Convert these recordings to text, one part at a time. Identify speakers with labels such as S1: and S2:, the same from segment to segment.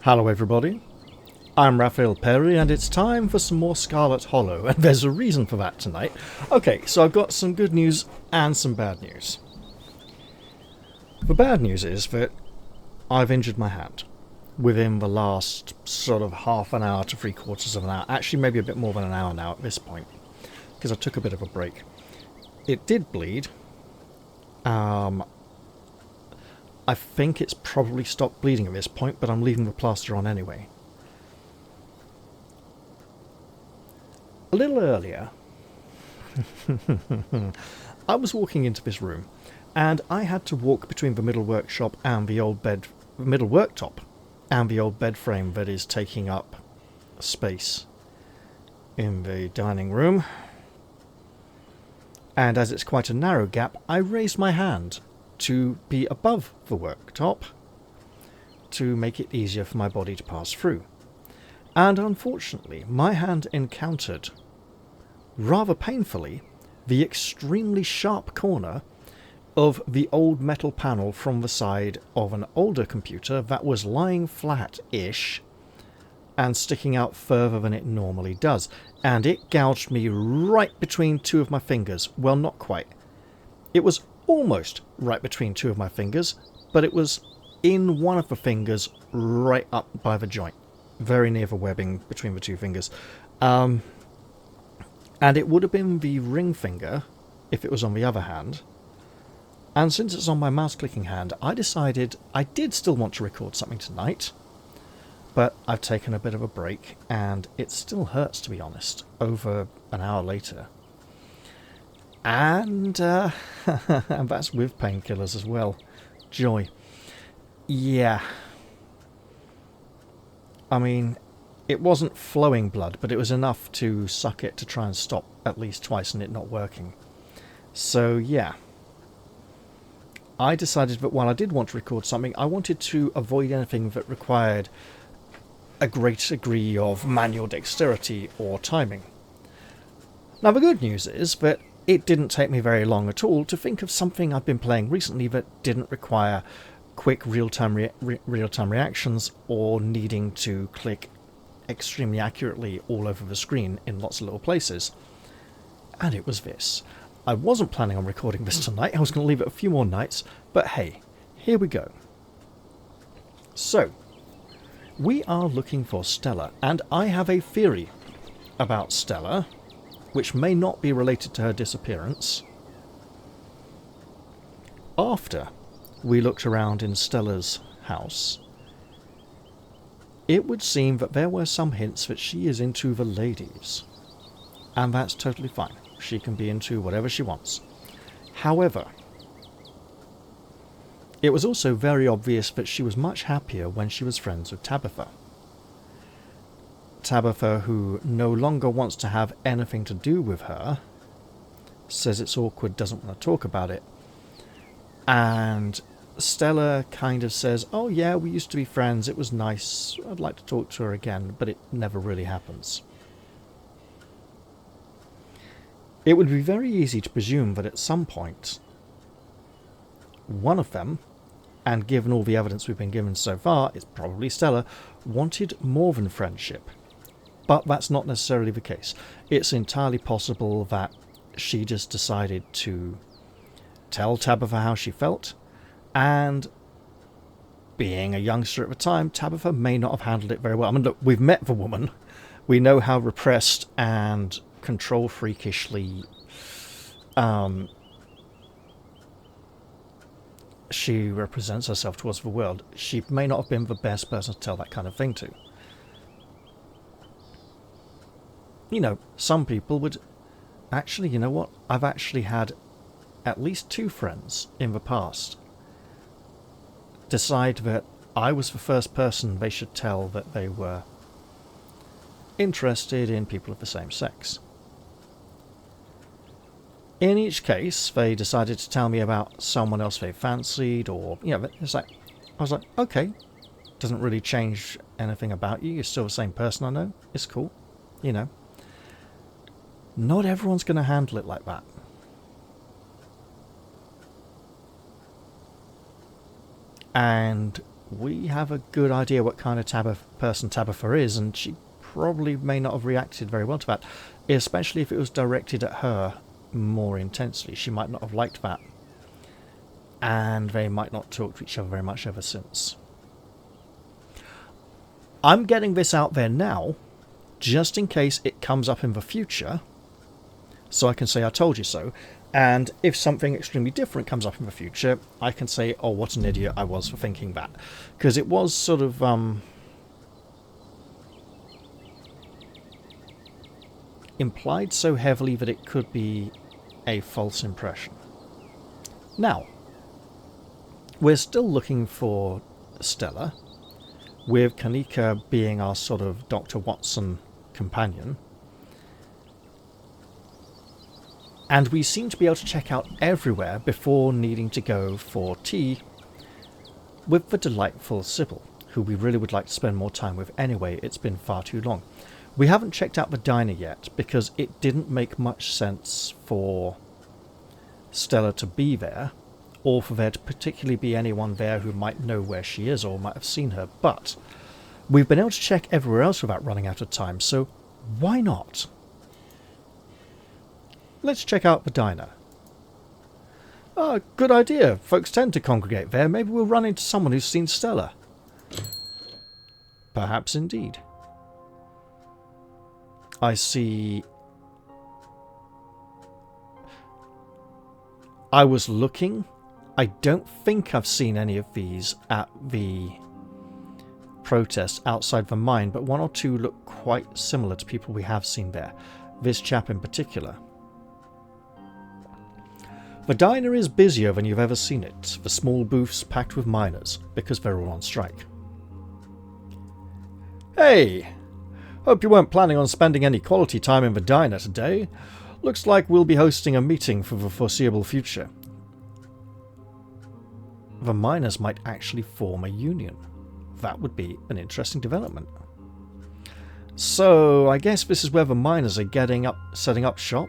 S1: Hello everybody, I'm Raphael Perry and it's time for some more Scarlet Hollow, and there's a reason for that tonight. Okay, so I've got some good news and some bad news. The bad news is that I've injured my hand within the last sort of half an hour to 3/4 of an hour, actually maybe a bit more than an hour now at this point, because I took a bit of a break. It did bleed. I think it's probably stopped bleeding at this point, but I'm leaving the plaster on anyway. A little earlier, I was walking into this room, and I had to walk between the middle worktop and the old bed frame that is taking up space in the dining room. And as it's quite a narrow gap, I raised my hand to be above the worktop to make it easier for my body to pass through. And unfortunately, my hand encountered, rather painfully, the extremely sharp corner of the old metal panel from the side of an older computer that was lying flat-ish and sticking out further than it normally does. And it gouged me right between two of my fingers. Well, not quite. It was almost right between two of my fingers, but it was in one of the fingers right up by the joint, very near the webbing between the two fingers. And it would have been the ring finger if it was on the other hand. And since it's on my mouse clicking hand, I decided I did still want to record something tonight, but I've taken a bit of a break and it still hurts, to be honest, over an hour later. And and that's with painkillers as well. Joy. Yeah. I mean, it wasn't flowing blood, but it was enough to suck it to try and stop at least twice and it not working. So yeah. I decided that while I did want to record something, I wanted to avoid anything that required a great degree of manual dexterity or timing. Now the good news is that it didn't take me very long at all to think of something I've been playing recently that didn't require quick real-time reactions or needing to click extremely accurately all over the screen in lots of little places. And it was this. I wasn't planning on recording this tonight, I was going to leave it a few more nights, but hey, here we go. So, we are looking for Stella, and I have a theory about Stella, which may not be related to her disappearance. After we looked around in Stella's house, it would seem that there were some hints that she is into the ladies. And that's totally fine. She can be into whatever she wants. However, it was also very obvious that she was much happier when she was friends with Tabitha. Tabitha, who no longer wants to have anything to do with her, says it's awkward, doesn't want to talk about it. And Stella kind of says, oh yeah, we used to be friends, it was nice, I'd like to talk to her again, but it never really happens. It would be very easy to presume that at some point, one of them, and given all the evidence we've been given so far, it's probably Stella, wanted more than friendship. But that's not necessarily the case. It's entirely possible that she just decided to tell Tabitha how she felt, and being a youngster at the time, Tabitha may not have handled it very well. I mean, look, we've met the woman. We know how repressed and control freakishly she represents herself towards the world. She may not have been the best person to tell that kind of thing to. You know, some people would... Actually, you know what? I've actually had at least two friends in the past decide that I was the first person they should tell that they were interested in people of the same sex. In each case, they decided to tell me about someone else they fancied, or, you know, it's like, I was like, okay, doesn't really change anything about you, you're still the same person I know, it's cool, you know. Not everyone's going to handle it like that. And we have a good idea what kind of person Tabitha is, and she probably may not have reacted very well to that, especially if it was directed at her more intensely. She might not have liked that, and they might not talk to each other very much ever since. I'm getting this out there now, just in case it comes up in the future, so I can say I told you so. And if something extremely different comes up in the future, I can say, oh, what an idiot I was for thinking that. Because it was sort of implied so heavily that it could be a false impression. Now, we're still looking for Stella, with Kanika being our sort of Dr. Watson companion. And we seem to be able to check out everywhere before needing to go for tea with the delightful Sybil, who we really would like to spend more time with anyway. It's been far too long. We haven't checked out the diner yet because it didn't make much sense for Stella to be there, or for there to particularly be anyone there who might know where she is or might have seen her. But we've been able to check everywhere else without running out of time, so why not? Let's check out the diner. Ah, good idea. Folks tend to congregate there. Maybe we'll run into someone who's seen Stella. Perhaps indeed. I see... I was looking. I don't think I've seen any of these at the protest outside the mine, but one or two look quite similar to people we have seen there. This chap in particular. The diner is busier than you've ever seen it, the small booths packed with miners, because they're all on strike. Hey! Hope you weren't planning on spending any quality time in the diner today. Looks like we'll be hosting a meeting for the foreseeable future. The miners might actually form a union. That would be an interesting development. So, I guess this is where the miners are setting up shop?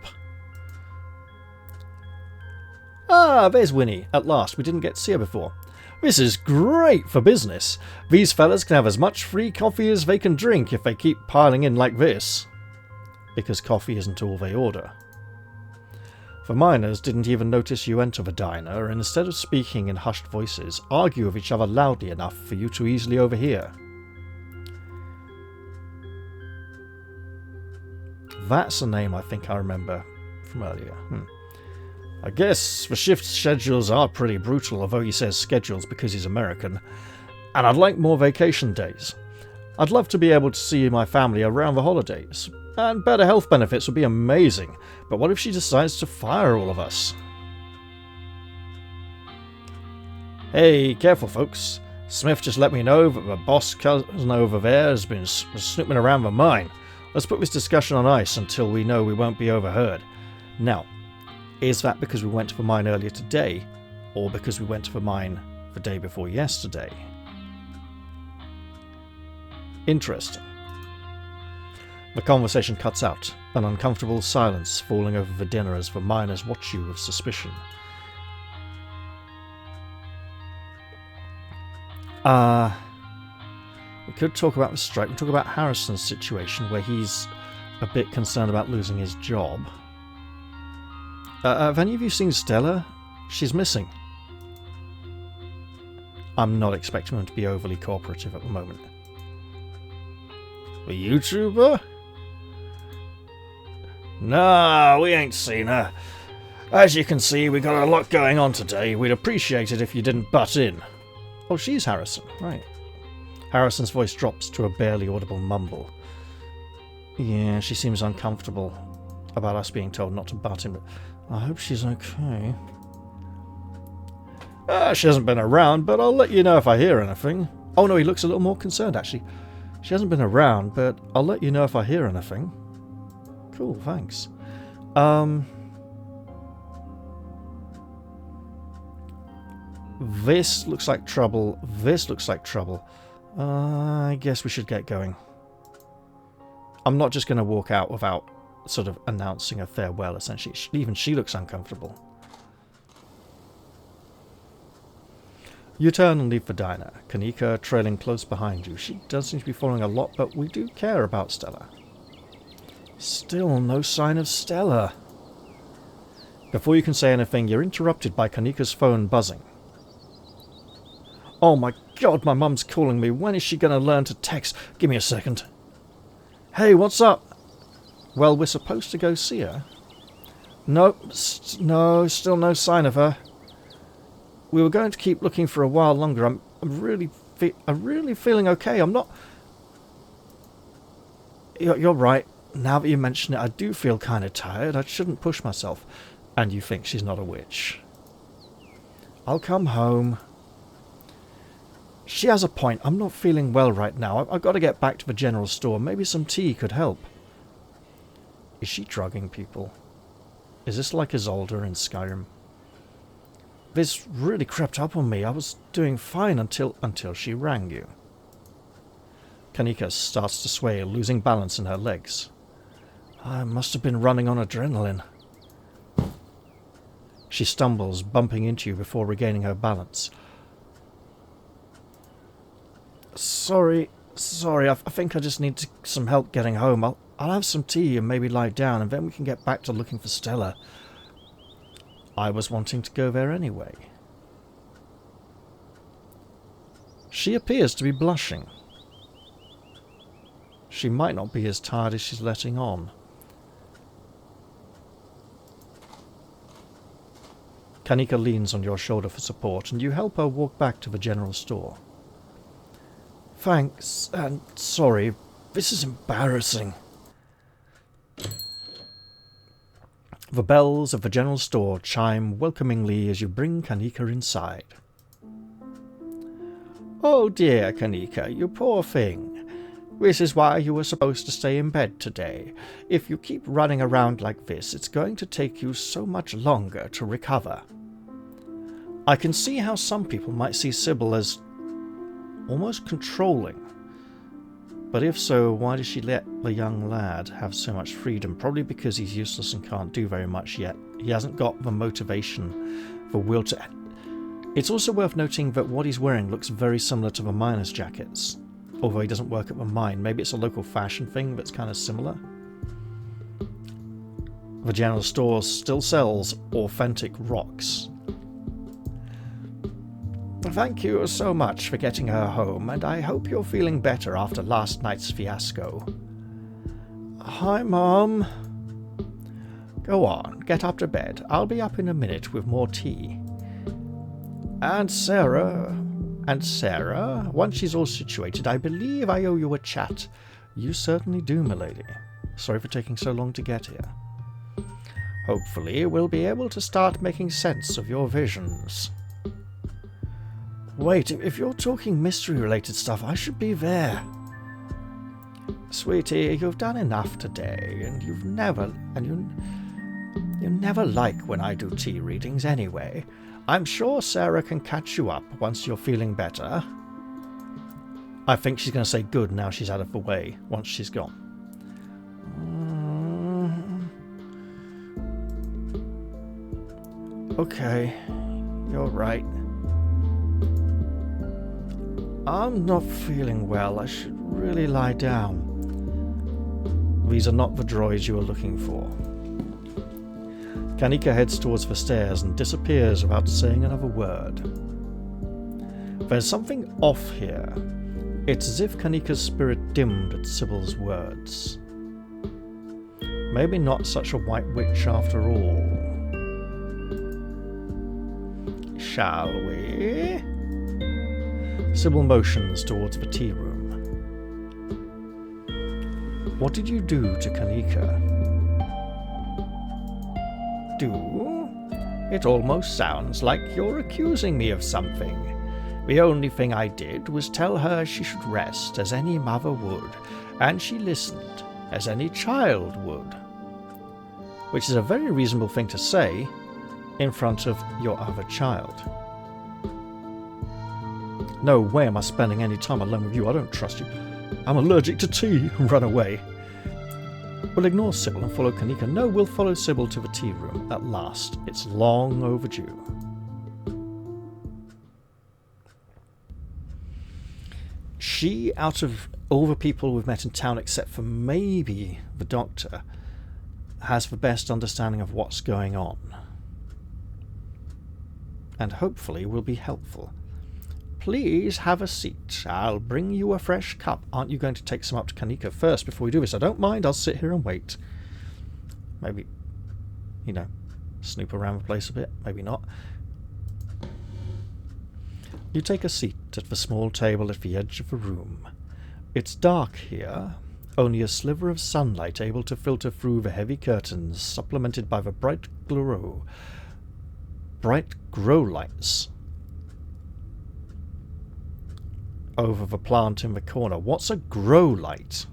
S1: Ah, there's Winnie, at last. We didn't get to see her before. This is great for business. These fellas can have as much free coffee as they can drink if they keep piling in like this. Because coffee isn't all they order. The miners didn't even notice you enter the diner, and instead of speaking in hushed voices, argue with each other loudly enough for you to easily overhear. That's a name I think I remember from earlier. I guess the shift schedules are pretty brutal, although he says schedules because he's American. And I'd like more vacation days. I'd love to be able to see my family around the holidays. And better health benefits would be amazing. But what if she decides to fire all of us? Hey, careful folks. Smith just let me know that the boss cousin over there has been snooping around the mine. Let's put this discussion on ice until we know we won't be overheard. Now, is that because we went to the mine earlier today, or because we went to the mine the day before yesterday? Interesting. The conversation cuts out, an uncomfortable silence falling over the dinner as the miners watch you with suspicion. We could talk about the strike. We could talk about Harrison's situation, where he's a bit concerned about losing his job. Have any of you seen Stella? She's missing. I'm not expecting him to be overly cooperative at the moment. The YouTuber? Nah, we ain't seen her. As you can see, we got a lot going on today. We'd appreciate it if you didn't butt in. Oh, she's Harrison, right. Harrison's voice drops to a barely audible mumble. Yeah, she seems uncomfortable about us being told not to butt in, but I hope she's okay. She hasn't been around, but I'll let you know if I hear anything. Oh no, he looks a little more concerned, actually. She hasn't been around, but I'll let you know if I hear anything. Cool, thanks. This looks like trouble. This looks like trouble. I guess we should get going. I'm not just going to walk out without sort of announcing a farewell, essentially. Even she looks uncomfortable. You turn and leave the diner, Kanika trailing close behind you. She does seem to be following a lot, but we do care about Stella. Still no sign of Stella. Before you can say anything, you're interrupted by Kanika's phone buzzing. Oh my god, my mum's calling me. When is she going to learn to text? Give me a second. Hey, what's up? Well, we're supposed to go see her. Nope, no, still no sign of her. We were going to keep looking for a while longer. I'm really feeling okay. I'm not... You're right. Now that you mention it, I do feel kind of tired. I shouldn't push myself. And you think she's not a witch. I'll come home. She has a point. I'm not feeling well right now. I've got to get back to the general store. Maybe some tea could help. Is she drugging people? Is this like Isolde in Skyrim? This really crept up on me. I was doing fine until she rang you. Kanika starts to sway, losing balance in her legs. I must have been running on adrenaline. She stumbles, bumping into you before regaining her balance. Sorry, I think I just need some help getting home. I'll have some tea and maybe lie down, and then we can get back to looking for Stella. I was wanting to go there anyway. She appears to be blushing. She might not be as tired as she's letting on. Kanika leans on your shoulder for support, and you help her walk back to the general store. Thanks, and sorry. This is embarrassing. The bells of the general store chime welcomingly as you bring Kanika inside. Oh dear, Kanika, you poor thing. This is why you were supposed to stay in bed today. If you keep running around like this, it's going to take you so much longer to recover. I can see how some people might see Sybil as almost controlling. But if so, why does she let the young lad have so much freedom? Probably because he's useless and can't do very much yet. He hasn't got the motivation, the will to... It's also worth noting that what he's wearing looks very similar to the miners' jackets. Although he doesn't work at the mine. Maybe it's a local fashion thing that's kind of similar. The general store still sells authentic rocks. Thank you so much for getting her home, and I hope you're feeling better after last night's fiasco. Hi, Mom. Go on, get up to bed. I'll be up in a minute with more tea. And Sarah, once she's all situated, I believe I owe you a chat. You certainly do, milady. Sorry for taking so long to get here. Hopefully, we'll be able to start making sense of your visions. Wait, if you're talking mystery-related stuff, I should be there. Sweetie, you've done enough today, and you never like when I do tea readings anyway. I'm sure Sarah can catch you up once you're feeling better. I think she's going to say good now she's out of the way, once she's gone. Okay, you're right. I'm not feeling well. I should really lie down. These are not the droids you were looking for. Kanika heads towards the stairs and disappears without saying another word. There's something off here. It's as if Kanika's spirit dimmed at Sybil's words. Maybe not such a white witch after all. Shall we? Sybil motions towards the tea room. What did you do to Kanika? Do? It almost sounds like you're accusing me of something. The only thing I did was tell her she should rest as any mother would, and she listened as any child would. Which is a very reasonable thing to say in front of your other child. No way am I spending any time alone with you. I don't trust you. I'm allergic to tea. Run away. We'll ignore Sybil and follow Kanika. No, we'll follow Sybil to the tea room. At last. It's long overdue. She, out of all the people we've met in town, except for maybe the doctor, has the best understanding of what's going on. And hopefully will be helpful. Please have a seat. I'll bring you a fresh cup. Aren't you going to take some up to Kanika first before we do this? I don't mind. I'll sit here and wait. Maybe, snoop around the place a bit. Maybe not. You take a seat at the small table at the edge of the room. It's dark here. Only a sliver of sunlight able to filter through the heavy curtains, supplemented by the bright grow lights over the plant in the corner. What's a grow light?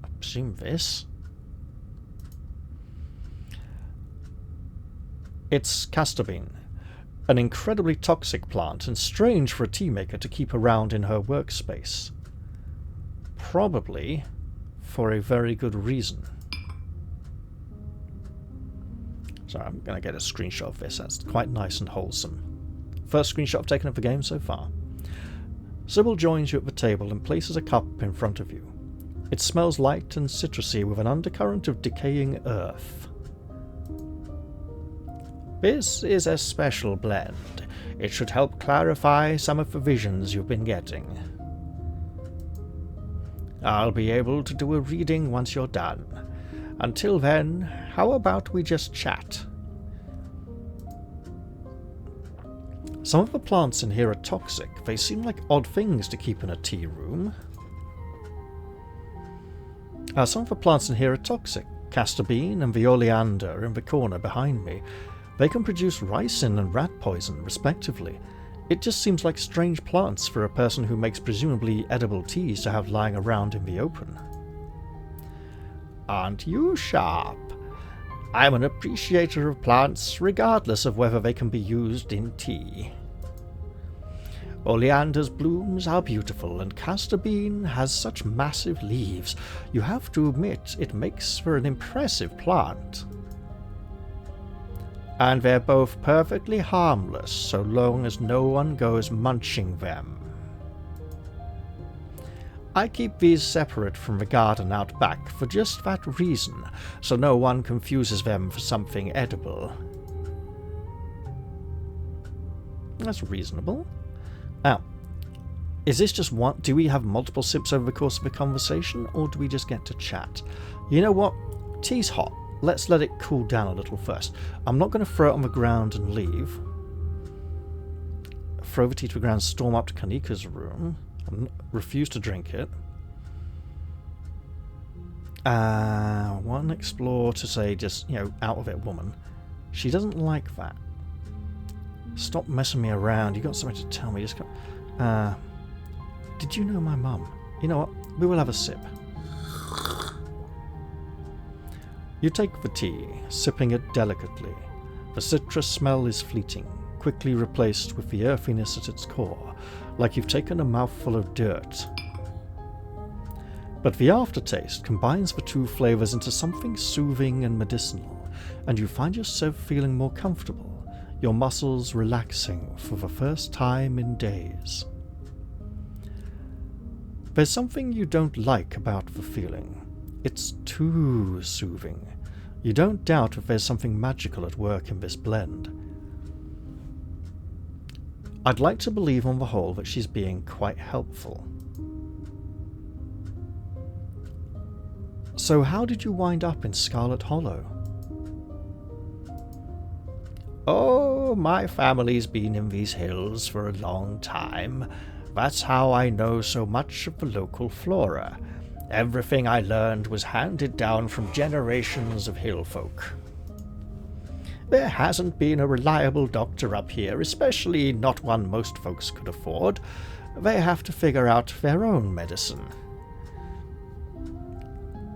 S1: I presume this. It's castor bean, an incredibly toxic plant and strange for a tea maker to keep around in her workspace. Probably for a very good reason. So I'm going to get a screenshot of this. That's quite nice and wholesome. First screenshot I've taken of the game so far. Sybil joins you at the table and places a cup in front of you. It smells light and citrusy with an undercurrent of decaying earth. This is a special blend. It should help clarify some of the visions you've been getting. I'll be able to do a reading once you're done. Until then, how about we just chat? Some of the plants in here are toxic. They seem like odd things to keep in a tea room. Some of the plants in here are toxic. Castor bean and the oleander in the corner behind me. They can produce ricin and rat poison, respectively. It just seems like strange plants for a person who makes presumably edible teas to have lying around in the open. Aren't you sharp? I'm an appreciator of plants, regardless of whether they can be used in tea. Oleander's blooms are beautiful, and castor bean has such massive leaves. You have to admit, it makes for an impressive plant. And they're both perfectly harmless, so long as no one goes munching them. I keep these separate from the garden out back for just that reason, so no one confuses them for something edible. That's reasonable. Now, is this just one? Do we have multiple sips over the course of the conversation, or do we just get to chat? You know what? Tea's hot. Let's let it cool down a little first. I'm not going to throw it on the ground and leave. Throw the tea to the ground, storm up to Kanika's room. Refuse to drink it. One explore to say just, out of it, woman. She doesn't like that. Stop messing me around. You got something to tell me. Just go. Did you know my mum? You know what? We will have a sip. You take the tea, sipping it delicately. The citrus smell is fleeting, quickly replaced with the earthiness at its core, like you've taken a mouthful of dirt. But the aftertaste combines the two flavors into something soothing and medicinal, and you find yourself feeling more comfortable, your muscles relaxing for the first time in days. There's something you don't like about the feeling. It's too soothing. You don't doubt that there's something magical at work in this blend. I'd like to believe on the whole that she's being quite helpful. So how did you wind up in Scarlet Hollow? Oh, my family's been in these hills for a long time. That's how I know so much of the local flora. Everything I learned was handed down from generations of hill folk. There hasn't been a reliable doctor up here, especially not one most folks could afford. They have to figure out their own medicine.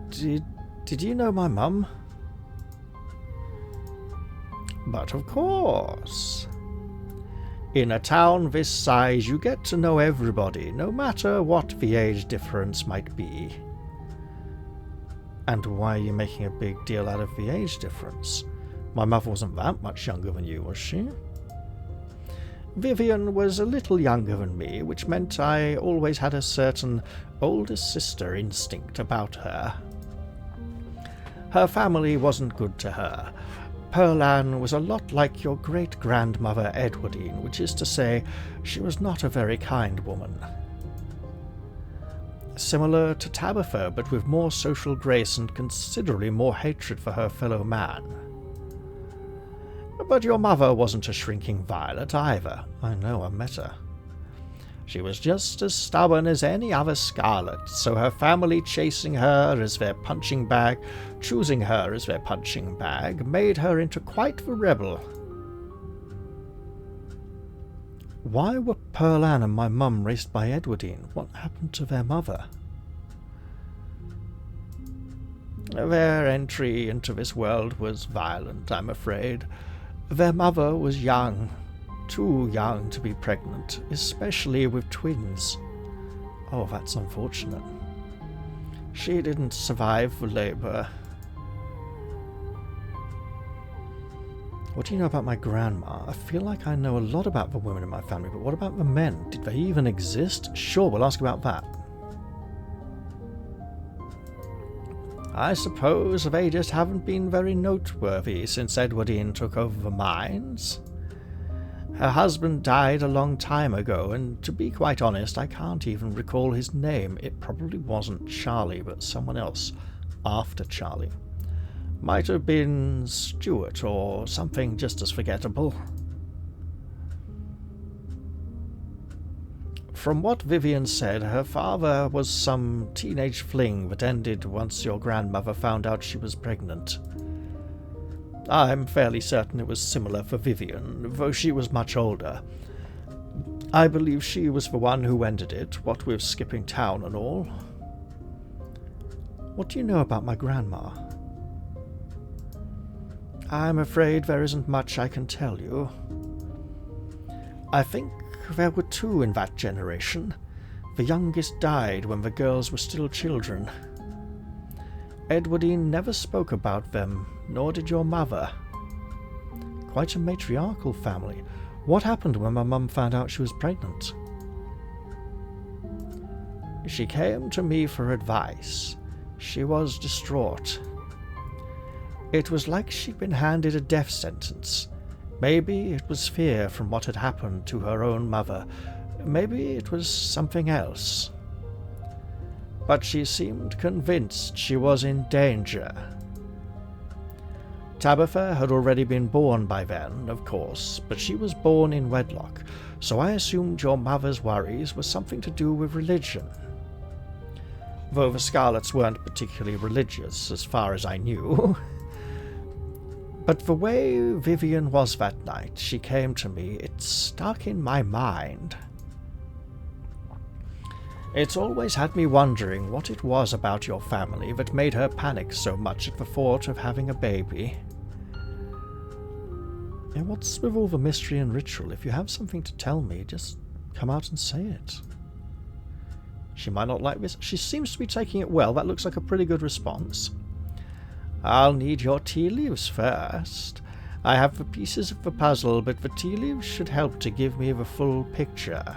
S1: Did you know my mum? But of course. In a town this size, you get to know everybody, no matter what the age difference might be. And why are you making a big deal out of the age difference? My mother wasn't that much younger than you, was she? Vivian was a little younger than me, which meant I always had a certain older sister instinct about her. Her family wasn't good to her. Pearl Ann was a lot like your great-grandmother Edwardine, which is to say, she was not a very kind woman. Similar to Tabitha, but with more social grace and considerably more hatred for her fellow man. But your mother wasn't a shrinking violet either. I know, I met her. She was just as stubborn as any other Scarlet, so her family chasing her as their punching bag, choosing her as their punching bag, made her into quite the rebel. Why were Pearl Ann and my mum raised by Edwardine? What happened to their mother? Their entry into this world was violent, I'm afraid. Their mother was young. Too young to be pregnant, especially with twins. Oh, that's unfortunate. She didn't survive the labor. What do you know about my grandma? I feel like I know a lot about the women in my family, but what about the men? Did they even exist? Sure, we'll ask about that. I suppose they just haven't been very noteworthy since Edwardine took over the mines. Her husband died a long time ago, and to be quite honest, I can't even recall his name. It probably wasn't Charlie, but someone else after Charlie. Might have been Stuart or something just as forgettable. From what Vivian said, her father was some teenage fling that ended once your grandmother found out she was pregnant. I'm fairly certain it was similar for Vivian, though she was much older. I believe she was the one who ended it, what with skipping town and all. What do you know about my grandma? I'm afraid there isn't much I can tell you. I think there were two in that generation. The youngest died when the girls were still children. Edwardine never spoke about them, nor did your mother. Quite a matriarchal family. What happened when my mum found out she was pregnant? She came to me for advice. She was distraught. It was like she'd been handed a death sentence. Maybe it was fear from what had happened to her own mother. Maybe it was something else. But she seemed convinced she was in danger. Tabitha had already been born by then, of course, but she was born in wedlock, so I assumed your mother's worries were something to do with religion. Though the Scarlets weren't particularly religious, as far as I knew. But the way Vivian was that night, she came to me, it stuck in my mind. It's always had me wondering what it was about your family that made her panic so much at the thought of having a baby. And what's with all the mystery and ritual? If you have something to tell me, just come out and say it. She might not like this. She seems to be taking it well. That looks like a pretty good response. I'll need your tea leaves first. I have the pieces of the puzzle, but the tea leaves should help to give me the full picture.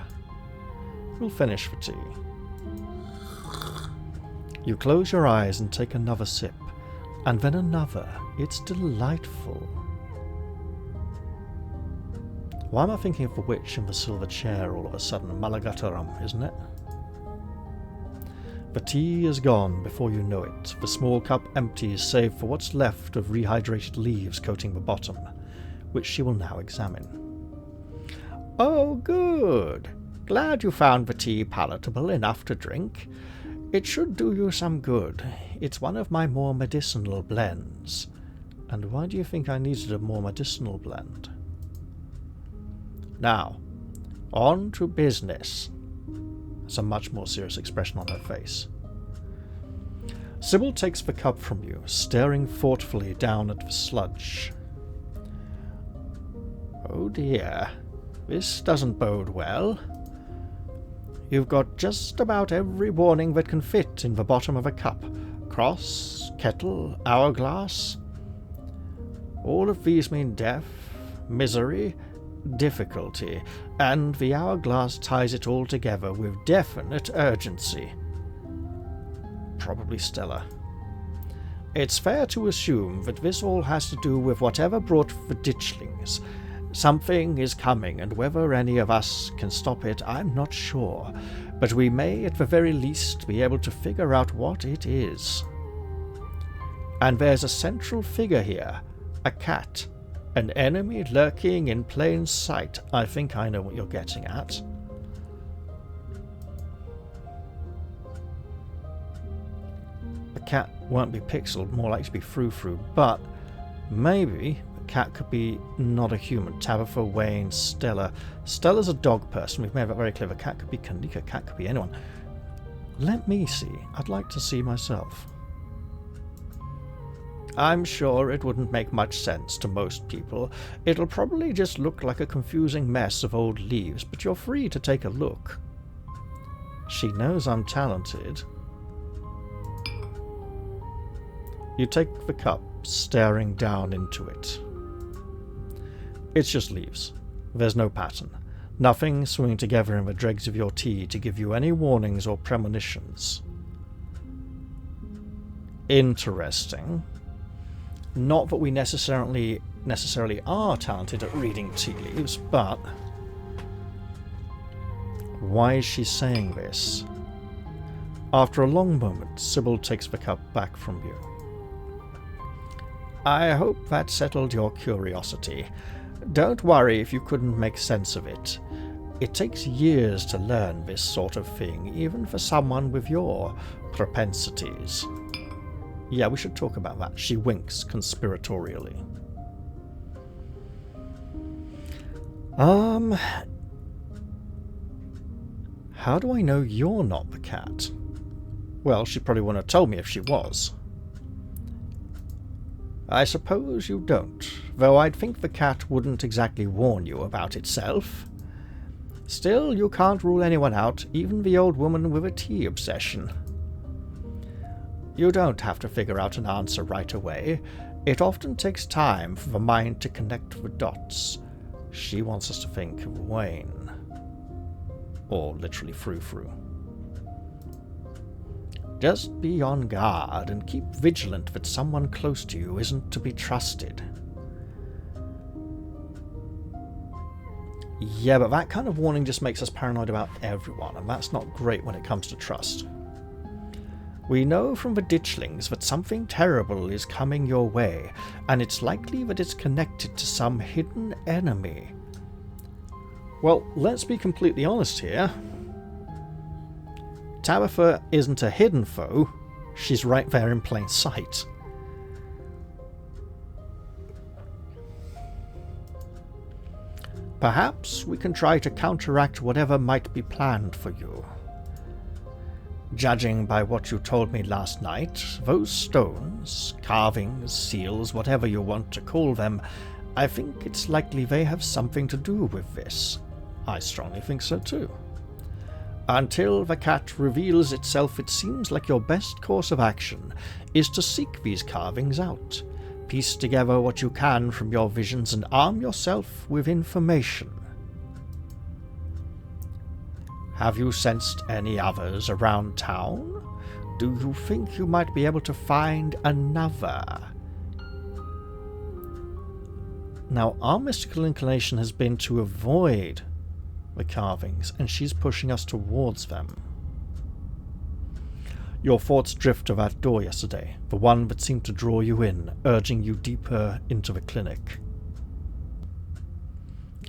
S1: We'll finish the tea. You close your eyes and take another sip, and then another. It's delightful. Why am I thinking of the witch in the silver chair all of a sudden? Malagataram, isn't it? The tea is gone before you know it. The small cup empties save for what's left of rehydrated leaves coating the bottom, which she will now examine. Oh, good. Glad you found the tea palatable enough to drink. It should do you some good. It's one of my more medicinal blends. And why do you think I needed a more medicinal blend? Now, on to business. There's a much more serious expression on her face. Sybil takes the cup from you, staring thoughtfully down at the sludge. Oh dear, this doesn't bode well. You've got just about every warning that can fit in the bottom of a cup. Cross, kettle, hourglass. All of these mean death, misery, difficulty, and the hourglass ties it all together with definite urgency. Probably Stella. It's fair to assume that this all has to do with whatever brought the ditchlings. Something is coming, and whether any of us can stop it, I'm not sure. But we may, at the very least, be able to figure out what it is. And there's a central figure here. A cat. An enemy lurking in plain sight. I think I know what you're getting at. The cat won't be pixeled, more likely to be frou-frou, but maybe the cat could be not a human. Tabitha, Wayne, Stella. Stella's a dog person, we've made that very clear. The cat could be Kanika, cat could be anyone. Let me see. I'd like to see myself. I'm sure it wouldn't make much sense to most people. It'll probably just look like a confusing mess of old leaves, but you're free to take a look. She knows I'm talented. You take the cup, staring down into it. It's just leaves. There's no pattern. Nothing swimming together in the dregs of your tea to give you any warnings or premonitions. Interesting. Not that we necessarily are talented at reading tea leaves, but why is she saying this? After a long moment, Sybil takes the cup back from you. I hope that settled your curiosity. Don't worry if you couldn't make sense of it. It takes years to learn this sort of thing, even for someone with your propensities. Yeah, we should talk about that. She winks conspiratorially. How do I know you're not the cat? Well, she probably wouldn't have told me if she was. I suppose you don't, though I'd think the cat wouldn't exactly warn you about itself. Still, you can't rule anyone out, even the old woman with a tea obsession. You don't have to figure out an answer right away. It often takes time for the mind to connect the dots. She wants us to think of Wayne. Or literally frou-frou. Just be on guard and keep vigilant that someone close to you isn't to be trusted. Yeah, but that kind of warning just makes us paranoid about everyone, and that's not great when it comes to trust. We know from the ditchlings that something terrible is coming your way, and it's likely that it's connected to some hidden enemy. Well, let's be completely honest here. Tabitha isn't a hidden foe. She's right there in plain sight. Perhaps we can try to counteract whatever might be planned for you. Judging by what you told me last night, those stones, carvings, seals, whatever you want to call them, I think it's likely they have something to do with this. I strongly think so too. Until the cat reveals itself, it seems like your best course of action is to seek these carvings out, piece together what you can from your visions, and arm yourself with information. Have you sensed any others around town? Do you think you might be able to find another? Now, our mystical inclination has been to avoid the carvings, and she's pushing us towards them. Your thoughts drift to that door yesterday, the one that seemed to draw you in, urging you deeper into the clinic.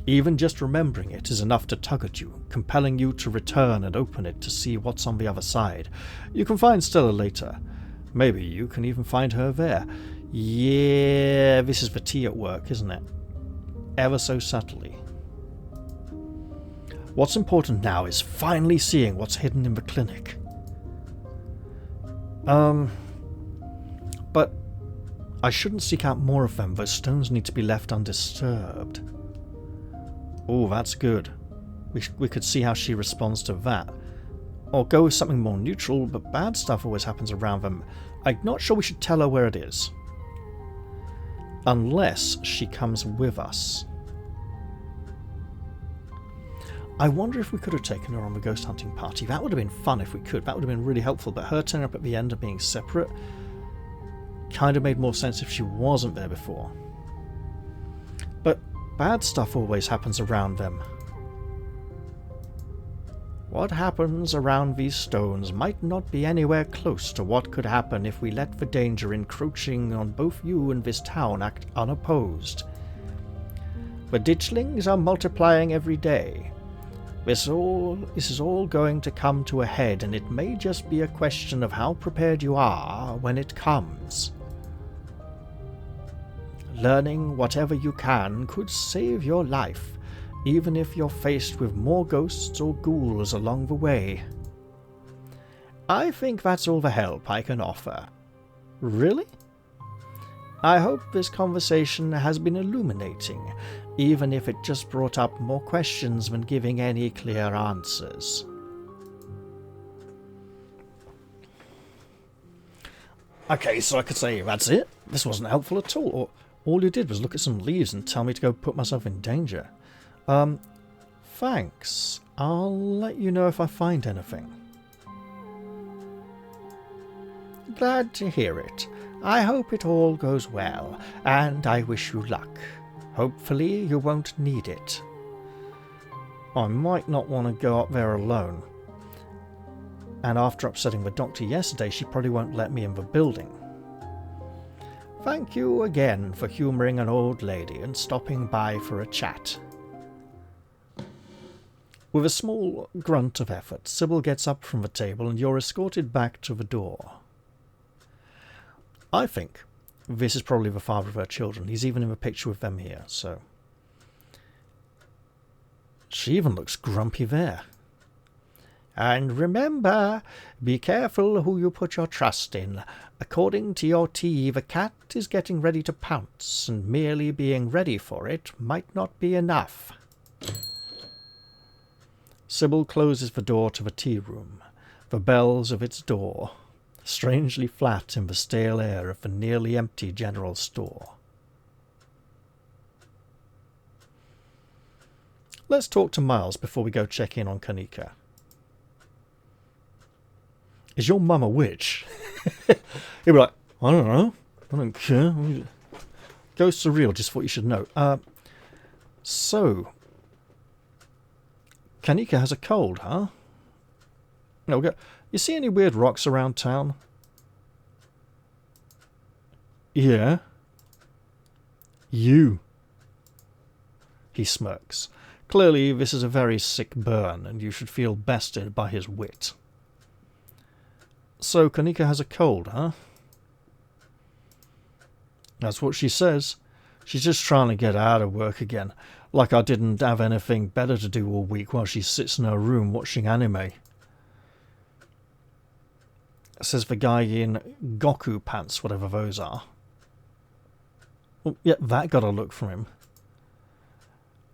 S1: Even just remembering it is enough to tug at you, compelling you to return and open it to see what's on the other side. You can find Stella later. Maybe you can even find her there. Yeah, this is the tea at work, isn't it? Ever so subtly. What's important now is finally seeing what's hidden in the clinic. But I shouldn't seek out more of them. Those stones need to be left undisturbed. Oh, that's good. We could see how she responds to that. Or go with something more neutral, but bad stuff always happens around them. I'm not sure we should tell her where it is. Unless she comes with us. I wonder if we could have taken her on the ghost hunting party. That would have been fun if we could. That would have been really helpful. But her turning up at the end and being separate kind of made more sense if she wasn't there before. But bad stuff always happens around them. What happens around these stones might not be anywhere close to what could happen if we let the danger encroaching on both you and this town act unopposed. The ditchlings are multiplying every day. This is all going to come to a head, and it may just be a question of how prepared you are when it comes. Learning whatever you can could save your life, even if you're faced with more ghosts or ghouls along the way. I think that's all the help I can offer. Really? I hope this conversation has been illuminating, even if it just brought up more questions than giving any clear answers. Okay, so I could say that's it. This wasn't helpful at all. Or all you did was look at some leaves and tell me to go put myself in danger. Thanks. I'll let you know if I find anything. Glad to hear it. I hope it all goes well, and I wish you luck. Hopefully you won't need it. I might not want to go up there alone. And after upsetting the doctor yesterday, she probably won't let me in the building. Thank you again for humouring an old lady and stopping by for a chat. With a small grunt of effort, Sybil gets up from the table and you're escorted back to the door. I think this is probably the father of her children. He's even in the picture with them here, so... She even looks grumpy there. And remember, be careful who you put your trust in. According to your tea, the cat is getting ready to pounce, and merely being ready for it might not be enough. Sybil closes the door to the tea room, the bells of its door strangely flat in the stale air of the nearly empty general store. Let's talk to Miles before we go check in on Kanika. Is your mum a witch? He'll be like, I don't know. I don't care. Ghosts are real, just what you should know. So, Kanika has a cold, huh? No, we'll go. You see any weird rocks around town? Yeah. You. He smirks. Clearly, this is a very sick burn, and you should feel bested by his wit. So, Kanika has a cold, huh? That's what she says. She's just trying to get out of work again, like I didn't have anything better to do all week while she sits in her room watching anime. Says the guy in Goku pants, whatever those are. Well, yeah, that got a look from him.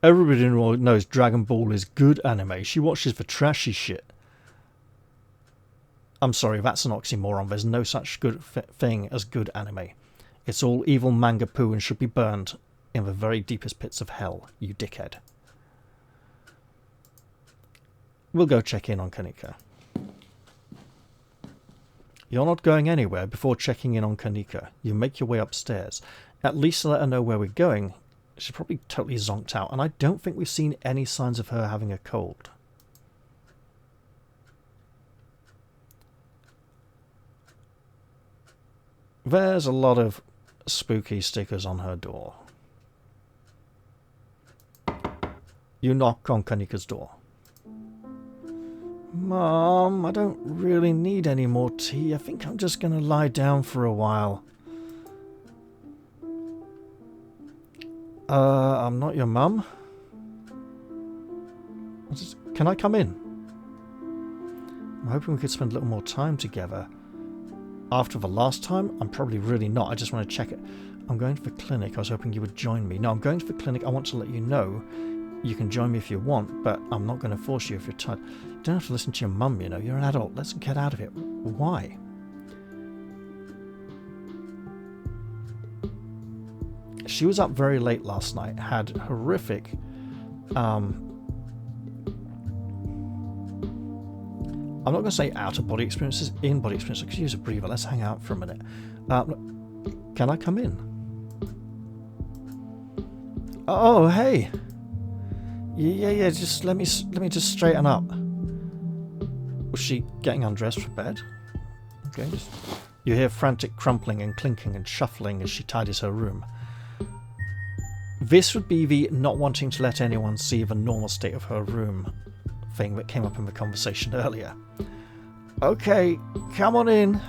S1: Everybody knows Dragon Ball is good anime. She watches the trashy shit. I'm sorry, that's an oxymoron. There's no such good thing as good anime. It's all evil manga poo and should be burned in the very deepest pits of hell, you dickhead. We'll go check in on Kanika. You're not going anywhere before checking in on Kanika. You make your way upstairs. At least let her know where we're going. She's probably totally zonked out, and I don't think we've seen any signs of her having a cold. There's a lot of spooky stickers on her door. You knock on Kanika's door. Mom, I don't really need any more tea. I think I'm just going to lie down for a while. I'm not your mum. Can I come in? I'm hoping we could spend a little more time together. After the last time, I'm probably really not. I just want to check it. I'm going to the clinic. I was hoping you would join me. No, I'm going to the clinic. I want to let you know. You can join me if you want, but I'm not going to force you if you're tired. You don't have to listen to your mum, you know. You're an adult. Let's get out of it. Why? She was up very late last night. Had horrific I'm not going to say out-of-body experiences, in-body experiences. I could use a breather. Let's hang out for a minute. Can I come in? Oh, hey. Yeah. Just let me just straighten up. Was she getting undressed for bed? Okay. You hear frantic crumpling and clinking and shuffling as she tidies her room. This would be the not wanting to let anyone see the normal state of her room thing that came up in the conversation earlier. Okay, come on in.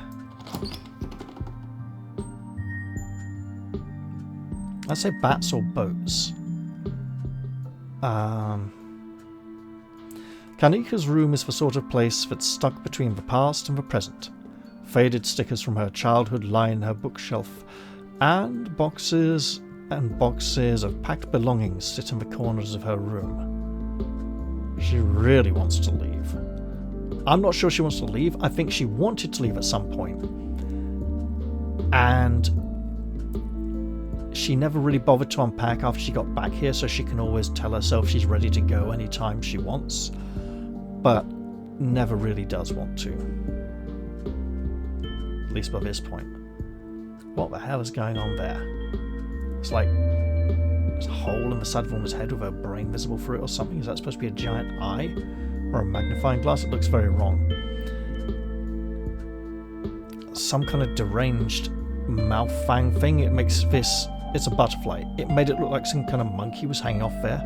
S1: I say bats or boats. Kanika's room is the sort of place that's stuck between the past and the present. Faded stickers from her childhood line her bookshelf, and boxes of packed belongings sit in the corners of her room. She really wants to leave. I'm not sure she wants to leave. I think she wanted to leave at some point. And she never really bothered to unpack after she got back here, so she can always tell herself she's ready to go anytime she wants. But never really does want to. At least by this point. What the hell is going on there? It's like there's a hole in the side of a woman's head with her brain visible through it or something. Is that supposed to be a giant eye? Or a magnifying glass? It looks very wrong. Some kind of deranged mouth fang thing. It makes this... It's a butterfly. It made it look like some kind of monkey was hanging off there.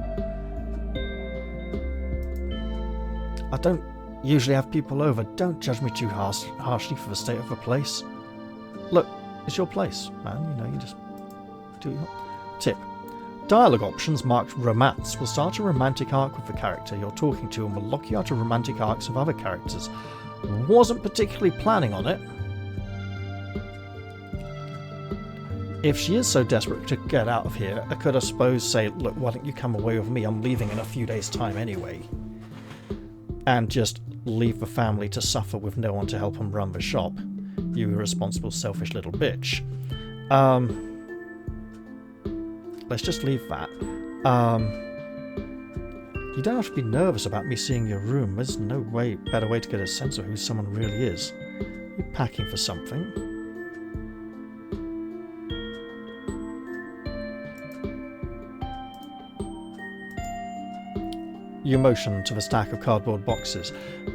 S1: I don't usually have people over. Don't judge me too harshly for the state of the place. Look, it's your place, man. You know, you just do your... Tip. Dialogue options marked romance will start a romantic arc with the character you're talking to and will lock you out of romantic arcs of other characters. Wasn't particularly planning on it. If she is so desperate to get out of here, I could, I suppose, say, look, why don't you come away with me? I'm leaving in a few days' time anyway. And just leave the family to suffer with no one to help them run the shop. You irresponsible, selfish little bitch. Let's just leave that. You don't have to be nervous about me seeing your room. There's no better way to get a sense of who someone really is. You're packing for something. You motion to the stack of cardboard boxes.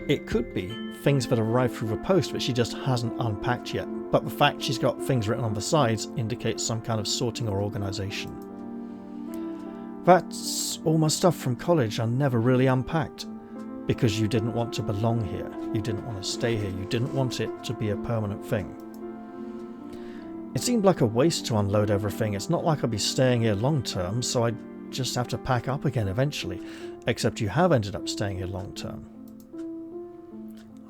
S1: It could be things that arrived through the post that she just hasn't unpacked yet, but the fact she's got things written on the sides indicates some kind of sorting or organisation. That's all my stuff from college I never really unpacked, because you didn't want to belong here, you didn't want to stay here, you didn't want it to be a permanent thing. It seemed like a waste to unload everything. It's not like I'd be staying here long term, so I'd just have to pack up again eventually. Except you have ended up staying here long term.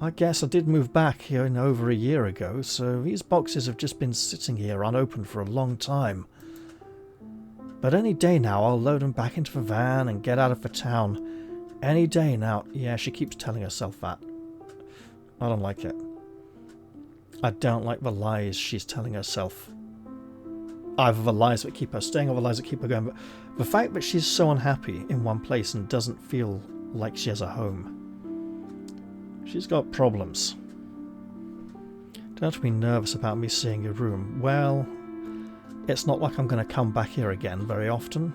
S1: I guess I did move back here over a year ago, so these boxes have just been sitting here unopened for a long time. But any day now I'll load them back into the van and get out of the town. Any day now. Yeah, she keeps telling herself that. I don't like it. I don't like the lies she's telling herself. Either the lies that keep her staying or the lies that keep her going. But the fact that she's so unhappy in one place and doesn't feel like she has a home. She's got problems. Don't have to be nervous about me seeing your room. Well, it's not like I'm going to come back here again very often.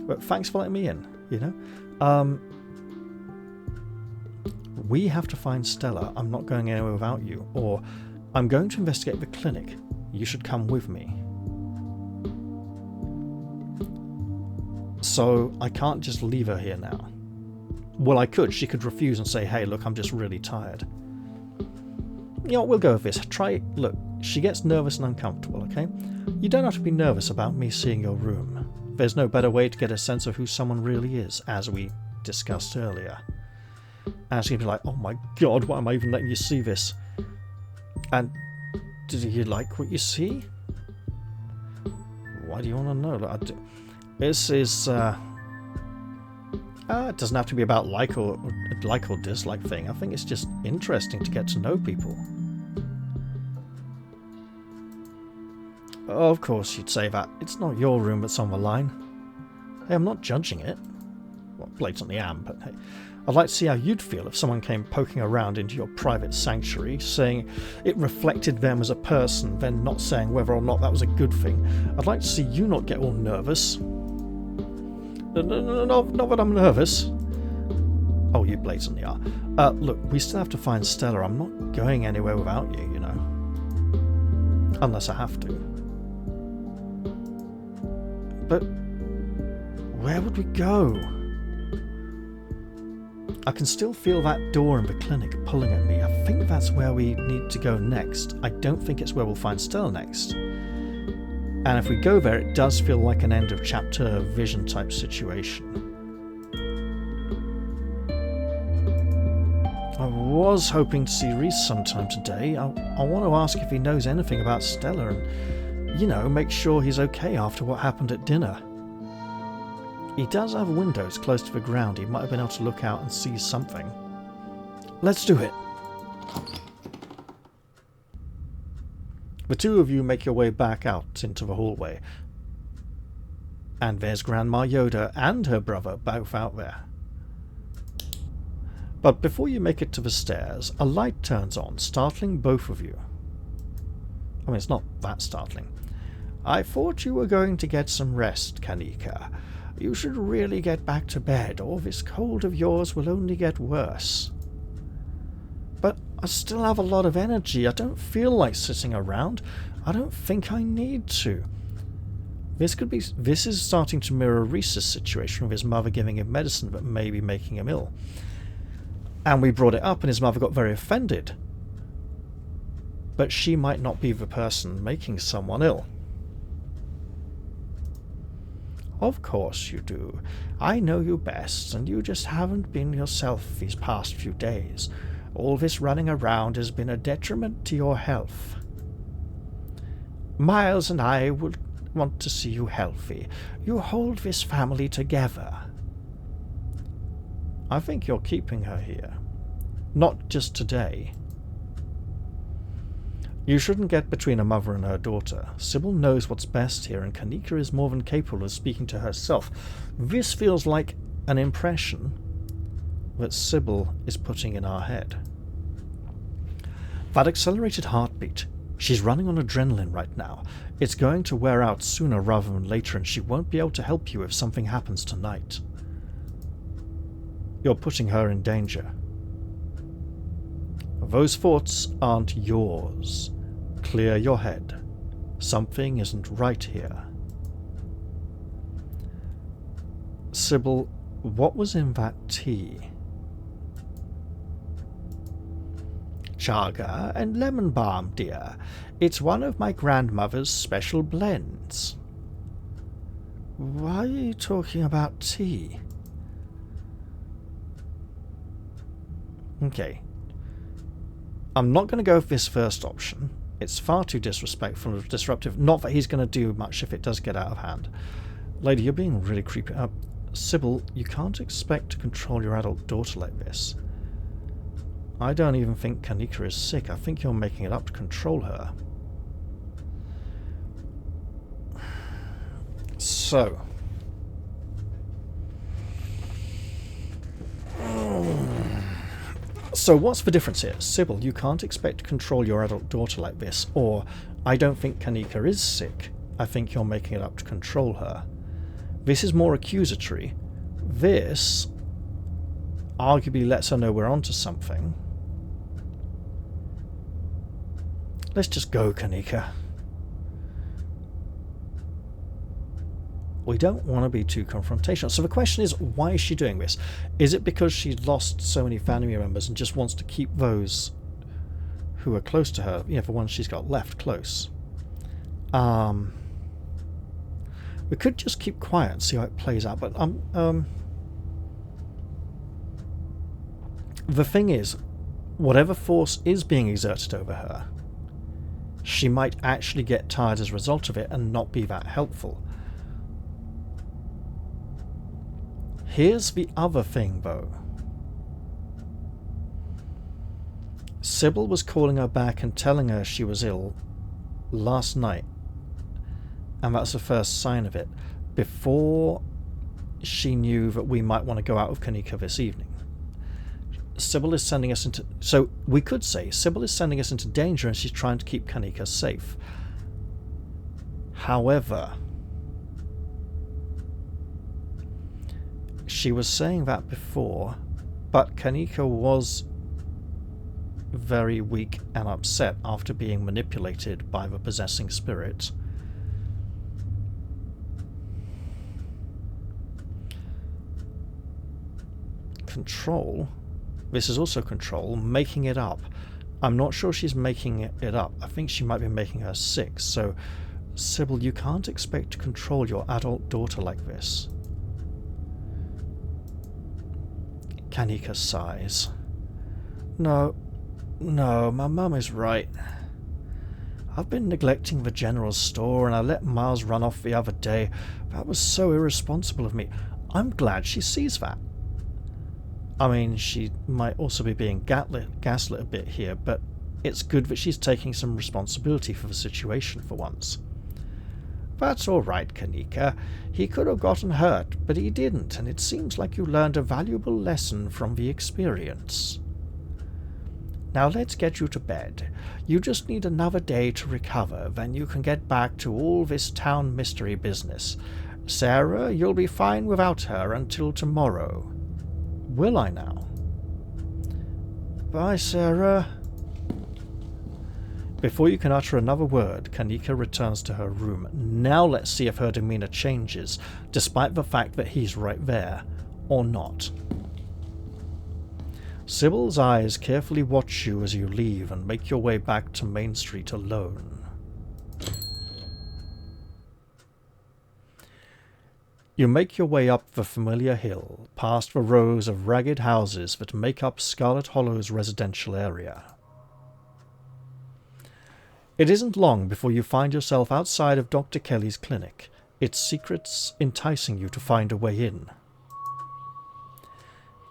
S1: But thanks for letting me in, you know. We have to find Stella. I'm not going anywhere without you. Or I'm going to investigate the clinic. You should come with me. So I can't just leave her here now. Well, I could. She could refuse and say, hey, look, I'm just really tired. You know what, we'll go with this. Look, she gets nervous and uncomfortable, okay? You don't have to be nervous about me seeing your room. There's no better way to get a sense of who someone really is, as we discussed earlier. And she'd be like, oh my god, why am I even letting you see this? And do you like what you see? Why do you want to know? This is... it doesn't have to be about like or dislike thing. I think it's just interesting to get to know people. Of course you'd say that. It's not your room that's on the line. Hey, I'm not judging it. Well, blatantly am, but hey. I'd like to see how you'd feel if someone came poking around into your private sanctuary, saying it reflected them as a person, then not saying whether or not that was a good thing. I'd like to see you not get all nervous. Not that I'm nervous. Oh, you blatantly are. Look, we still have to find Stella. I'm not going anywhere without you, you know. Unless I have to. But where would we go? I can still feel that door in the clinic pulling at me. I think that's where we need to go next. I don't think it's where we'll find Stella next. And if we go there, it does feel like an end of chapter vision type situation. I was hoping to see Reese sometime today. I want to ask if he knows anything about Stella and, you know, make sure he's okay after what happened at dinner. He does have windows close to the ground. He might have been able to look out and see something. Let's do it. The two of you make your way back out into the hallway. And there's Grandma Yoda and her brother both out there. But before you make it to the stairs, a light turns on, startling both of you. I mean, it's not that startling. I thought you were going to get some rest, Kanika. You should really get back to bed, or this cold of yours will only get worse. But I still have a lot of energy. I don't feel like sitting around. I don't think I need to. This is starting to mirror Reese's situation with his mother giving him medicine but maybe making him ill. And we brought it up and his mother got very offended. But she might not be the person making someone ill. Of course you do. I know you best, and you just haven't been yourself these past few days. All this running around has been a detriment to your health. Miles and I would want to see you healthy. You hold this family together. I think you're keeping her here. Not just today. You shouldn't get between a mother and her daughter. Sybil knows what's best here, and Kanika is more than capable of speaking to herself. This feels like an impression that Sybil is putting in our head. That accelerated heartbeat. She's running on adrenaline right now. It's going to wear out sooner rather than later, and she won't be able to help you if something happens tonight. You're putting her in danger. Those thoughts aren't yours. Clear your head. Something isn't right here. Sybil, what was in that tea? Chaga and lemon balm, dear. It's one of my grandmother's special blends. Why are you talking about tea? Okay. I'm not going to go with this first option. It's far too disrespectful and disruptive. Not that he's going to do much if it does get out of hand. Lady, you're being really creepy. Sybil, you can't expect to control your adult daughter like this. I don't even think Kanika is sick. I think you're making it up to control her. So. So what's the difference here? Sybil, you can't expect to control your adult daughter like this. Or, I don't think Kanika is sick. I think you're making it up to control her. This is more accusatory. This arguably lets her know we're onto something. Let's just go, Kanika. We don't want to be too confrontational. So the question is, why is she doing this? Is it because she's lost so many family members and just wants to keep those who are close to her, you know, the ones she's got left, close? We could just keep quiet and see how it plays out, but the thing is, whatever force is being exerted over her, she might actually get tired as a result of it and not be that helpful. Here's the other thing, though. Sybil was calling her back and telling her she was ill last night, and that's the first sign of it, before she knew that we might want to go out with Kanika this evening. Sybil is sending us into... So we could say Sybil is sending us into danger and she's trying to keep Kanika safe. However, she was saying that before, but Kanika was very weak and upset after being manipulated by the possessing spirit. Control. This is also control, making it up. I'm not sure she's making it up. I think she might be making her sick. So, Sybil, you can't expect to control your adult daughter like this. Kanika sighs. No, my mum is right. I've been neglecting the general store and I let Miles run off the other day. That was so irresponsible of me. I'm glad she sees that. I mean, she might also be being gaslit a bit here, but it's good that she's taking some responsibility for the situation for once. That's all right, Kanika. He could have gotten hurt, but he didn't, and it seems like you learned a valuable lesson from the experience. Now let's get you to bed. You just need another day to recover, then you can get back to all this town mystery business. Sarah, you'll be fine without her until tomorrow. Will I now? Bye, Sarah. Before you can utter another word, Kanika returns to her room. Now let's see if her demeanor changes, despite the fact that he's right there, or not. Sybil's eyes carefully watch you as you leave and make your way back to Main Street alone. You make your way up the familiar hill, past the rows of ragged houses that make up Scarlet Hollow's residential area. It isn't long before you find yourself outside of Dr. Kelly's clinic, its secrets enticing you to find a way in.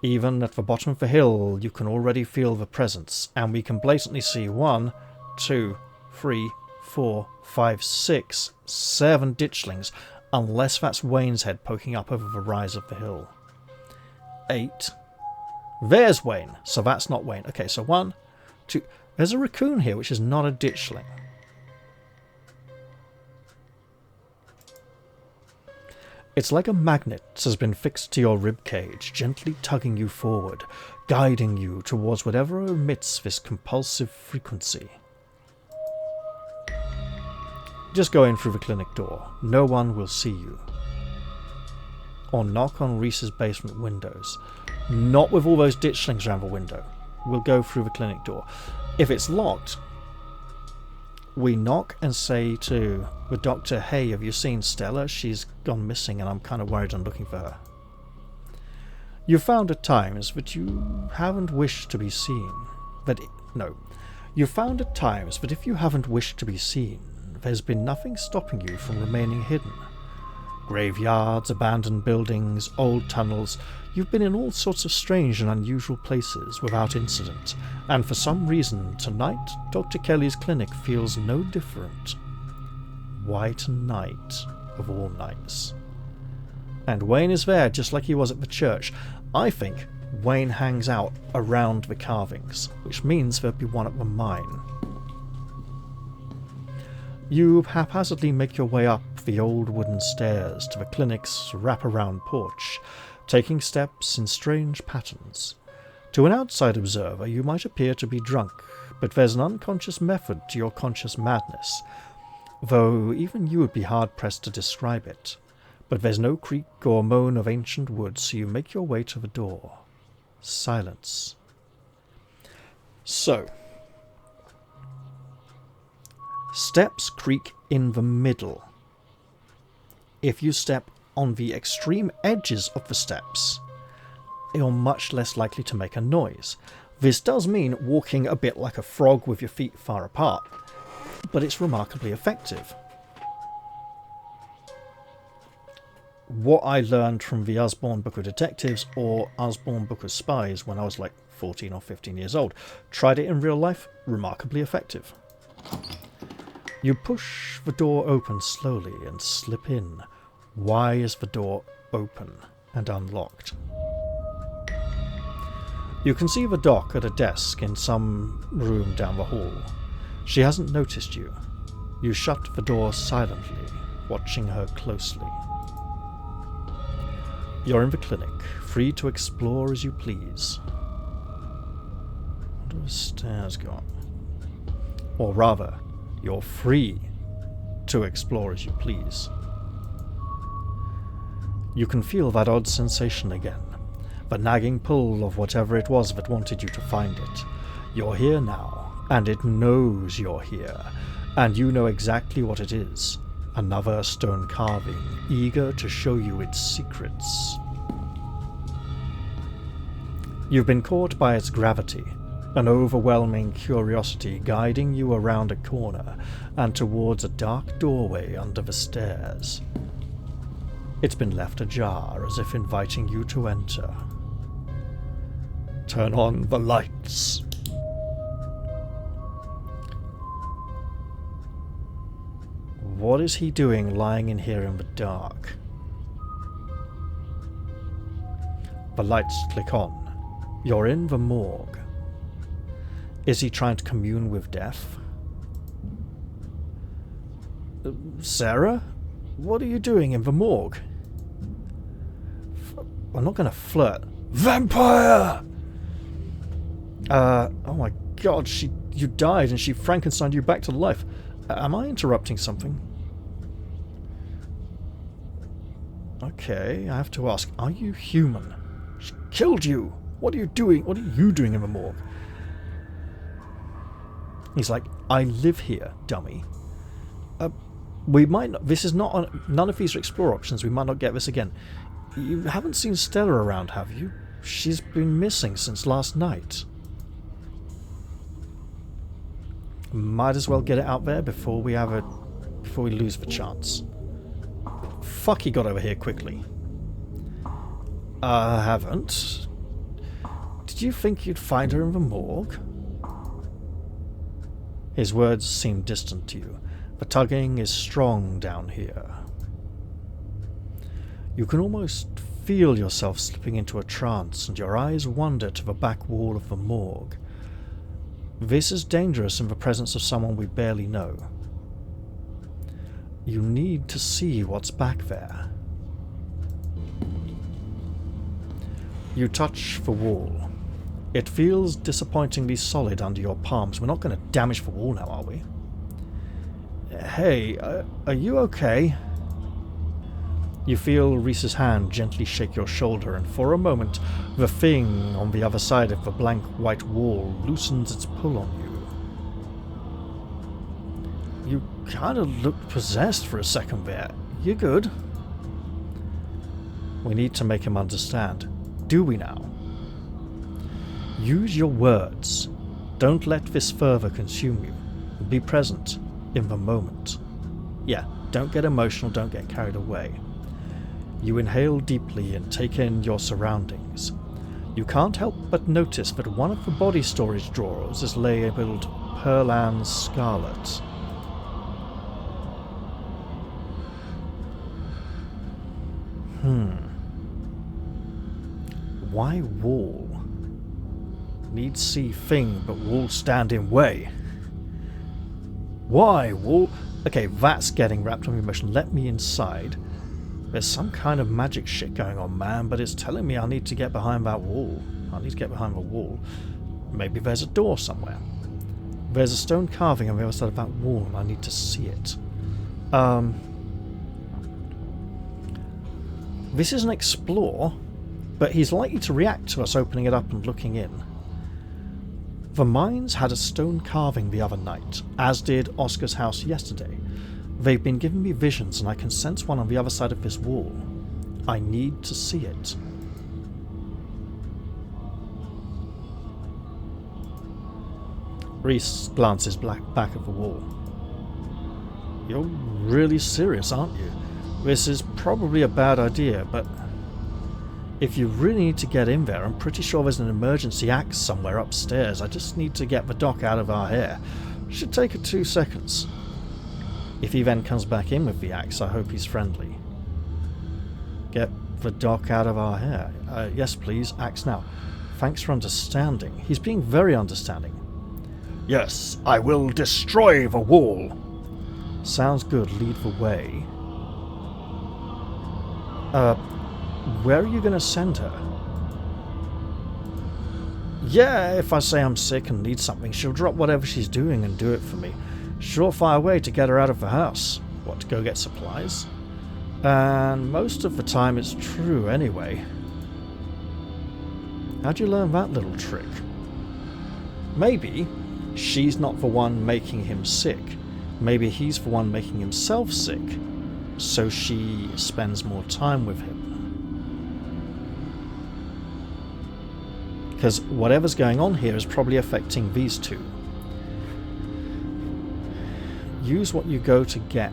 S1: Even at the bottom of the hill, you can already feel the presence, and we can blatantly see 1, 2, 3, 4, 5, 6, 7 ditchlings, unless that's Wayne's head poking up over the rise of the hill. 8. There's Wayne, so that's not Wayne. Okay, so 1, 2... There's a raccoon here, which is not a ditchling. It's like a magnet has been fixed to your ribcage, gently tugging you forward, guiding you towards whatever emits this compulsive frequency. Just go in through the clinic door. No one will see you. Or knock on Reese's basement windows. Not with all those ditchlings around the window. We'll go through the clinic door. If it's locked, we knock and say to the doctor, hey, have you seen Stella? She's gone missing and I'm kind of worried and looking for her. You found at times that you haven't wished to be seen. You found at times that if you haven't wished to be seen, there's been nothing stopping you from remaining hidden. Graveyards, abandoned buildings, old tunnels. You've been in all sorts of strange and unusual places without incident, and for some reason tonight Dr. Kelly's clinic feels no different. Why tonight, of all nights? And Wayne is there just like he was at the church. I think Wayne hangs out around the carvings, which means there'll be one at the mine. You haphazardly make your way up the old wooden stairs to the clinic's wraparound porch, taking steps in strange patterns. To an outside observer, you might appear to be drunk, but there's an unconscious method to your conscious madness, though even you would be hard-pressed to describe it. But there's no creak or moan of ancient wood, so you make your way to the door. Silence. So, steps creak in the middle. If you step on the extreme edges of the steps, you're much less likely to make a noise. This does mean walking a bit like a frog with your feet far apart, but it's remarkably effective. What I learned from the Usborne Book of Detectives or Usborne Book of Spies when I was like 14 or 15 years old. Tried it in real life, remarkably effective. You push the door open slowly and slip in. Why is the door open and unlocked? You can see the doc at a desk in some room down the hall. She hasn't noticed you. You shut the door silently, watching her closely. You're in the clinic, free to explore as you please. What do the stairs got? Or rather, you're free to explore as you please. You can feel that odd sensation again, the nagging pull of whatever it was that wanted you to find it. You're here now, and it knows you're here, and you know exactly what it is. Another stone carving, eager to show you its secrets. You've been caught by its gravity, an overwhelming curiosity guiding you around a corner and towards a dark doorway under the stairs. It's been left ajar, as if inviting you to enter. Turn on the lights. What is he doing lying in here in the dark? The lights click on. You're in the morgue. Is he trying to commune with death? Sarah? What are you doing in the morgue? I'm not going to flirt. Vampire! Oh my god, you died and she Frankensteined you back to life. Am I interrupting something? Okay, I have to ask, are you human? She killed you! What are you doing? What are you doing in the morgue? He's like, I live here, dummy. We might not... This is not... None of these are explore options. We might not get this again. You haven't seen Stella around, have you? She's been missing since last night. Might as well get it out there before we lose the chance. Fuck, he got over here quickly. I haven't. Did you think you'd find her in the morgue? His words seem distant to you. The tugging is strong down here. You can almost feel yourself slipping into a trance, and your eyes wander to the back wall of the morgue. This is dangerous in the presence of someone we barely know. You need to see what's back there. You touch the wall. It feels disappointingly solid under your palms. We're not going to damage the wall now, are we? Hey, are you okay? You feel Reese's hand gently shake your shoulder, and for a moment, the thing on the other side of the blank white wall loosens its pull on you. You kind of looked possessed for a second there. You good? We need to make him understand. Do we now? Use your words. Don't let this further consume you. Be present in the moment. Yeah, don't get emotional, don't get carried away. You inhale deeply and take in your surroundings. You can't help but notice that one of the body storage drawers is labelled Pearl Scarlet. Why wall? Need see thing, but wall stand in way. Why wall? Okay, that's getting wrapped on emotion. Let me inside. There's some kind of magic shit going on, man, but it's telling me I need to get behind that wall. I need to get behind the wall. Maybe there's a door somewhere. There's a stone carving on the other side of that wall, and I need to see it. This is an explore, but he's likely to react to us opening it up and looking in. The mines had a stone carving the other night, as did Oscar's house yesterday. They've been giving me visions, and I can sense one on the other side of this wall. I need to see it. Reese glances back at the wall. You're really serious, aren't you? This is probably a bad idea, but if you really need to get in there, I'm pretty sure there's an emergency axe somewhere upstairs. I just need to get the doc out of our hair. Should take her 2 seconds. If he then comes back in with the axe, I hope he's friendly. Get the doc out of our hair. Yes, please. Axe now. Thanks for understanding. He's being very understanding.
S2: Yes, I will destroy the wall.
S1: Sounds good. Lead the way. Where are you going to send her? Yeah, if I say I'm sick and need something, she'll drop whatever she's doing and do it for me. Surefire way to get her out of the house. What, to go get supplies? And most of the time it's true anyway. How'd you learn that little trick? Maybe she's not the one making him sick. Maybe he's the one making himself sick, so she spends more time with him. Because whatever's going on here is probably affecting these two. Use what you go to get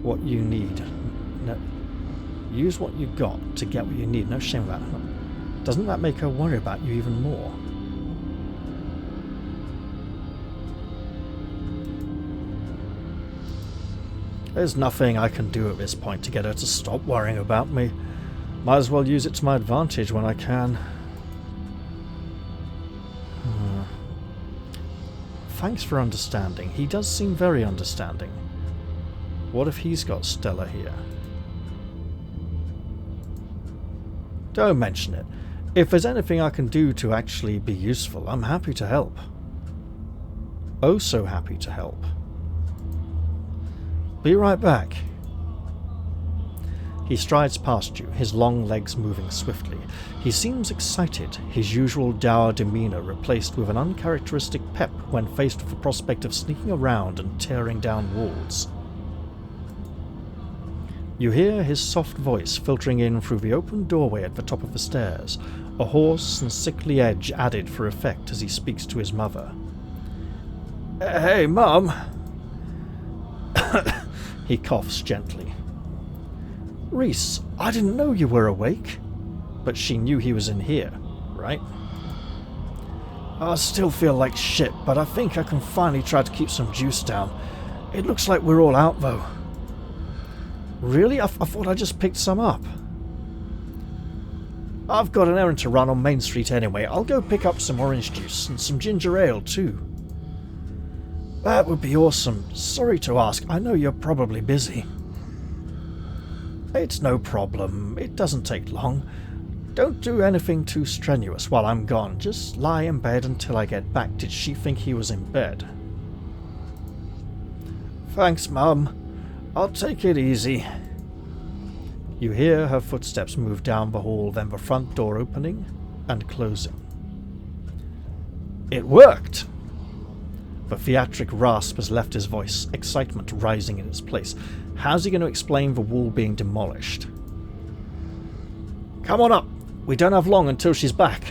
S1: what you need. No. Use what you got to get what you need. No shame about that. Doesn't that make her worry about you even more? There's nothing I can do at this point to get her to stop worrying about me. Might as well use it to my advantage when I can. Thanks for understanding. He does seem very understanding. What if he's got Stella here? Don't mention it. If there's anything I can do to actually be useful, I'm happy to help. Oh, so happy to help. Be right back. He strides past you, his long legs moving swiftly. He seems excited, his usual dour demeanour replaced with an uncharacteristic pep when faced with the prospect of sneaking around and tearing down walls. You hear his soft voice filtering in through the open doorway at the top of the stairs, a hoarse and sickly edge added for effect as he speaks to his mother. Hey, Mum! He coughs gently. Reese, I didn't know you were awake. But she knew he was in here, right? I still feel like shit, but I think I can finally try to keep some juice down. It looks like we're all out, though. Really? I thought I just picked some up. I've got an errand to run on Main Street anyway. I'll go pick up some orange juice and some ginger ale, too. That would be awesome. Sorry to ask. I know you're probably busy. It's no problem. It doesn't take long. Don't do anything too strenuous while I'm gone. Just lie in bed until I get back. Did she think he was in bed? Thanks, Mum. I'll take it easy. You hear her footsteps move down the hall, then the front door opening and closing. It worked! The theatric rasp has left his voice, excitement rising in its place. How's he going to explain the wall being demolished? Come on up! We don't have long until she's back.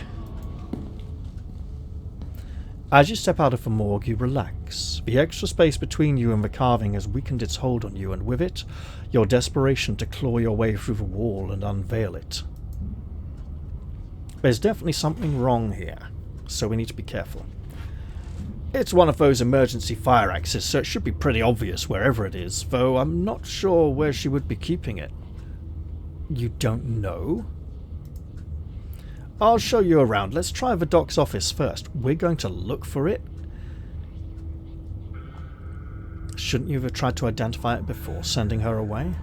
S1: As you step out of the morgue, you relax. The extra space between you and the carving has weakened its hold on you, and with it, your desperation to claw your way through the wall and unveil it. There's definitely something wrong here, so we need to be careful. It's one of those emergency fire axes, so it should be pretty obvious wherever it is, though I'm not sure where she would be keeping it. You don't know? I'll show you around. Let's try the doc's office first. We're going to look for it. Shouldn't you have tried to identify it before sending her away?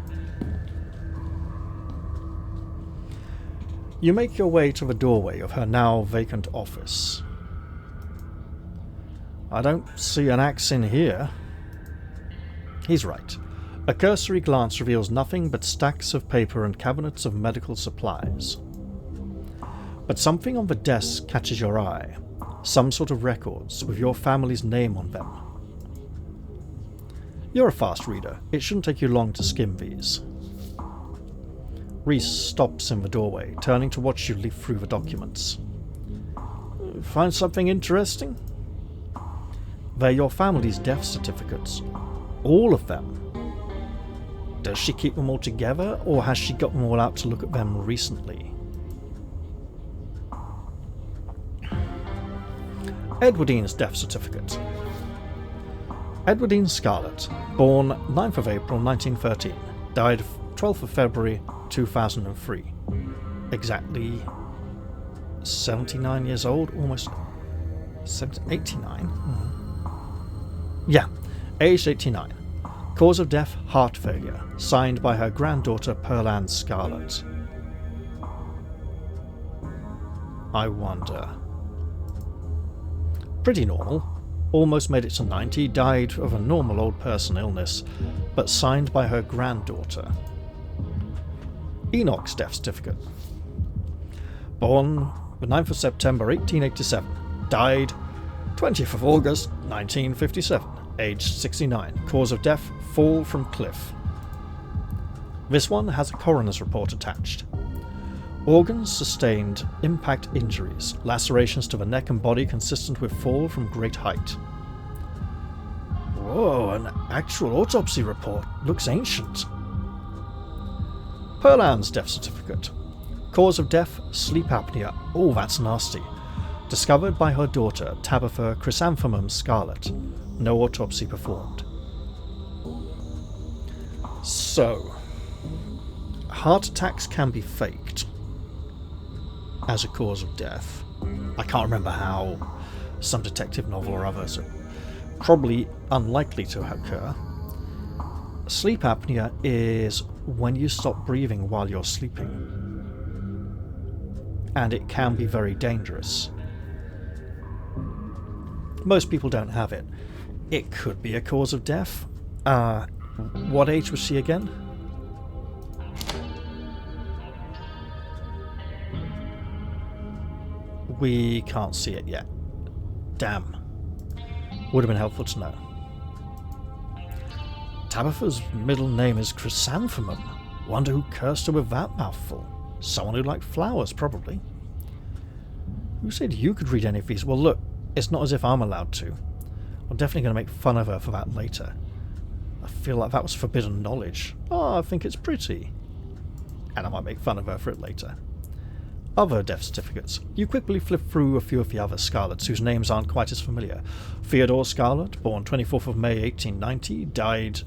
S1: You make your way to the doorway of her now vacant office. I don't see an axe in here. He's right. A cursory glance reveals nothing but stacks of paper and cabinets of medical supplies. But something on the desk catches your eye. Some sort of records with your family's name on them. You're a fast reader. It shouldn't take you long to skim these. Reese stops in the doorway, turning to watch you leaf through the documents. Find something interesting? They're your family's death certificates. All of them. Does she keep them all together, or has she got them all out to look at them recently? Edwardine's death certificate. Edwardine Scarlet, born 9th of April 1913, died 12th of February 2003. Exactly 79 years old, almost 89. Yeah, aged 89. Cause of death, heart failure. Signed by her granddaughter, Pearl Scarlet. I wonder. Pretty normal. Almost made it to 90, died of a normal old person illness, but signed by her granddaughter. Enoch's death certificate. Born the 9th of September 1887, died 20th of August 1957, aged 69. Cause of death, fall from cliff. This one has a coroner's report attached. Organs sustained impact injuries, lacerations to the neck and body consistent with fall from great height. Whoa, an actual autopsy report. Looks ancient. Pearl Ann's death certificate. Cause of death, sleep apnea. Oh, that's nasty. Discovered by her daughter, Tabitha Chrysanthemum Scarlet. No autopsy performed. So, heart attacks can be faked as a cause of death. I can't remember how. Some detective novel or other, so probably unlikely to occur. Sleep apnea is when you stop breathing while you're sleeping, and it can be very dangerous. Most people don't have it. It could be a cause of death. What age was she again? We can't see it yet. Damn. Would have been helpful to know. Tabitha's middle name is Chrysanthemum. Wonder who cursed her with that mouthful. Someone who liked flowers, probably. Who said you could read any of these? Well, look, it's not as if I'm allowed to. I'm definitely going to make fun of her for that later. I feel like that was forbidden knowledge. Oh, I think it's pretty. And I might make fun of her for it later. Other death certificates. You quickly flip through a few of the other Scarlets whose names aren't quite as familiar. Theodore Scarlet, born 24th of May 1890, died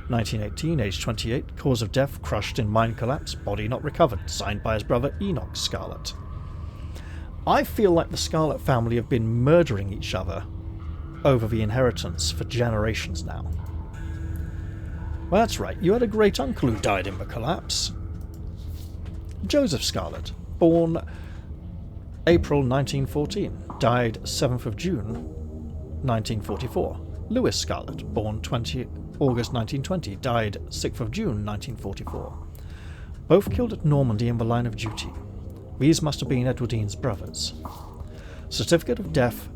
S1: 1918, aged 28. Cause of death, crushed in mine collapse, body not recovered. Signed by his brother Enoch Scarlet. I feel like the Scarlet family have been murdering each other over the inheritance for generations now. Well, that's right, you had a great uncle who died in the collapse. Joseph Scarlet, born April 1914, died 7th of June 1944. Lewis Scarlet, born August 1920, died 6th of June 1944. Both killed at Normandy in the line of duty. These must have been Edwardine's brothers. Certificate of death,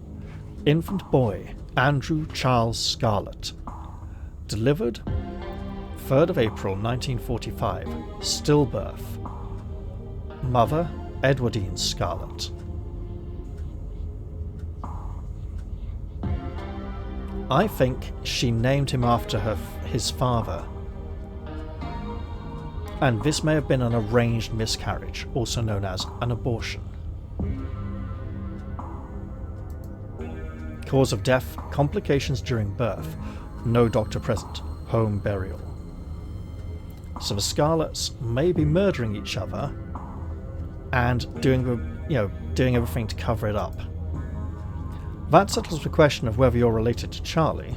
S1: infant boy, Andrew Charles Scarlet. Delivered 3rd of April 1945, stillbirth. Mother, Edwardine Scarlet. I think she named him after his father. And this may have been an arranged miscarriage, also known as an abortion. Cause of death, complications during birth, no doctor present, home burial. So the Scarlets may be murdering each other and doing everything to cover it up. That settles the question of whether you're related to Charlie.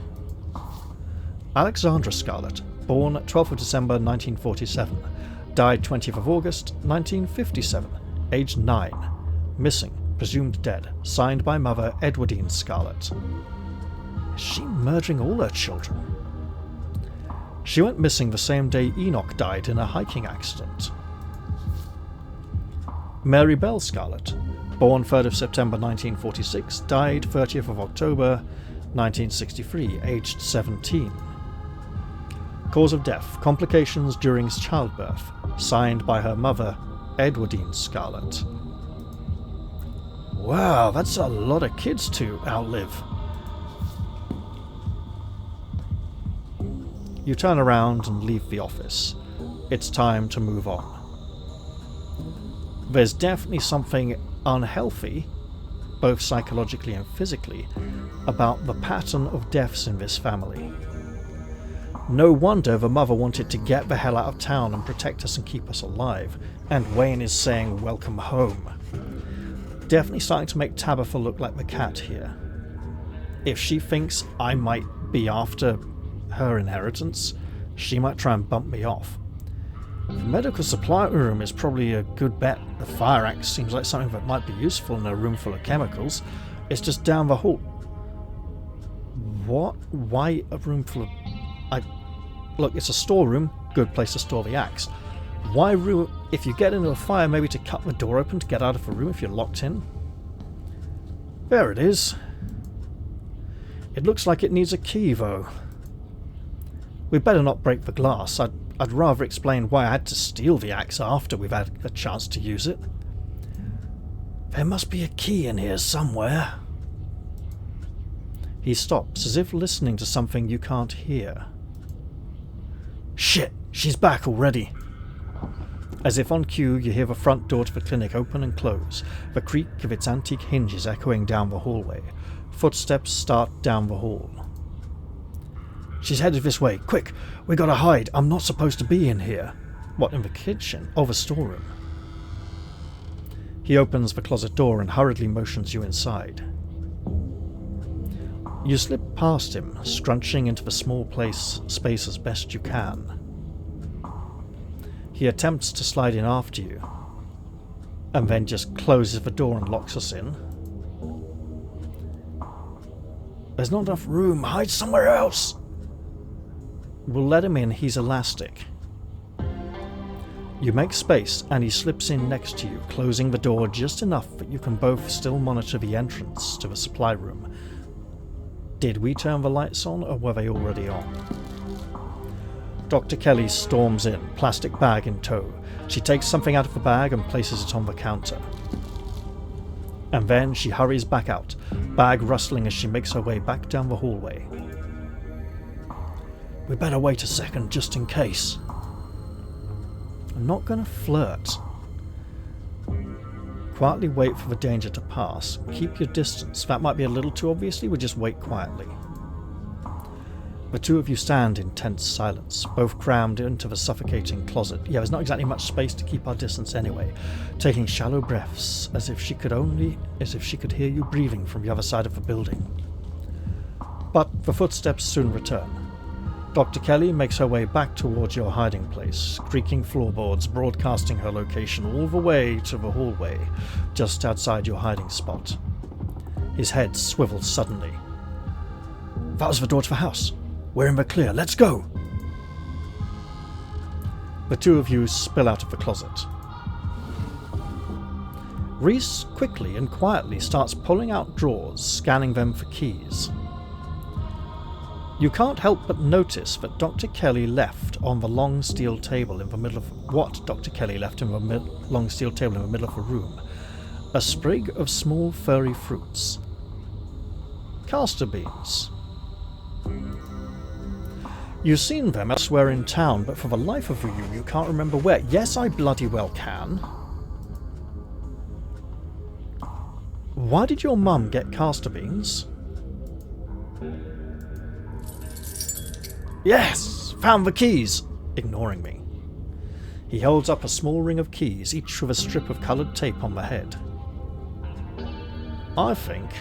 S1: Alexandra Scarlet, born 12th of December 1947, died 20th of August 1957, aged 9, missing, presumed dead, signed by mother Edwardine Scarlet. Is she murdering all her children? She went missing the same day Enoch died in a hiking accident. Mary Bell Scarlet, born 3rd of September 1946, died 30th of October 1963, aged 17. Cause of death, complications during childbirth, signed by her mother, Edwardine Scarlet. Wow, that's a lot of kids to outlive. You turn around and leave the office. It's time to move on. There's definitely something unhealthy, both psychologically and physically, about the pattern of deaths in this family. No wonder the mother wanted to get the hell out of town and protect us and keep us alive, and Wayne is saying welcome home. definitely starting to make Tabitha look like the cat here. If she thinks I might be after her inheritance, she might try and bump me off. The medical supply room is probably a good bet. The fire axe seems like something that might be useful in a room full of chemicals. It's just down the hall. What? Why a room full of... Look, it's a storeroom. Good place to store the axe. Why room... If you get into a fire, maybe to cut the door open to get out of the room if you're locked in? There it is. It looks like it needs a key, though. We'd better not break the glass. I'd rather explain why I had to steal the axe after we've had a chance to use it. There must be a key in here somewhere. He stops, as if listening to something you can't hear. Shit, she's back already. As if on cue, you hear the front door to the clinic open and close, the creak of its antique hinges echoing down the hallway. Footsteps start down the hall. She's headed this way. Quick, we gotta hide. I'm not supposed to be in here. What, in the kitchen? Oh, the storeroom. He opens the closet door and hurriedly motions you inside. You slip past him, scrunching into the small space as best you can. He attempts to slide in after you, and then just closes the door and locks us in. There's not enough room. Hide somewhere else. We'll let him in. He's elastic. You make space, and he slips in next to you, closing the door just enough that you can both still monitor the entrance to the supply room. Did we turn the lights on, or were they already on? Dr. Kelly storms in, plastic bag in tow. She takes something out of the bag and places it on the counter. And then she hurries back out, bag rustling as she makes her way back down the hallway. We better wait a second, just in case. I'm not gonna flirt. Quietly wait for the danger to pass. Keep your distance. That might be a little too obviously, we'll just wait quietly. The two of you stand in tense silence, both crammed into the suffocating closet. Yeah, there's not exactly much space to keep our distance anyway, taking shallow breaths, as if she could hear you breathing from the other side of the building. But the footsteps soon return. Dr. Kelly makes her way back towards your hiding place, creaking floorboards broadcasting her location all the way to the hallway, just outside your hiding spot. His head swivels suddenly. That was the door to the house. We're in the clear. Let's go! The two of you spill out of the closet. Reese quickly and quietly starts pulling out drawers, scanning them for keys. You can't help but notice that Dr. Kelly left on the long steel table in the middle of long steel table in the middle of the room, a sprig of small furry fruits. Castor beans. You've seen them elsewhere in town, but for the life of you can't remember where. Yes, I bloody well can. Why did your mum get castor beans? Yes! Found the keys! Ignoring me. He holds up a small ring of keys, each with a strip of coloured tape on the head. I think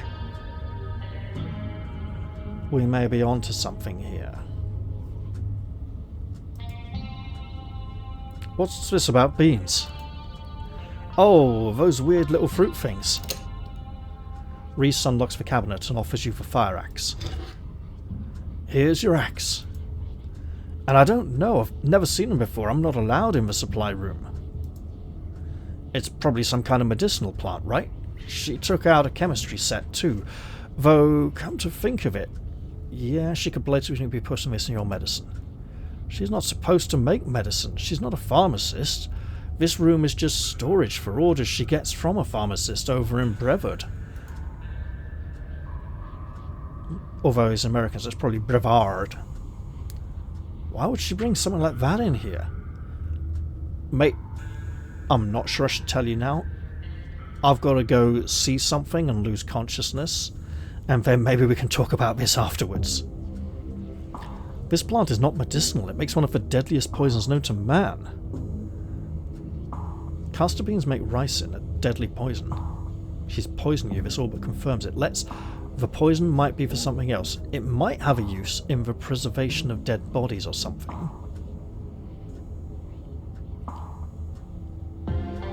S1: we may be onto something here. What's this about beans? Oh, those weird little fruit things. Reese unlocks the cabinet and offers you the fire axe. Here's your axe. And I don't know, I've never seen them before. I'm not allowed in the supply room. It's probably some kind of medicinal plant, right? She took out a chemistry set too. Though, come to think of it, yeah, she could blatantly be putting this in your medicine. She's not supposed to make medicine. She's not a pharmacist. This room is just storage for orders she gets from a pharmacist over in Brevard. Although he's American, so it's probably Brevard. Why would she bring something like that in here? Mate, I'm not sure I should tell you now. I've got to go see something and lose consciousness, and then maybe we can talk about this afterwards. This plant is not medicinal. It makes one of the deadliest poisons known to man. Castor beans make ricin, a deadly poison. She's poisoning you. This all but confirms it. The poison might be for something else. It might have a use in the preservation of dead bodies or something.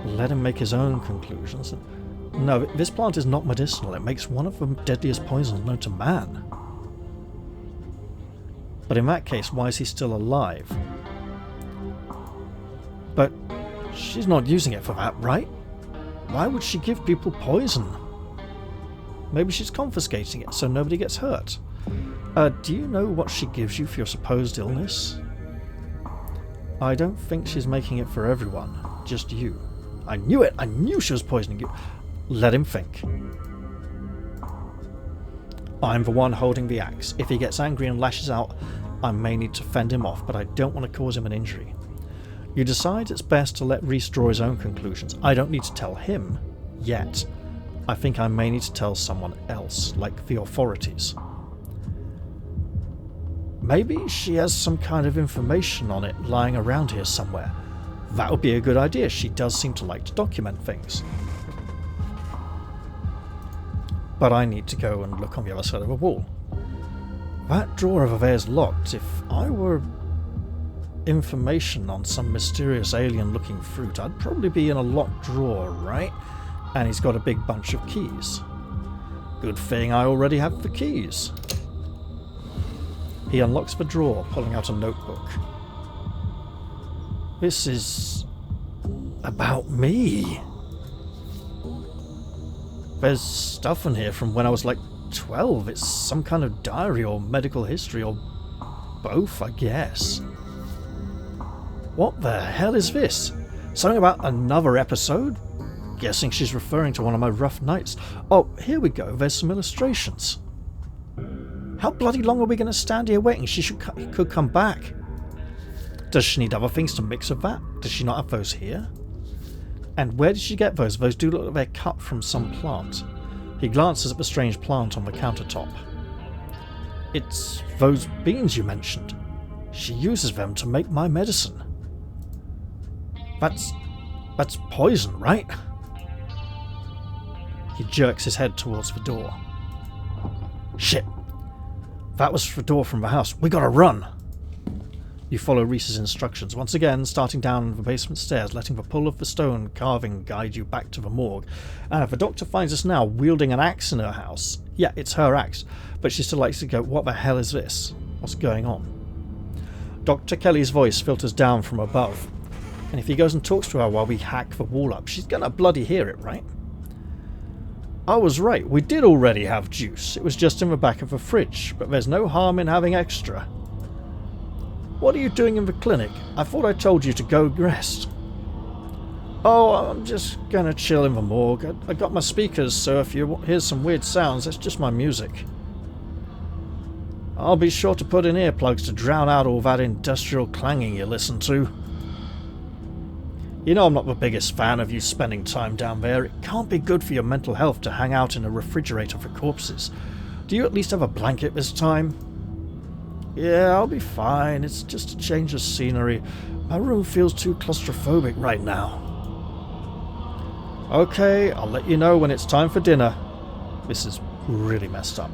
S1: Let him make his own conclusions. No, this plant is not medicinal. It makes one of the deadliest poisons known to man. But in that case, why is he still alive? But she's not using it for that, right? Why would she give people poison? Maybe she's confiscating it so nobody gets hurt. Do you know what she gives you for your supposed illness? I don't think she's making it for everyone, just you. I knew it! I knew she was poisoning you! Let him think. I'm the one holding the axe. If he gets angry and lashes out, I may need to fend him off, but I don't want to cause him an injury. You decide it's best to let Reese draw his own conclusions. I don't need to tell him, yet. I think I may need to tell someone else, like the authorities. Maybe she has some kind of information on it lying around here somewhere. That would be a good idea. She does seem to like to document things. But I need to go and look on the other side of the wall. That drawer over there is locked. If I were information on some mysterious alien-looking fruit, I'd probably be in a locked drawer, right? And he's got a big bunch of keys. Good thing I already have the keys. He unlocks the drawer, pulling out a notebook. This is about me. There's stuff in here from when I was like 12. It's some kind of diary or medical history or both, I guess. What the hell is this? Something about another episode? Guessing she's referring to one of my rough nights. Oh, here we go. There's some illustrations. How bloody long are we going to stand here waiting? She could come back. Does she need other things to mix with that? Does she not have those here? And where did she get those? Those do look like they're cut from some plant. He glances at the strange plant on the countertop. It's those beans you mentioned. She uses them to make my medicine. That's poison, right? He jerks his head towards the door. Shit. That was the door from the house. We gotta run. You follow Reese's instructions, once again starting down the basement stairs, letting the pull of the stone carving guide you back to the morgue. And if the doctor finds us now wielding an axe in her house, yeah, it's her axe, but she still likes to go, what the hell is this? What's going on? Dr. Kelly's voice filters down from above, and if he goes and talks to her while we hack the wall up, she's gonna bloody hear it, right? I was right, we did already have juice. It was just in the back of the fridge, but there's no harm in having extra. What are you doing in the clinic? I thought I told you to go rest. Oh, I'm just gonna chill in the morgue. I got my speakers, so if you hear some weird sounds, that's just my music. I'll be sure to put in earplugs to drown out all that industrial clanging you listen to. You know I'm not the biggest fan of you spending time down there. It can't be good for your mental health to hang out in a refrigerator for corpses. Do you at least have a blanket this time? Yeah, I'll be fine. It's just a change of scenery. My room feels too claustrophobic right now. Okay, I'll let you know when it's time for dinner. This is really messed up.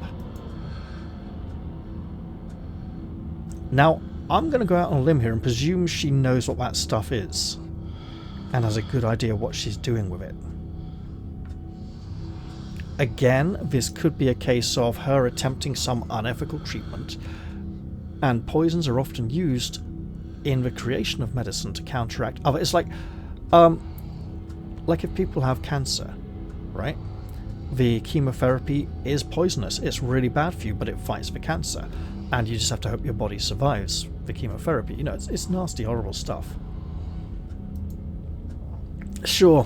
S1: Now, I'm going to go out on a limb here and presume she knows what that stuff is. And has a good idea what she's doing with it. Again, this could be a case of her attempting some unethical treatment. And poisons are often used in the creation of medicine to counteract other. It's like if people have cancer, right? The chemotherapy is poisonous. It's really bad for you, but it fights the cancer, and you just have to hope your body survives the chemotherapy. You know, it's nasty, horrible stuff. Sure,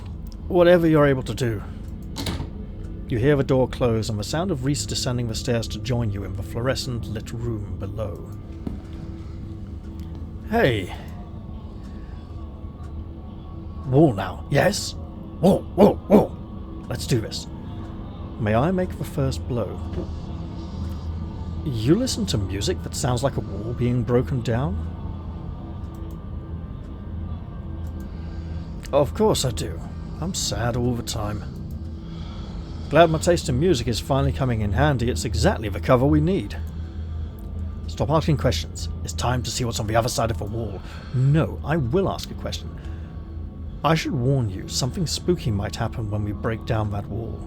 S1: whatever you're able to do. You hear the door close and the sound of Reese descending the stairs to join you in the fluorescent lit room below. Hey. Wall now, yes? Whoa, whoa, whoa. Let's do this. May I make the first blow? You listen to music that sounds like a wall being broken down? Of course I do. I'm sad all the time. Glad my taste in music is finally coming in handy. It's exactly the cover we need. Stop asking questions. It's time to see what's on the other side of the wall. No, I will ask a question. I should warn you, something spooky might happen when we break down that wall.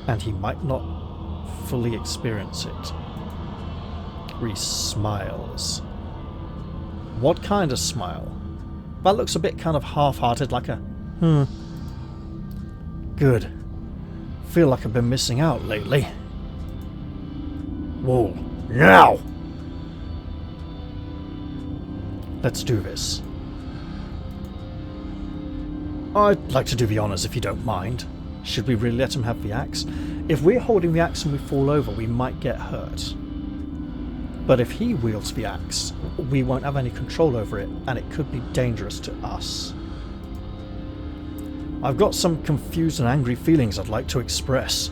S1: And he might not fully experience it. Reese smiles. What kind of smile? That looks a bit kind of half-hearted, like a, Good. Feel like I've been missing out lately.
S2: Wall. Now!
S1: Let's do this. I'd like to do the honours if you don't mind. Should we really let him have the axe? If we're holding the axe and we fall over, we might get hurt. But if he wields the axe, we won't have any control over it, and it could be dangerous to us. I've got some confused and angry feelings I'd like to express.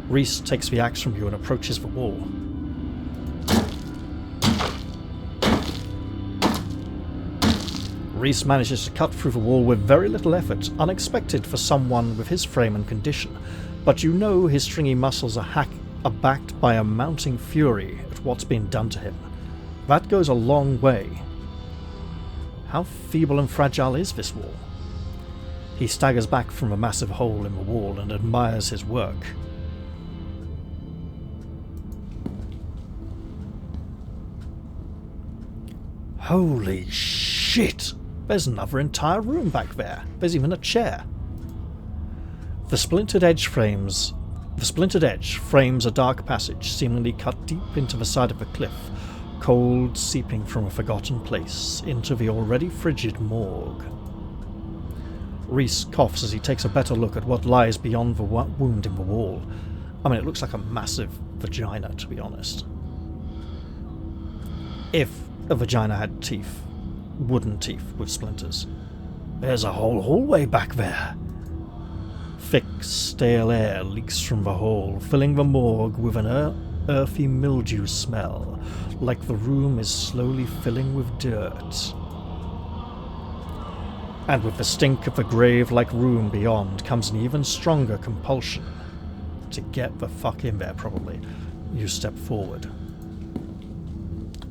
S1: Reese takes the axe from you and approaches the wall. Reese manages to cut through the wall with very little effort, unexpected for someone with his frame and condition, but you know his stringy muscles are backed by a mounting fury at what's been done to him. That goes a long way. How feeble and fragile is this wall? He staggers back from a massive hole in the wall and admires his work. Holy shit! There's another entire room back there. There's even a chair. The splintered edge frames a dark passage, seemingly cut deep into the side of a cliff, cold seeping from a forgotten place into the already frigid morgue. Reese coughs as he takes a better look at what lies beyond the wound in the wall. I mean, it looks like a massive vagina, to be honest. If a vagina had teeth. Wooden teeth with splinters. There's a whole hallway back there. Thick, stale air leaks from the hall, filling the morgue with an earthy mildew smell, like the room is slowly filling with dirt. And with the stink of the grave-like room beyond comes an even stronger compulsion to get the fuck in there, probably. You step forward.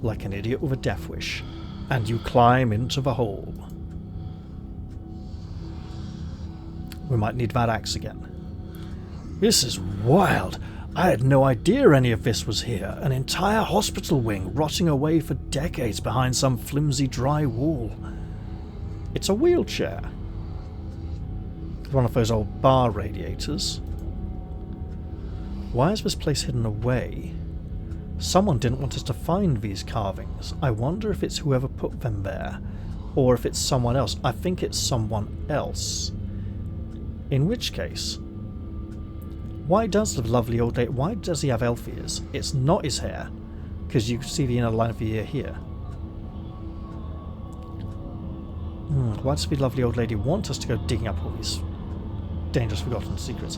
S1: Like an idiot with a death wish, and you climb into the hole. We might need that axe again. This is wild. I had no idea any of this was here. An entire hospital wing rotting away for decades behind some flimsy dry wall. It's a wheelchair. One of those old bar radiators. Why is this place hidden away? Someone didn't want us to find these carvings. I wonder if it's whoever put them there, or if it's someone else. I think it's someone else. In which case, why does the lovely old lady... Why does he have elf ears? It's not his hair, because you can see the inner line of the ear here. Why does the lovely old lady want us to go digging up all these dangerous forgotten secrets?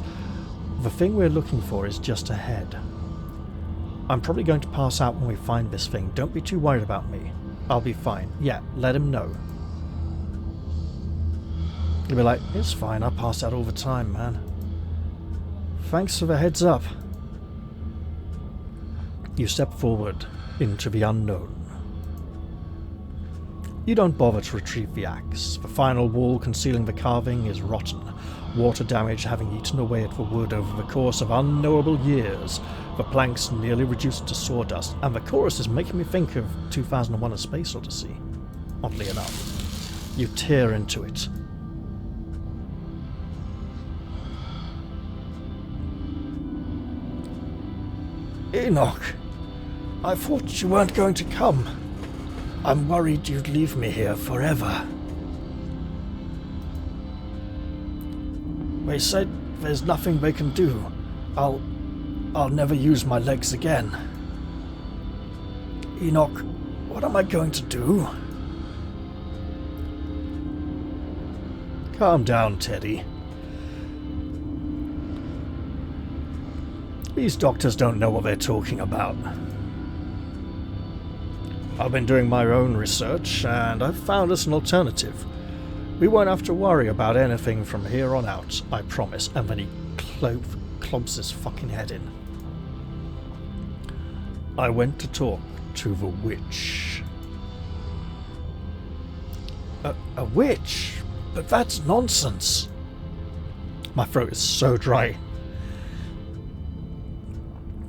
S1: The thing we're looking for is just ahead. I'm probably going to pass out when we find this thing. Don't be too worried about me. I'll be fine. Yeah, let him know. He'll be like, it's fine, I pass out all the time, man. Thanks for the heads up. You step forward into the unknown. You don't bother to retrieve the axe. The final wall concealing the carving is rotten, water damage having eaten away at the wood over the course of unknowable years. The planks nearly reduced to sawdust, and the chorus is making me think of 2001: A Space Odyssey, oddly enough. You tear into it. Enoch, I thought you weren't going to come. I'm worried you'd leave me here forever. They said there's nothing they can do. I'll never use my legs again. Enoch, what am I going to do? Calm down, Teddy. These doctors don't know what they're talking about. I've been doing my own research, and I've found us an alternative. We won't have to worry about anything from here on out, I promise. And then he clubs his fucking head in. I went to talk to the witch. A witch? But that's nonsense. My throat is so dry.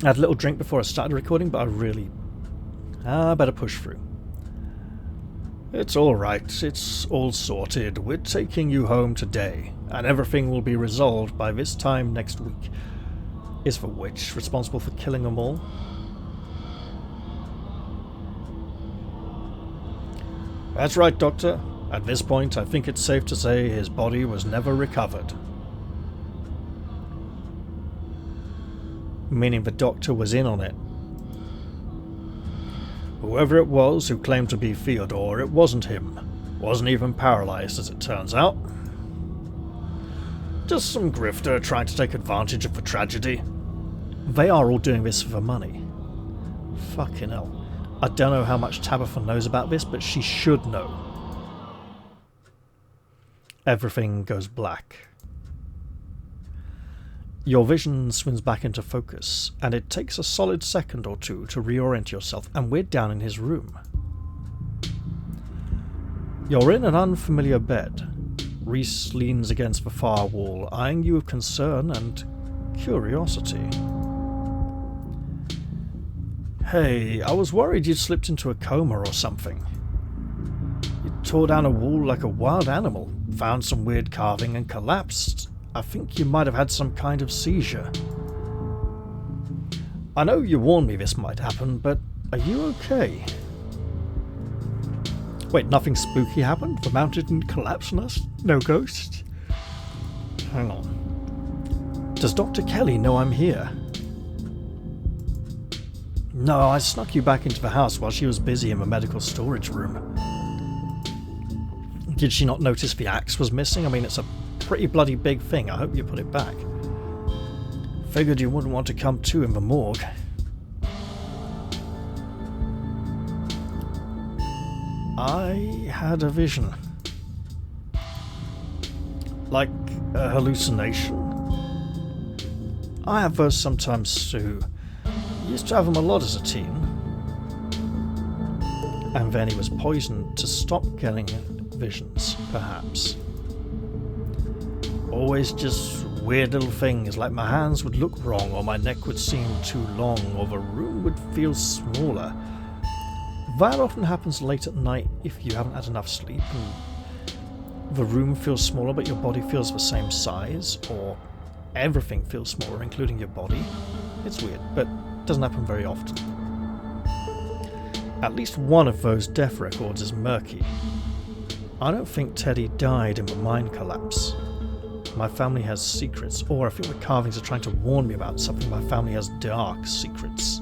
S1: I had a little drink before I started recording, but I better push through. It's alright, it's all sorted. We're taking you home today, and everything will be resolved by this time next week. Is the witch responsible for killing them all? That's right, Doctor. At this point, I think it's safe to say his body was never recovered. Meaning the Doctor was in on it. Whoever it was who claimed to be Theodore, it wasn't him. Wasn't even paralyzed, as it turns out. Just some grifter trying to take advantage of the tragedy. They are all doing this for the money. Fucking hell. I don't know how much Tabitha knows about this, but she should know. Everything goes black. Your vision swims back into focus, and it takes a solid second or two to reorient yourself, and we're down in his room. You're in an unfamiliar bed. Reese leans against the far wall, eyeing you with concern and curiosity. Hey, I was worried you'd slipped into a coma or something. You tore down a wall like a wild animal, found some weird carving and collapsed. I think you might have had some kind of seizure. I know you warned me this might happen, but are you okay? Wait, nothing spooky happened? The mountain didn't collapse on us? No ghost? Hang on. Does Dr. Kelly know I'm here? No, I snuck you back into the house while she was busy in the medical storage room. Did she not notice the axe was missing? I mean, it's a pretty bloody big thing. I hope you put it back. Figured you wouldn't want to come to in the morgue. I had a vision. Like a hallucination. I have those sometimes too. Used to have them a lot as a teen. And then he was poisoned to stop getting visions, perhaps. Always just weird little things, like my hands would look wrong, or my neck would seem too long, or the room would feel smaller. That often happens late at night if you haven't had enough sleep, and the room feels smaller but your body feels the same size, or everything feels smaller, including your body. It's weird, but it doesn't happen very often. At least one of those death records is murky. I don't think Teddy died in the mine collapse. My family has secrets, or I think the carvings are trying to warn me about something. My family has dark secrets.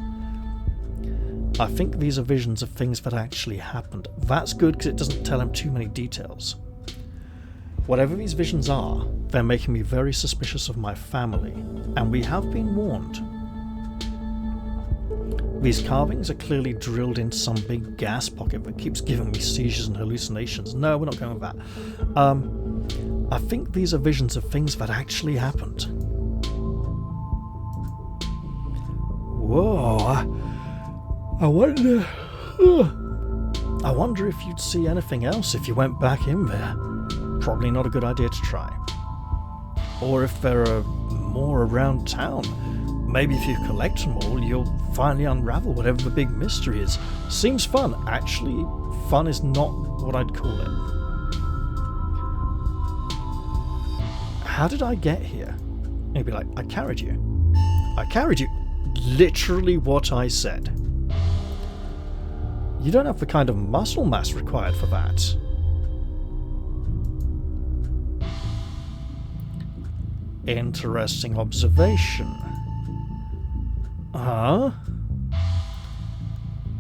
S1: I think these are visions of things that actually happened. That's good because it doesn't tell him too many details. Whatever these visions are, they're making me very suspicious of my family, and we have been warned. These carvings are clearly drilled into some big gas pocket that keeps giving me seizures and hallucinations. No, we're not going with that. I think these are visions of things that actually happened. Whoa, I wonder if you'd see anything else if you went back in there. Probably not a good idea to try. Or if there are more around town. Maybe if you collect them all, you'll finally unravel whatever the big mystery is. Seems fun. Actually, fun is not what I'd call it. How did I get here? He'd be like, I carried you. I carried you. Literally what I said. You don't have the kind of muscle mass required for that. Interesting observation. Huh?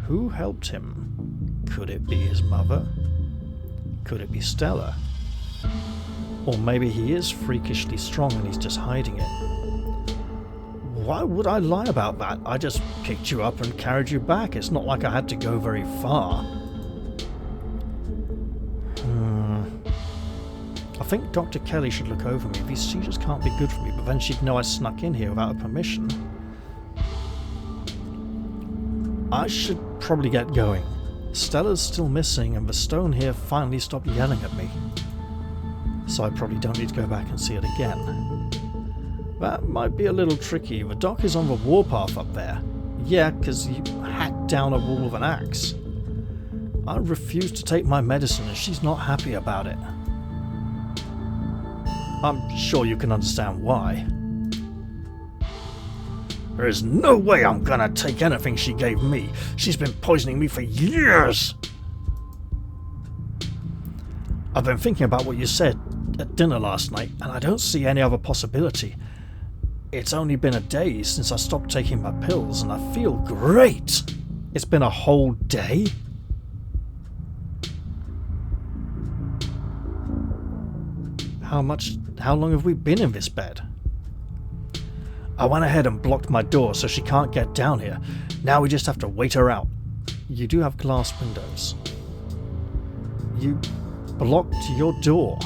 S1: Who helped him? Could it be his mother? Could it be Stella? Or maybe he is freakishly strong and he's just hiding it. Why would I lie about that? I just picked you up and carried you back. It's not like I had to go very far. think Dr. Kelly should look over me. She just can't be good for me, but then she'd know I snuck in here without her permission. I should probably get going. Stella's still missing, and the stone here finally stopped yelling at me. So I probably don't need to go back and see it again. That might be a little tricky. The dock is on the warpath up there. Yeah, because you hacked down a wall with an axe. I refuse to take my medicine, and she's not happy about it. I'm sure you can understand why.
S2: There is no way I'm gonna take anything she gave me. She's been poisoning me for years.
S1: I've been thinking about what you said at dinner last night, and I don't see any other possibility. It's only been a day since I stopped taking my pills, and I feel great. It's been a whole day? How long have we been in this bed? I went ahead and blocked my door so she can't get down here. Now we just have to wait her out. You do have glass windows. You blocked your door.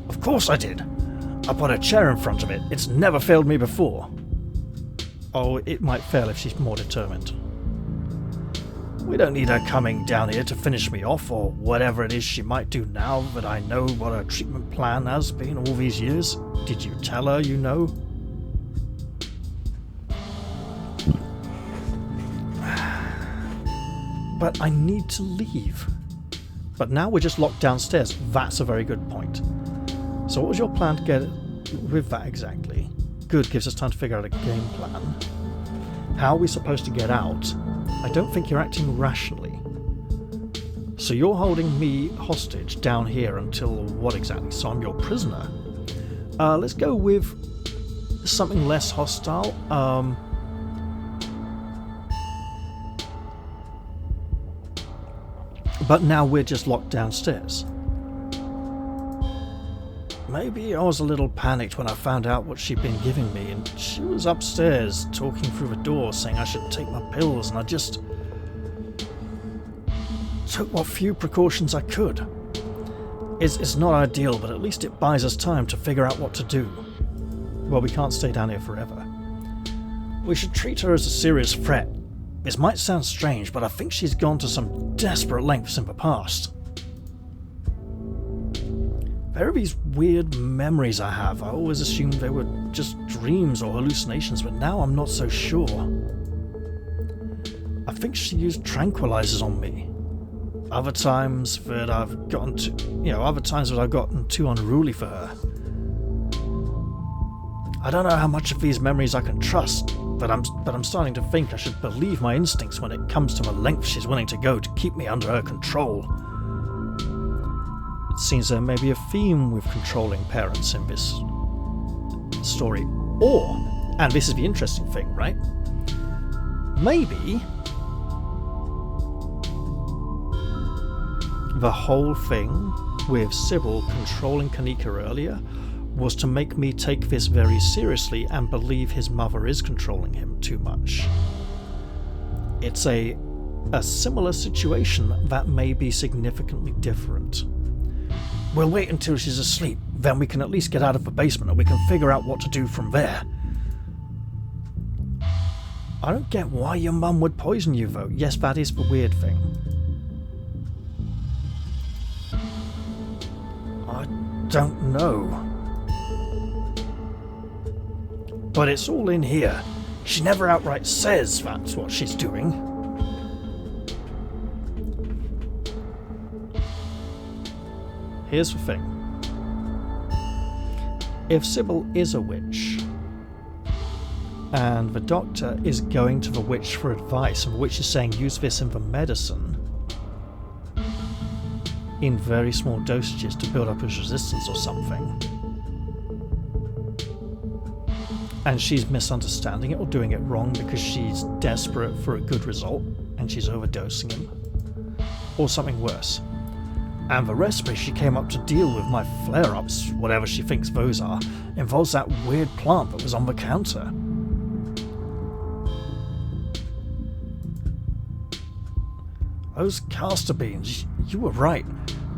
S2: Of course I did. I put a chair in front of it. It's never failed me before.
S1: Oh, it might fail if she's more determined.
S2: We don't need her coming down here to finish me off, or whatever it is she might do now that I know what her treatment plan has been all these years.
S1: Did you tell her you know? But I need to leave. But now we're just locked downstairs. That's a very good point. So what was your plan to get with that exactly? Good, gives us time to figure out a game plan. How are we supposed to get out? I don't think you're acting rationally. So you're holding me hostage down here until what exactly? So I'm your prisoner. Let's go with something less hostile. But now we're just locked downstairs. Maybe I was a little panicked when I found out what she'd been giving me, and she was upstairs talking through the door saying I should take my pills, and I just took what few precautions I could. It's not ideal, but at least it buys us time to figure out what to do. Well, we can't stay down here forever. We should treat her as a serious threat. This might sound strange, but I think she's gone to some desperate lengths in the past. There are these weird memories I have. I always assumed they were just dreams or hallucinations, but now I'm not so sure. I think she used tranquilizers on me. Other times that I've gotten too unruly for her. I don't know how much of these memories I can trust, but I'm starting to think I should believe my instincts when it comes to the length she's willing to go to keep me under her control. It seems there may be a theme with controlling parents in this story. Or, and this is the interesting thing, right? Maybe the whole thing with Sybil controlling Kanika earlier was to make me take this very seriously and believe his mother is controlling him too much. It's a similar situation that may be significantly different. We'll wait until she's asleep, then we can at least get out of the basement and we can figure out what to do from there. I don't get why your mum would poison you though. Yes, that is the weird thing. I don't know. But it's all in here. She never outright says that's what she's doing. Here's the thing. If Sybil is a witch, and the doctor is going to the witch for advice, and the witch is saying use this in the medicine, in very small dosages to build up his resistance or something, and she's misunderstanding it or doing it wrong because she's desperate for a good result and she's overdosing him, or something worse. And the recipe she came up to deal with my flare-ups, whatever she thinks those are, involves that weird plant that was on the counter.
S2: Those castor beans, you were right.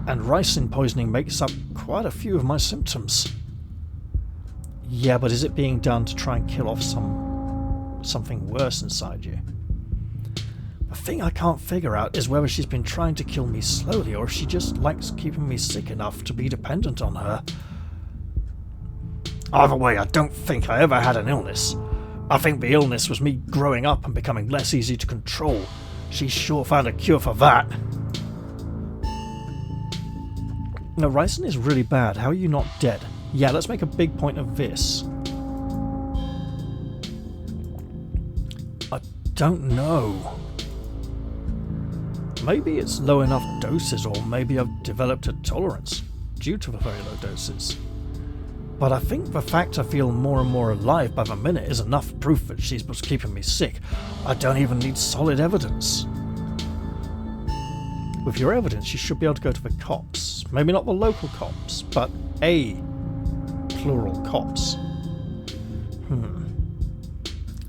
S2: And ricin poisoning makes up quite a few of my symptoms.
S1: Yeah, but is it being done to try and kill off something worse inside you?
S2: The thing I can't figure out is whether she's been trying to kill me slowly or if she just likes keeping me sick enough to be dependent on her. Either way, I don't think I ever had an illness. I think the illness was me growing up and becoming less easy to control. She sure found a cure for that.
S1: No, ricin is really bad. How are you not dead? Yeah, let's make a big point of this.
S2: I don't know. Maybe it's low enough doses, or maybe I've developed a tolerance due to the very low doses. But I think the fact I feel more and more alive by the minute is enough proof that she's what's keeping me sick. I don't even need solid evidence.
S1: With your evidence, you should be able to go to the cops. Maybe not the local cops, but a plural cops.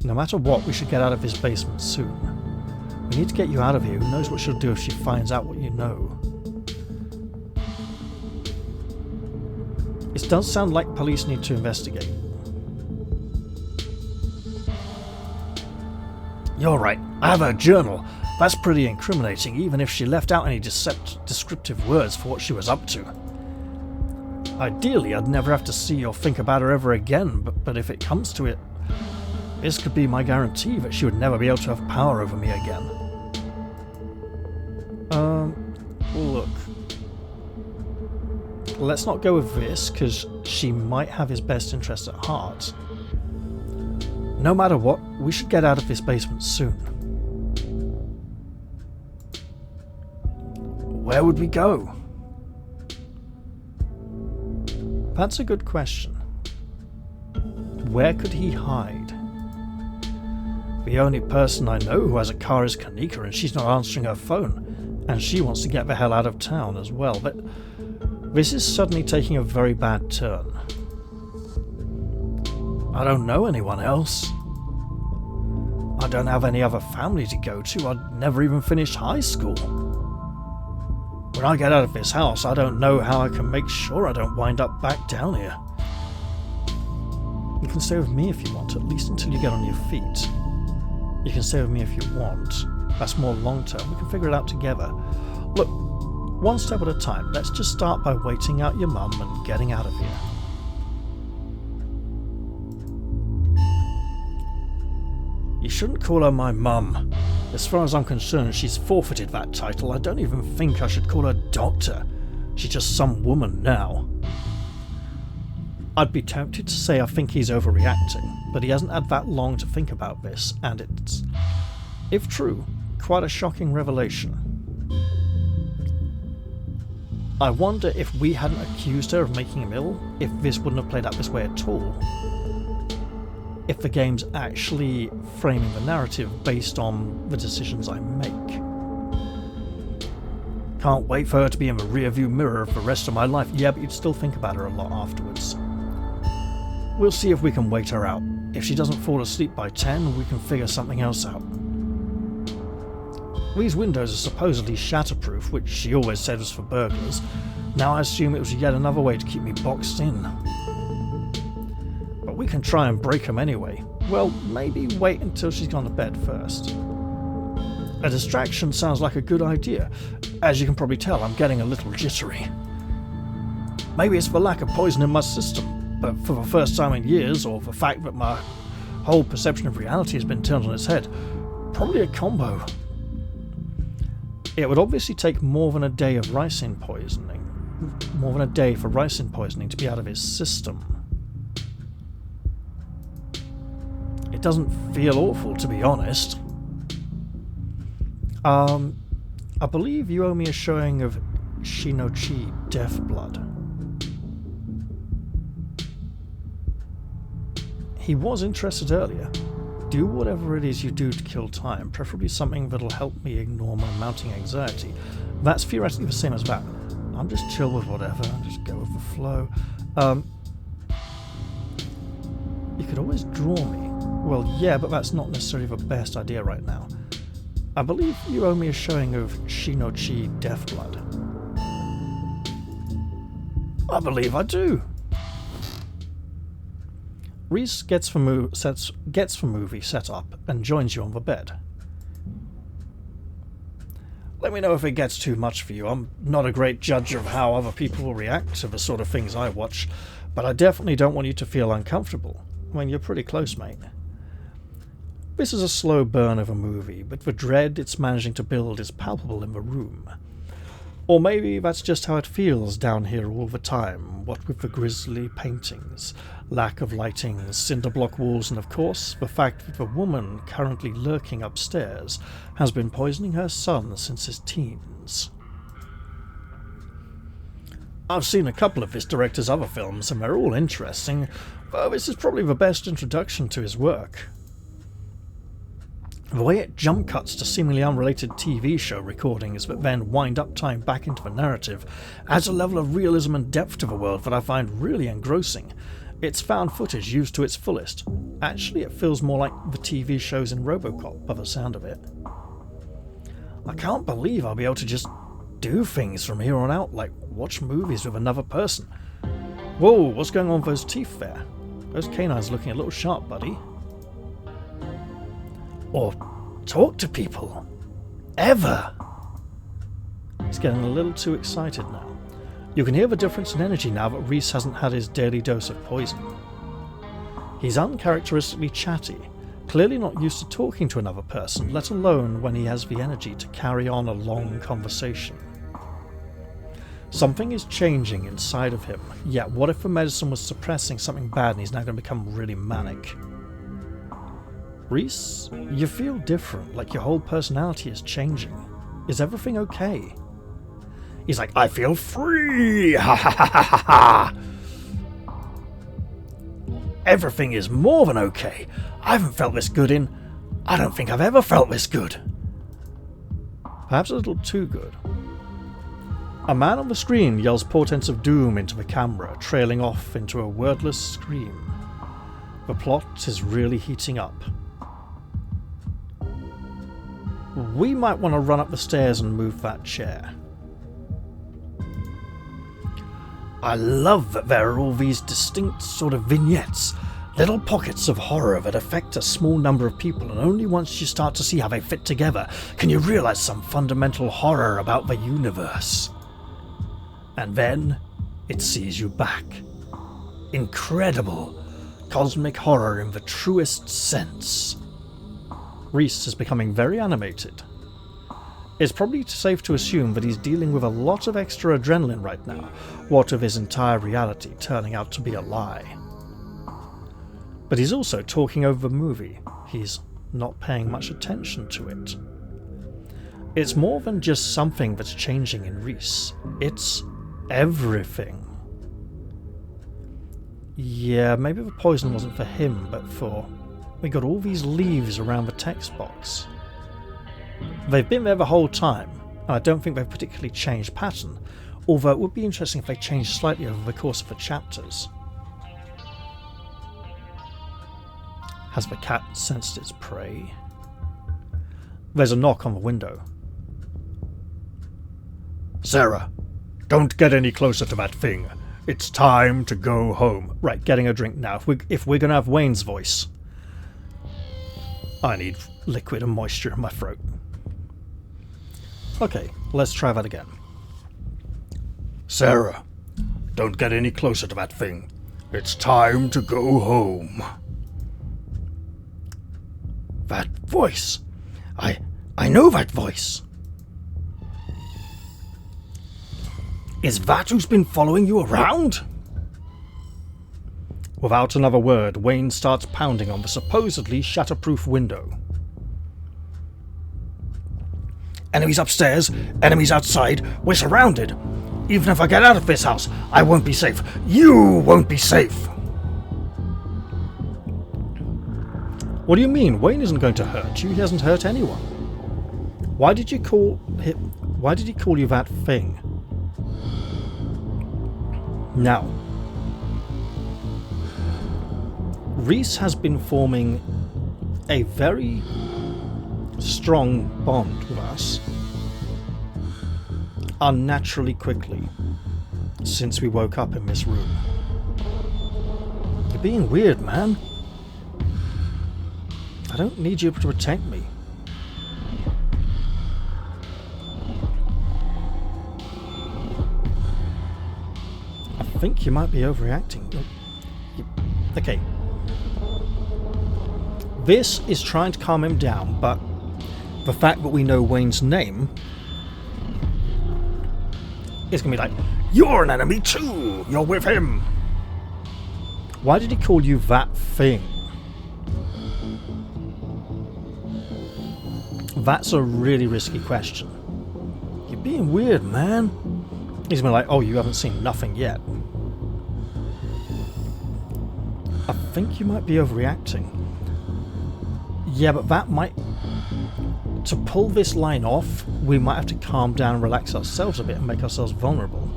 S1: No matter what, we should get out of this basement soon. We need to get you out of here. Who knows what she'll do if she finds out what you know. It does sound like police need to investigate.
S2: You're right. I have her journal. That's pretty incriminating, even if she left out any descriptive words for what she was up to. Ideally, I'd never have to see or think about her ever again, but if it comes to it, this could be my guarantee that she would never be able to have power over me again.
S1: Look. Let's not go with this, because she might have his best interest at heart. No matter what, we should get out of this basement soon.
S2: Where would we go?
S1: That's a good question. Where could he hide?
S2: The only person I know who has a car is Kanika, and she's not answering her phone.
S1: And she wants to get the hell out of town as well, but this is suddenly taking a very bad turn.
S2: I don't know anyone else. I don't have any other family to go to. I'd never even finished high school. When I get out of this house, I don't know how I can make sure I don't wind up back down here.
S1: You can stay with me if you want, at least until you get on your feet. You can stay with me if you want. That's more long term. We can figure it out together. Look, one step at a time. Let's just start by waiting out your mum and getting out of here.
S2: You shouldn't call her my mum. As far as I'm concerned, she's forfeited that title. I don't even think I should call her doctor. She's just some woman now.
S1: I'd be tempted to say I think he's overreacting, but he hasn't had that long to think about this, and it's, if true, quite a shocking revelation. I wonder if we hadn't accused her of making him ill, if this wouldn't have played out this way at all. If the game's actually framing the narrative based on the decisions I make.
S2: Can't wait for her to be in the rearview mirror for the rest of my life.
S1: Yeah, but you'd still think about her a lot afterwards.
S2: We'll see if we can wait her out. If she doesn't fall asleep by 10, we can figure something else out.
S1: These windows are supposedly shatterproof, which she always said was for burglars. Now I assume it was yet another way to keep me boxed in. But we can try and break them anyway. Well, maybe wait until she's gone to bed first. A distraction sounds like a good idea. As you can probably tell, I'm getting a little jittery. Maybe it's the lack of poison in my system, but for the first time in years, or the fact that my whole perception of reality has been turned on its head. Probably a combo. It would obviously take more than a day of ricin poisoning. More than a day for ricin poisoning to be out of his system. It doesn't feel awful, to be honest. I believe you owe me a showing of Shinochi Death Blood. He was interested earlier. Do whatever it is you do to kill time, preferably something that'll help me ignore my mounting anxiety. That's theoretically the same as that. I'm just chill with whatever, just go with the flow. You could always draw me. Well, yeah, but that's not necessarily the best idea right now.
S2: I believe you owe me a showing of Shinochi Deathblood. I believe I do. Reese gets for movie set up and joins you on the bed. Let me know if it gets too much for you. I'm not a great judge of how other people will react to the sort of things I watch, but I definitely don't want you to feel uncomfortable. I mean, you're pretty close, mate. This is a slow burn of a movie, but the dread it's managing to build is palpable in the room. Or maybe that's just how it feels down here all the time, what with the grisly paintings, lack of lighting, cinder block walls, and of course, the fact that the woman currently lurking upstairs has been poisoning her son since his teens. I've seen a couple of this director's other films, and they're all interesting, but this is probably the best introduction to his work. The way it jump cuts to seemingly unrelated TV show recordings but then wind up tying back into the narrative adds a level of realism and depth to the world that I find really engrossing. It's found footage used to its fullest. Actually, it feels more like the TV shows in RoboCop by the sound of it. I can't believe I'll be able to just do things from here on out, like watch movies with another person. Whoa, what's going on with those teeth there? Those canines looking a little sharp, buddy. Or talk to people. Ever. He's getting a little too excited now. You can hear the difference in energy now that Reese hasn't had his daily dose of poison. He's uncharacteristically chatty, clearly not used to talking to another person, let alone when he has the energy to carry on a long conversation. Something is changing inside of him, yet what if the medicine was suppressing something bad and he's now going to become really manic? Reese, you feel different, like your whole personality is changing. Is everything okay? He's like, I feel free! Ha ha ha ha ha! Everything is more than okay. I haven't felt this good in... I don't think I've ever felt this good. Perhaps a little too good. A man on the screen yells portents of doom into the camera, trailing off into a wordless scream. The plot is really heating up. We might want to run up the stairs and move that chair. I love that there are all these distinct sort of vignettes, little pockets of horror that affect a small number of people, and only once you start to see how they fit together can you realize some fundamental horror about the universe. And then it sees you back. Incredible, cosmic horror in the truest sense. Reese is becoming very animated. It's probably safe to assume that he's dealing with a lot of extra adrenaline right now, what of his entire reality turning out to be a lie. But he's also talking over the movie. He's not paying much attention to it. It's more than just something that's changing in Reese. It's everything. Yeah, maybe the poison wasn't for him, but for... We got all these leaves around the text box. They've been there the whole time, and I don't think they've particularly changed pattern, although it would be interesting if they changed slightly over the course of the chapters. Has the cat sensed its prey? There's a knock on the window. Sarah, don't get any closer to that thing. It's time to go home. Right, getting a drink now. If we're going to have Wayne's voice. I need liquid and moisture in my throat. Okay, let's try that again. Sarah, don't get any closer to that thing. It's time to go home. That voice. I know that voice. Is that who's been following you around? Without another word, Wayne starts pounding on the supposedly shatterproof window. Enemies upstairs, enemies outside, we're surrounded. Even if I get out of this house, I won't be safe. You won't be safe. What do you mean? Wayne isn't going to hurt you. He hasn't hurt anyone. Why did he call you that thing? Now, Reese has been forming a very
S1: strong bond with us unnaturally quickly since we woke up in this room. You're being weird, man. I don't need you to protect me. I think you might be overreacting. Okay. This is trying to calm him down, but the fact that we know Wayne's name is going to be like, you're an enemy too! You're with him! Why did he call you that thing? That's a really risky question. You're being weird, man. He's been like, oh, you haven't seen nothing yet. I think you might be overreacting. Yeah, but that might... To pull this line off, we might have to calm down and relax ourselves a bit and make ourselves vulnerable.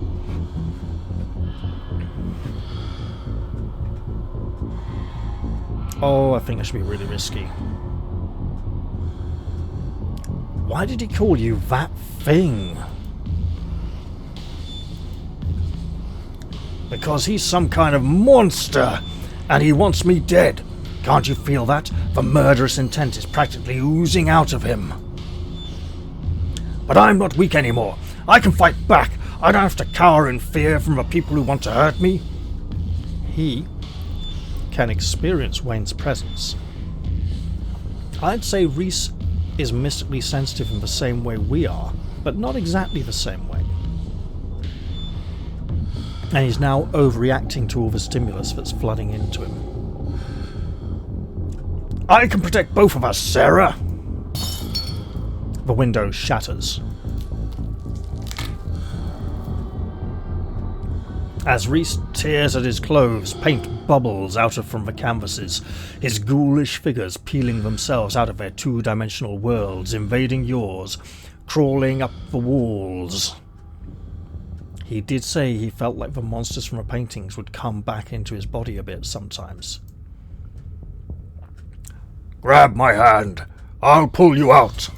S1: Oh, I think that should be really risky. Why did he call you that thing? Because he's some kind of monster, and he wants me dead. Can't you feel that? The murderous intent is practically oozing out of him. But I'm not weak anymore. I can fight back. I don't have to cower in fear from the people who want to hurt me. He can experience Wayne's presence. I'd say Reese is mystically sensitive in the same way we are, but not exactly the same way. And he's now overreacting to all the stimulus that's flooding into him. I can protect both of us, Sarah! The window shatters. As Reese tears at his clothes, paint bubbles out from the canvases, his ghoulish figures peeling themselves out of their two-dimensional worlds, invading yours, crawling up the walls. He did say he felt like the monsters from the paintings would come back into his body a bit sometimes. Grab my hand. I'll pull you out.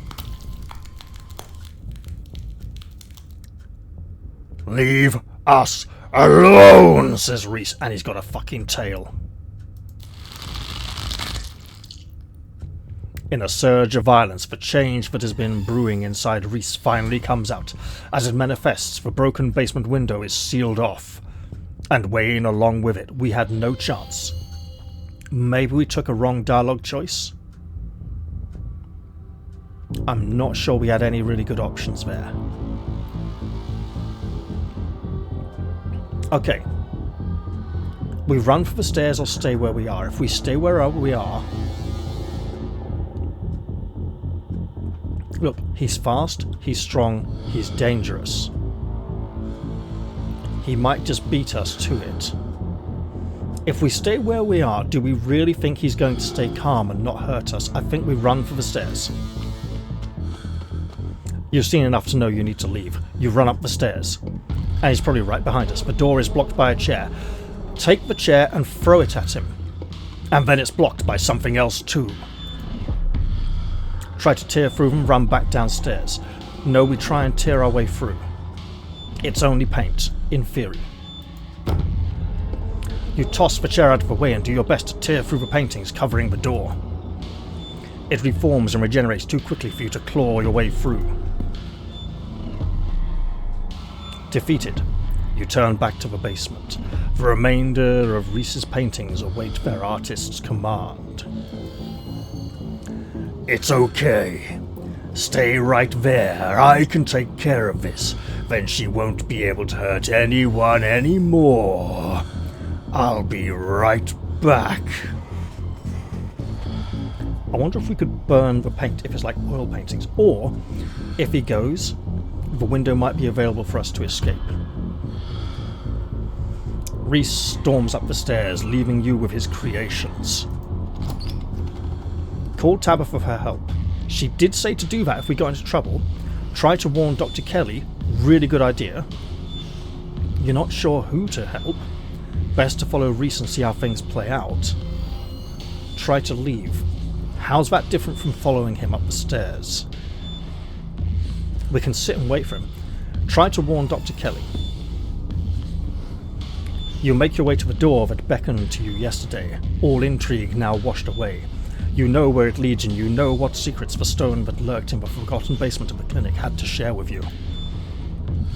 S1: Leave us alone, says Reese, and he's got a fucking tail. In a surge of violence, the change that has been brewing inside Reese finally comes out. As it manifests, the broken basement window is sealed off. And Wayne along with it. We had no chance. Maybe we took a wrong dialogue choice? I'm not sure we had any really good options there. Okay. We run for the stairs or stay where we are. If we stay where we are... Look, he's fast, he's strong, he's dangerous. He might just beat us to it. If we stay where we are, do we really think he's going to stay calm and not hurt us? I think we run for the stairs. You've seen enough to know you need to leave. You run up the stairs. And he's probably right behind us. The door is blocked by a chair. Take the chair and throw it at him. And then it's blocked by something else too. Try to tear through them, run back downstairs. No, we try and tear our way through. It's only paint, in theory. You toss the chair out of the way and do your best to tear through the paintings covering the door. It reforms and regenerates too quickly for you to claw your way through. Defeated, you turn back to the basement. The remainder of Reese's paintings await their artist's command. It's okay. Stay right there. I can take care of this. Then she won't be able to hurt anyone anymore. I'll be right back. I wonder if we could burn the paint if it's like oil paintings, or if he goes, the window might be available for us to escape. Reese storms up the stairs, leaving you with his creations. Call Tabitha for her help. She did say to do that if we got into trouble. Try to warn Dr. Kelly. Really good idea. You're not sure who to help. Best to follow Reese and see how things play out. Try to leave.
S2: How's that different from following him up the stairs? We can sit and wait for him. Try to warn Dr. Kelly. You make your way to the door that beckoned to you yesterday, all intrigue now washed away. You know where it leads and you know what secrets the stone that lurked in the forgotten basement of the clinic had to share with you.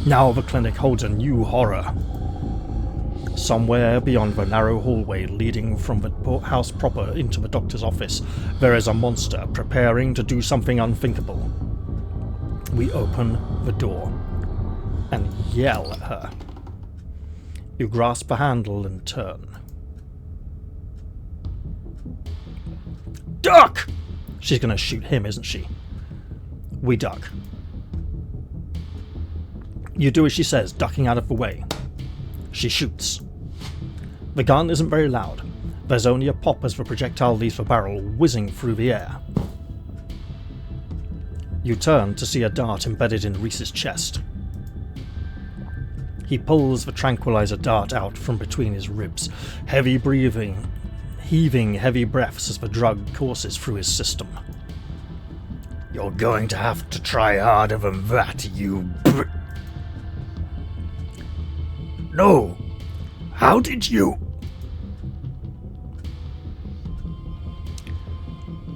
S2: Now the clinic holds a new horror. Somewhere beyond the narrow hallway leading from the house proper into the doctor's office, there is a monster preparing to do something unthinkable. We open the door and yell at her. You grasp a handle and turn. Duck! She's going to shoot him, isn't she? We duck. You do as she says, ducking out of the way. She shoots. The gun isn't very loud. There's only a pop as the projectile leaves the barrel, whizzing through the air. You turn to see a dart embedded in Reese's chest. He pulls the tranquilizer dart out from between his ribs, heavy breathing, heaving heavy breaths as the drug courses through his system. You're going to have to try harder than that, you No! How did you?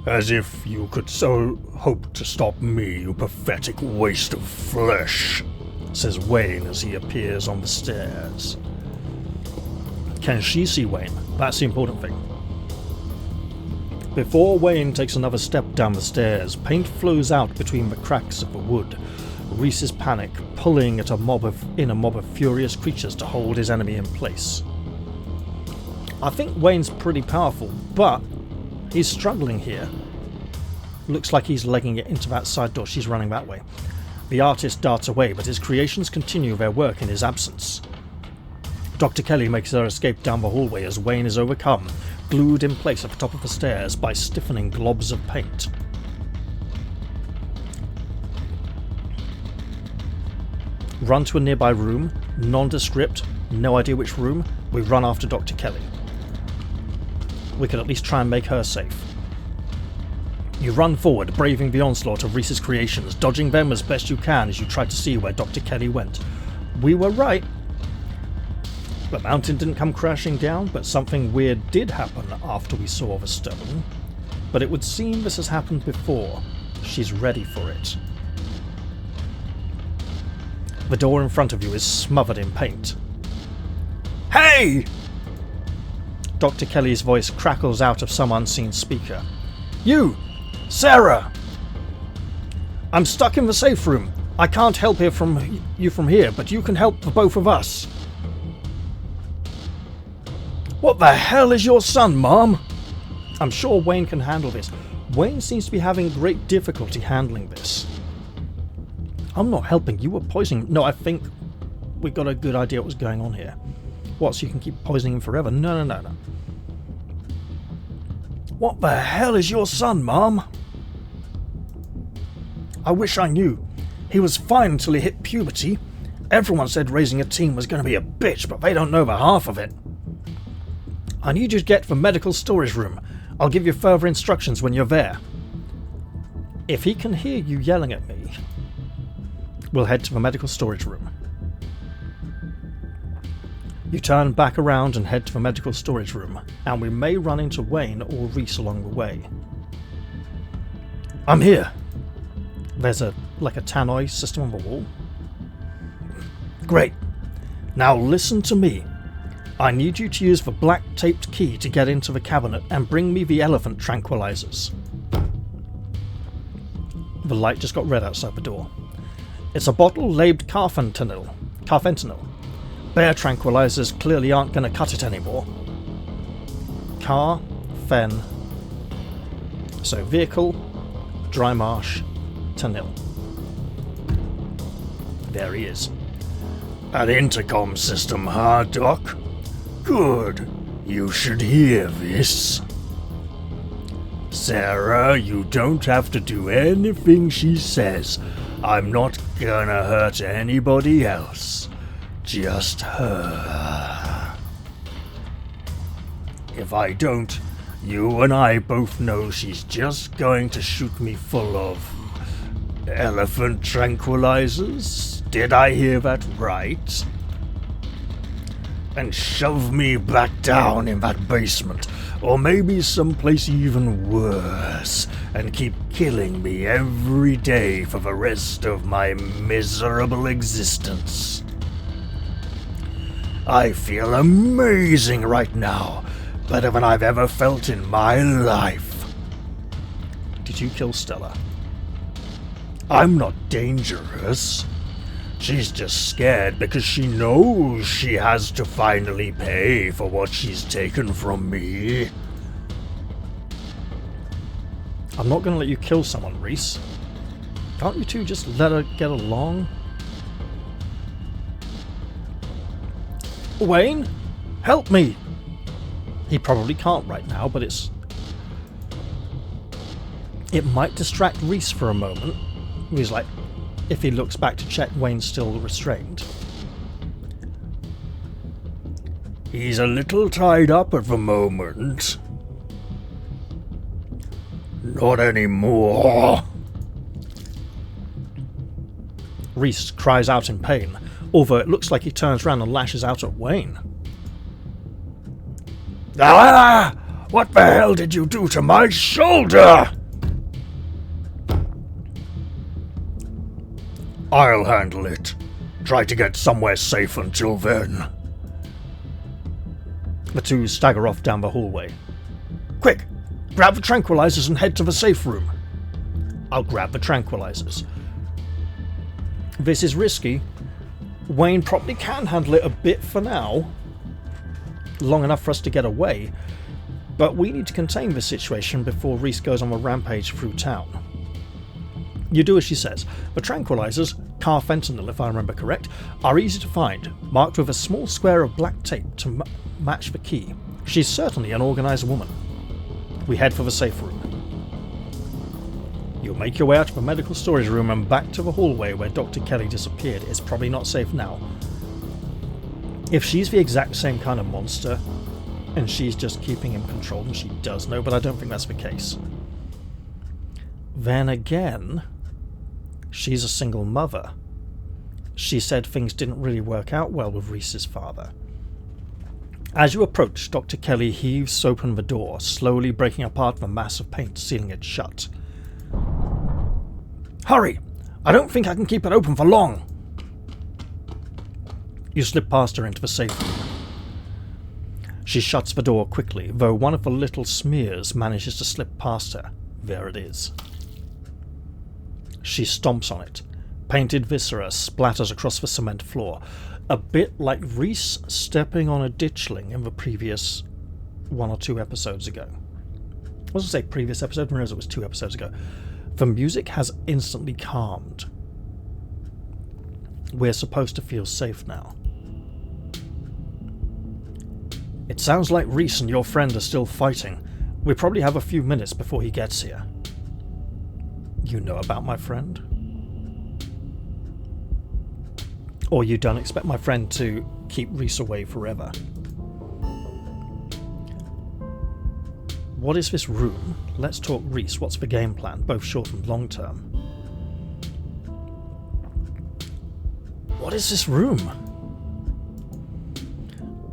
S2: As if you could so hope to stop me, you pathetic waste of flesh, says Wayne as he appears on the stairs. Can she see Wayne? That's the important thing. Before Wayne takes another step down the stairs, paint flows out between the cracks of the wood. Reese's panic, pulling at in a mob of furious creatures to hold his enemy in place. I think Wayne's pretty powerful, but he's struggling here. Looks like he's legging it into that side door. She's running that way. The artist darts away, but his creations continue their work in his absence. Dr. Kelly makes her escape down the hallway as Wayne is overcome, glued in place at the top of the stairs by stiffening globs of paint. Run to a nearby room, nondescript, no idea which room. We run after Dr. Kelly. We could at least try and make her safe. You run forward, braving the onslaught of Reese's creations, dodging them as best you can as you try to see where Dr. Kelly went. We were right. The mountain didn't come crashing down, but something weird did happen after we saw the stone. But it would seem this has happened before. She's ready for it. The door in front of you is smothered in paint. Hey! Dr. Kelly's voice crackles out of some unseen speaker. You! Sarah! I'm stuck in the safe room. I can't help you from here, but you can help the both of us. What the hell is your son, Mom? I'm sure Wayne can handle this. Wayne seems to be having great difficulty handling this. I'm not helping. You were poisoning. No, I think we got a good idea what was going on here. What, so you can keep poisoning him forever? No. What the hell is your son, Mom? I wish I knew. He was fine until he hit puberty. Everyone said raising a teen was going to be a bitch, but they don't know the half of it. I need you to get to the medical storage room. I'll give you further instructions when you're there. If he can hear you yelling at me, we'll head to the medical storage room. You turn back around and head to the medical storage room, and we may run into Wayne or Reese along the way. I'm here. There's a tannoy system on the wall. Great. Now listen to me. I need you to use the black taped key to get into the cabinet and bring me the elephant tranquilizers. The light just got red outside the door. It's a bottle labeled carfentanil. Bear tranquilizers clearly aren't going to cut it anymore. Fen. So vehicle, dry marsh, tanil. There he is. An intercom system, huh, Doc? Good. You should hear this. Sarah, you don't have to do anything she says. I'm not gonna hurt anybody else. Just her. If I don't, You and I both know she's just going to shoot me full of elephant tranquilizers. Did I hear that right? And shove me back down in that basement, or maybe someplace even worse, and keep killing me every day for the rest of my miserable existence. I feel amazing right now, better than I've ever felt in my life.
S1: Did you kill Stella?
S2: I'm not dangerous. She's just scared because she knows she has to finally pay for what she's taken from me.
S1: I'm not going to let you kill someone, Reese. Can't you two just let her get along? Wayne, help me! He probably can't right now, but it might distract Reese for a moment. He's like, if he looks back to check Wayne's still restrained.
S2: He's a little tied up at the moment. Not anymore.
S1: Reese cries out in pain, although it looks like he turns around and lashes out at Wayne.
S2: Ah! What the hell did you do to my shoulder? I'll handle it. Try to get somewhere safe until then.
S1: The two stagger off down the hallway. Quick! Grab the tranquilizers and head to the safe room. I'll grab the tranquilizers. This is risky. Wayne probably can handle it a bit for now. Long enough for us to get away. But we need to contain this situation before Reese goes on a rampage through town. You do as she says. The tranquilizers, carfentanil if I remember correct, are easy to find, marked with a small square of black tape to match the key. She's certainly an organised woman. We head for the safe room. You'll make your way out of the medical storage room and back to the hallway where Dr. Kelly disappeared. It's probably not safe now. If she's the exact same kind of monster, and she's just keeping him controlled, and she does know, but I don't think that's the case. Then again, she's a single mother. She said things didn't really work out well with Reese's father. As you approach, Dr. Kelly heaves open the door, slowly breaking apart the mass of paint, sealing it shut. Hurry! I don't think I can keep it open for long! You slip past her into the safe room. She shuts the door quickly, though one of the little smears manages to slip past her. There it is. She stomps on it. Painted viscera splatters across the cement floor, a bit like Reese stepping on a ditchling in the previous 1 or 2 episodes ago. I was going to say previous episode, whereas it was 2 episodes ago. The music has instantly calmed. We're supposed to feel safe now. It sounds like Reese and your friend are still fighting. We probably have a few minutes before he gets here. You know about my friend? Or you don't expect my friend to keep Reese away forever? What is this room? Let's talk Reese. What's the game plan, both short and long term? What is this room?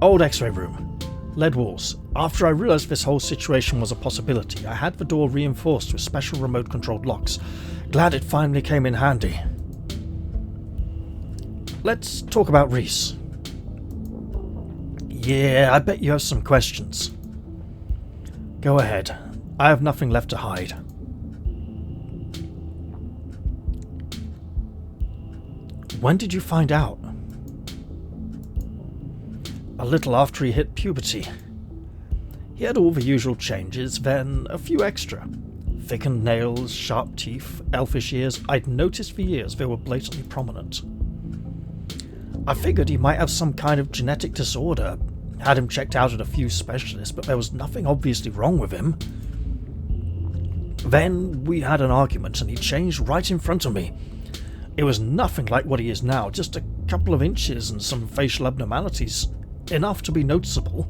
S1: Old X-ray room. Lead walls. After I realised this whole situation was a possibility, I had the door reinforced with special remote-controlled locks. Glad it finally came in handy. Let's talk about Reese. Yeah, I bet you have some questions. Go ahead. I have nothing left to hide. When did you find out? A little after he hit puberty. He had all the usual changes, then a few extra. Thickened nails, sharp teeth, elfish ears. I'd noticed for years they were blatantly prominent. I figured he might have some kind of genetic disorder. Had him checked out at a few specialists, but there was nothing obviously wrong with him. Then we had an argument and he changed right in front of me. It was nothing like what he is now, just a couple of inches and some facial abnormalities. Enough to be noticeable.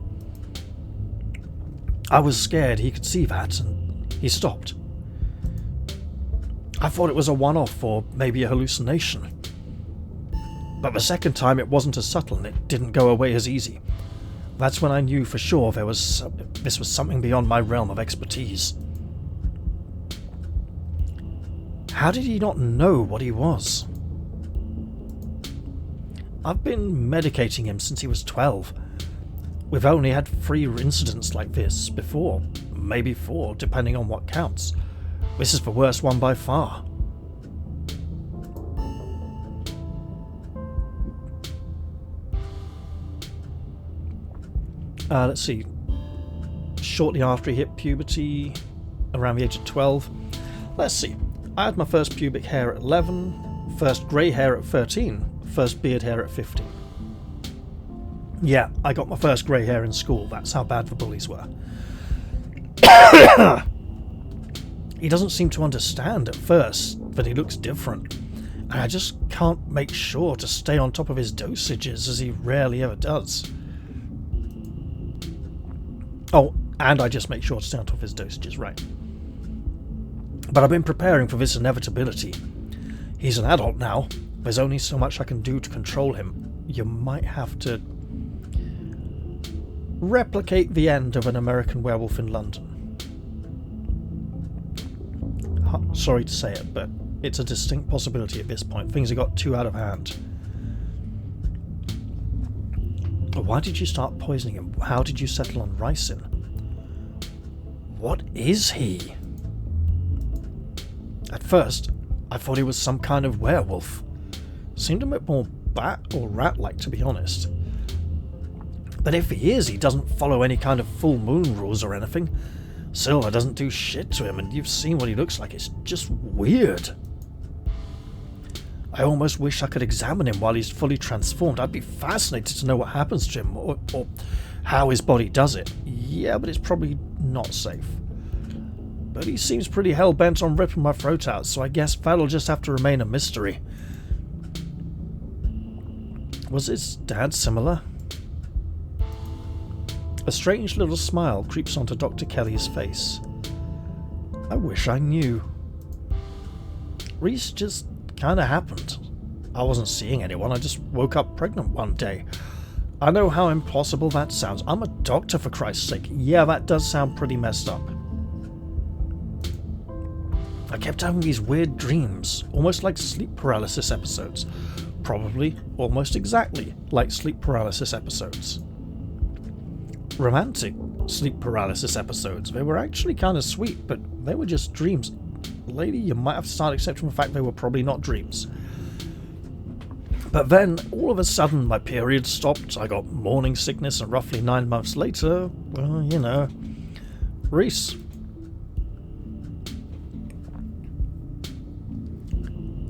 S2: I was scared he could see that, and he stopped. I thought it was a one-off or maybe a hallucination. But the second time it wasn't as subtle and it didn't go away as easy. That's when I knew for sure this was something beyond my realm of expertise. How did he not know what he was? I've been medicating him since he was 12. We've only had 3 incidents like this before, maybe 4, depending on what counts. This is the worst one by far. Let's see. Shortly after he hit puberty, around the age of 12. Let's see. I had my first pubic hair at 11, first grey hair at 13, first beard hair at 15. Yeah, I got my first grey hair in school. That's how bad the bullies were. He doesn't seem to understand at first that he looks different, and I just can't make sure to stay on top of his dosages, as he rarely ever does. Oh, and I just make sure to stay on top of his dosages, right. But I've been preparing for this inevitability. He's an adult now. There's only so much I can do to control him. You might have to replicate the end of An American Werewolf in London. Sorry to say it, but it's a distinct possibility at this point. Things have got too out of hand. Why did you start poisoning him? How did you settle on ricin? What is he? At first, I thought he was some kind of werewolf. Seemed a bit more bat or rat-like, to be honest. But if he is, he doesn't follow any kind of full moon rules or anything. Silver doesn't do shit to him, and you've seen what he looks like. It's just weird. I almost wish I could examine him while he's fully transformed. I'd be fascinated to know what happens to him, or how his body does it. Yeah, but it's probably not safe. But he seems pretty hell-bent on ripping my throat out, so I guess that'll just have to remain a mystery. Was his dad similar? A strange little smile creeps onto Dr. Kelly's face. I wish I knew. Reese just kinda happened. I wasn't seeing anyone, I just woke up pregnant one day. I know how impossible that sounds. I'm a doctor, for Christ's sake. Yeah, that does sound pretty messed up. I kept having these weird dreams, almost like sleep paralysis episodes. Probably almost exactly like sleep paralysis episodes. Romantic sleep paralysis episodes. They were actually kind of sweet, but they were just dreams. Lady, you might have to start accepting the fact they were probably not dreams. But then, all of a sudden, my period stopped, I got morning sickness, and roughly 9 months later, well, you know, Reese.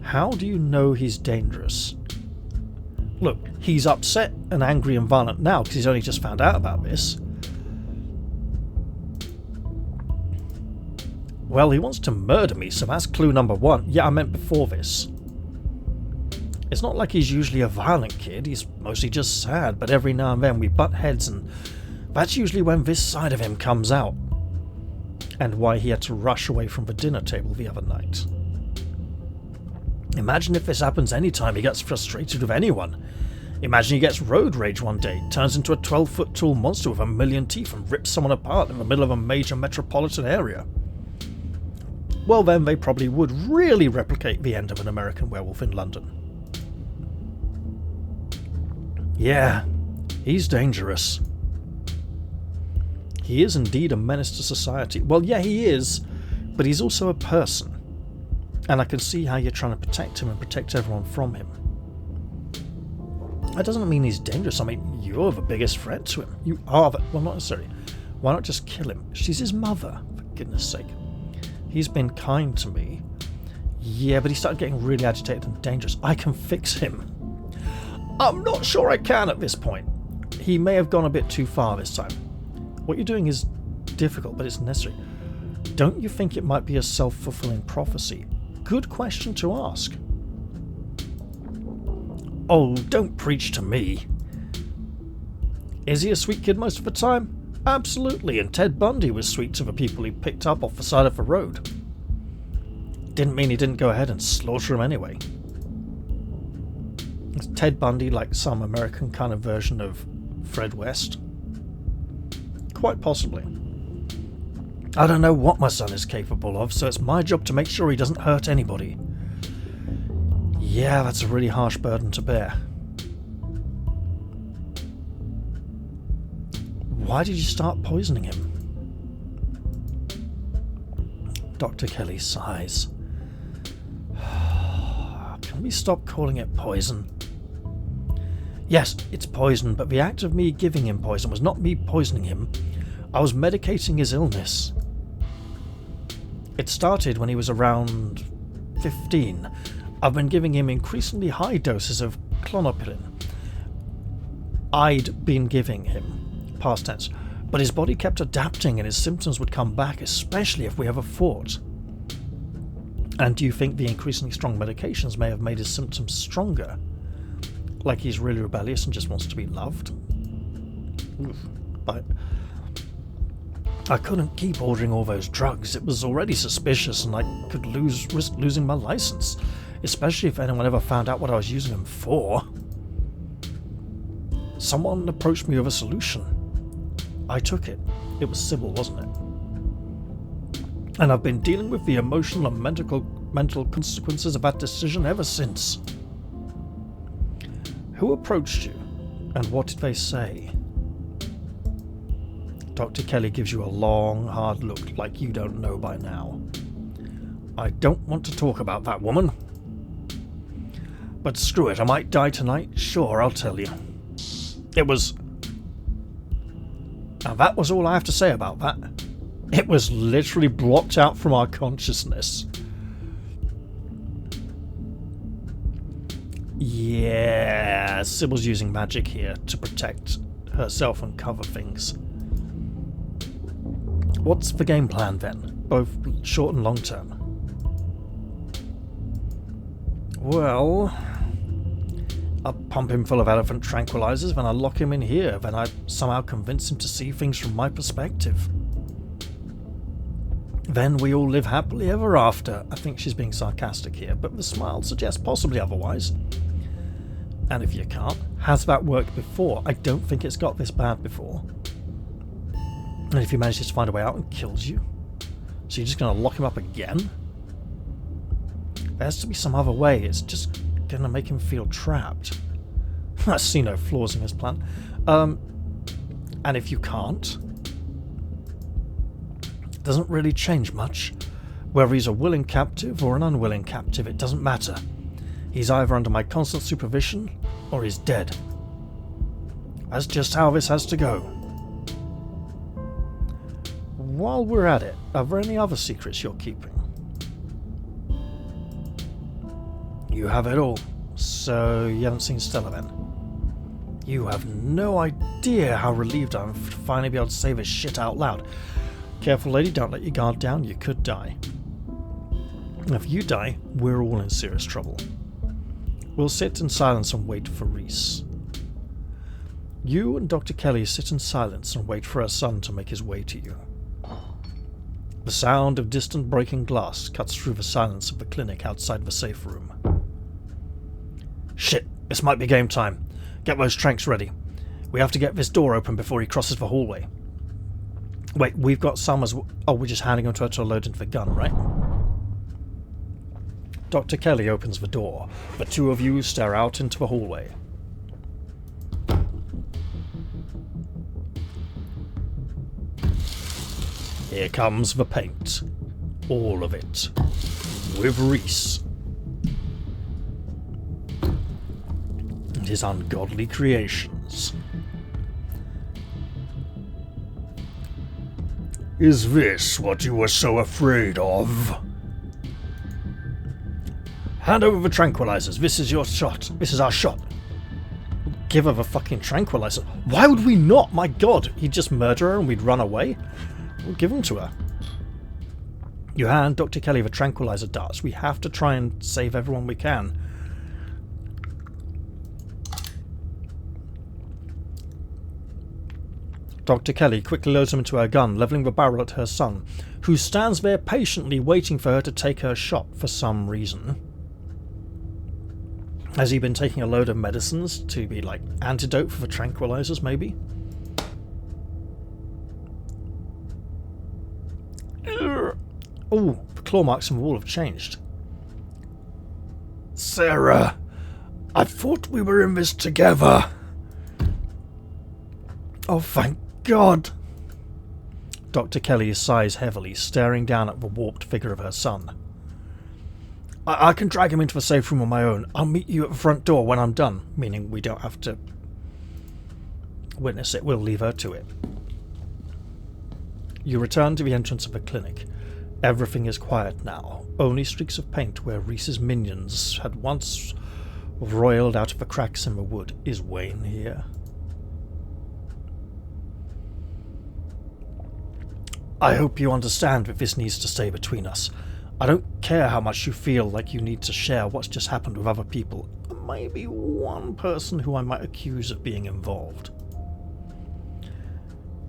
S2: How do you know he's dangerous? Look, he's upset and angry and violent now because he's only just found out about this. Well, he wants to murder me, so that's clue number 1. Yeah, I meant before this. It's not like he's usually a violent kid, he's mostly just sad, but every now and then we butt heads, and that's usually when this side of him comes out. And why he had to rush away from the dinner table the other night. Imagine if this happens anytime he gets frustrated with anyone. Imagine he gets road rage one day, turns into a 12-foot tall monster with a million teeth and rips someone apart in the middle of a major metropolitan area. Well then, they probably would really replicate the end of An American Werewolf in London. Yeah, he's dangerous. He is indeed a menace to society. Well, yeah, he is, but he's also a person. And I can see how you're trying to protect him and protect everyone from him. That doesn't mean he's dangerous. I mean, you're the biggest threat to him. You are the... Well, not necessarily. Why not just kill him? She's his mother, for goodness sake. He's been kind to me. Yeah, but he started getting really agitated and dangerous. I can fix him. I'm not sure I can at this point. He may have gone a bit too far this time. What you're doing is difficult, but it's necessary. Don't you think it might be a self-fulfilling prophecy? Good question to ask. Oh, don't preach to me. Is he a sweet kid most of the time? Absolutely, and Ted Bundy was sweet to the people he picked up off the side of the road. Didn't mean he didn't go ahead and slaughter them anyway. Is Ted Bundy like some American kind of version of Fred West? Quite possibly. I don't know what my son is capable of, so it's my job to make sure he doesn't hurt anybody. Yeah, that's a really harsh burden to bear. Why did you start poisoning him? Dr. Kelly sighs. Can we stop calling it poison? Yes, it's poison, but the act of me giving him poison was not me poisoning him. I was medicating his illness. It started when he was around 15. I've been giving him increasingly high doses of clonopilin. I'd been giving him, past tense, but his body kept adapting and his symptoms would come back, especially if we ever fought. And do you think the increasingly strong medications may have made his symptoms stronger? Like he's really rebellious and just wants to be loved? Oof. But I couldn't keep ordering all those drugs. It was already suspicious and I could risk losing my license, especially if anyone ever found out what I was using them for. Someone approached me with a solution. I took it. It was Sybil, wasn't it? And I've been dealing with the emotional and mental consequences of that decision ever since. Who approached you, and what did they say? Dr. Kelly gives you a long, hard look like you don't know by now. I don't want to talk about that woman. But screw it, I might die tonight. Sure, I'll tell you. It was... Now that was all I have to say about that. It was literally blocked out from our consciousness. Yeah, Sybil's using magic here to protect herself and cover things. What's the game plan then, both short and long term? Well, I pump him full of elephant tranquilizers, then I lock him in here, then I somehow convince him to see things from my perspective. Then we all live happily ever after. I think she's being sarcastic here, but the smile suggests possibly otherwise. And if you can't, has that worked before? I don't think it's got this bad before. And if he manages to find a way out and kills you? So you're just going to lock him up again? There has to be some other way. It's just going to make him feel trapped. I see no flaws in his plan. And if you can't? Doesn't really change much. Whether he's a willing captive or an unwilling captive, it doesn't matter. He's either under my constant supervision or he's dead. That's just how this has to go. While we're at it, are there any other secrets you're keeping? You have it all, so you haven't seen Stella then? You have no idea how relieved I am to finally be able to say this shit out loud. Careful, lady, don't let your guard down, you could die. If you die, we're all in serious trouble. We'll sit in silence and wait for Reese. You and Dr. Kelly sit in silence and wait for her son to make his way to you. The sound of distant breaking glass cuts through the silence of the clinic outside the safe room. Shit, this might be game time. Get those tranks ready. We have to get this door open before he crosses the hallway. Wait, we've got some as well. Oh, we're just handing them to her to load into the gun, right? Dr. Kelly opens the door. The two of you stare out into the hallway. Here comes the paint. All of it. With Reese. And his ungodly creations. Is this what you were so afraid of? Hand over the tranquilizers. This is your shot. This is our shot. Give her the fucking tranquilizer. Why would we not? My god. He'd just murder her and we'd run away. We'll give them to her. You hand Dr. Kelly the tranquilizer darts. We have to try and save everyone we can. Dr. Kelly quickly loads him into her gun, levelling the barrel at her son, who stands there patiently waiting for her to take her shot for some reason. Has he been taking a load of medicines to be like antidote for the tranquilizers, maybe? Oh, the claw marks in the wall have changed.
S1: Sarah, I thought we were in this together.
S2: Oh, thank God. Dr. Kelly sighs heavily, staring down at the warped figure of her son. I can drag him into the safe room on my own. I'll meet you at the front door when I'm done, meaning we don't have to witness it. We'll leave her to it. You return to the entrance of the clinic. Everything is quiet now. Only streaks of paint where Reese's minions had once roiled out of the cracks in the wood. Is Wayne here? I hope you understand that this needs to stay between us. I don't care how much you feel like you need to share what's just happened with other people. Maybe one person who I might accuse of being involved.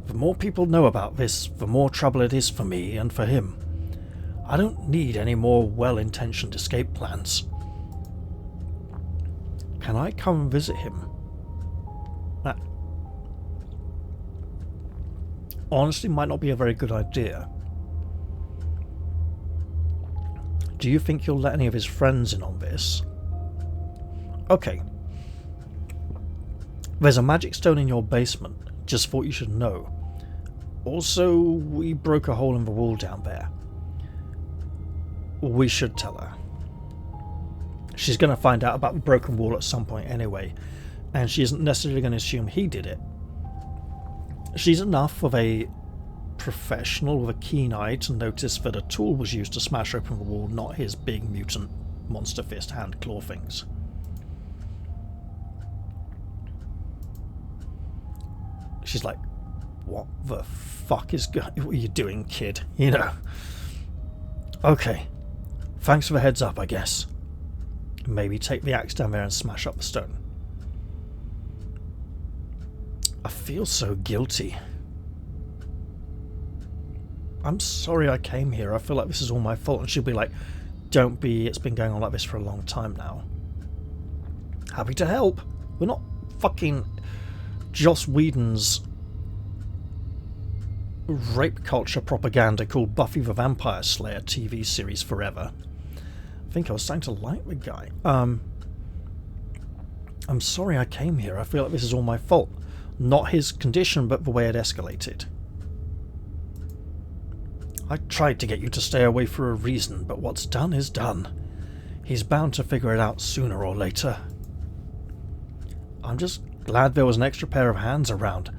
S2: The more people know about this, the more trouble it is for me and for him. I don't need any more well-intentioned escape plans. Can I come and visit him? That honestly might not be a very good idea. Do you think you'll let any of his friends in on this? Okay. There's a magic stone in your basement. Just thought you should know. Also, we broke a hole in the wall down there. We should tell her. She's going to find out about the broken wall at some point anyway, and she isn't necessarily going to assume he did it. She's enough of a professional with a keen eye to notice that a tool was used to smash open the wall, not his big mutant monster fist hand claw things. She's like, what the fuck what are you doing, kid? You know. Okay. Thanks for the heads up, I guess. Maybe take the axe down there and smash up the stone. I feel so guilty. I'm sorry I came here. I feel like this is all my fault. And she'll be like, don't be, it's been going on like this for a long time now. Happy to help. We're not fucking Joss Whedon's rape culture propaganda called Buffy the Vampire Slayer TV series forever. I think I was starting to like the guy. I'm sorry I came here. I feel like this is all my fault. Not his condition, but the way it escalated. I tried to get you to stay away for a reason, but what's done is done. He's bound to figure it out sooner or later. I'm just glad there was an extra pair of hands around.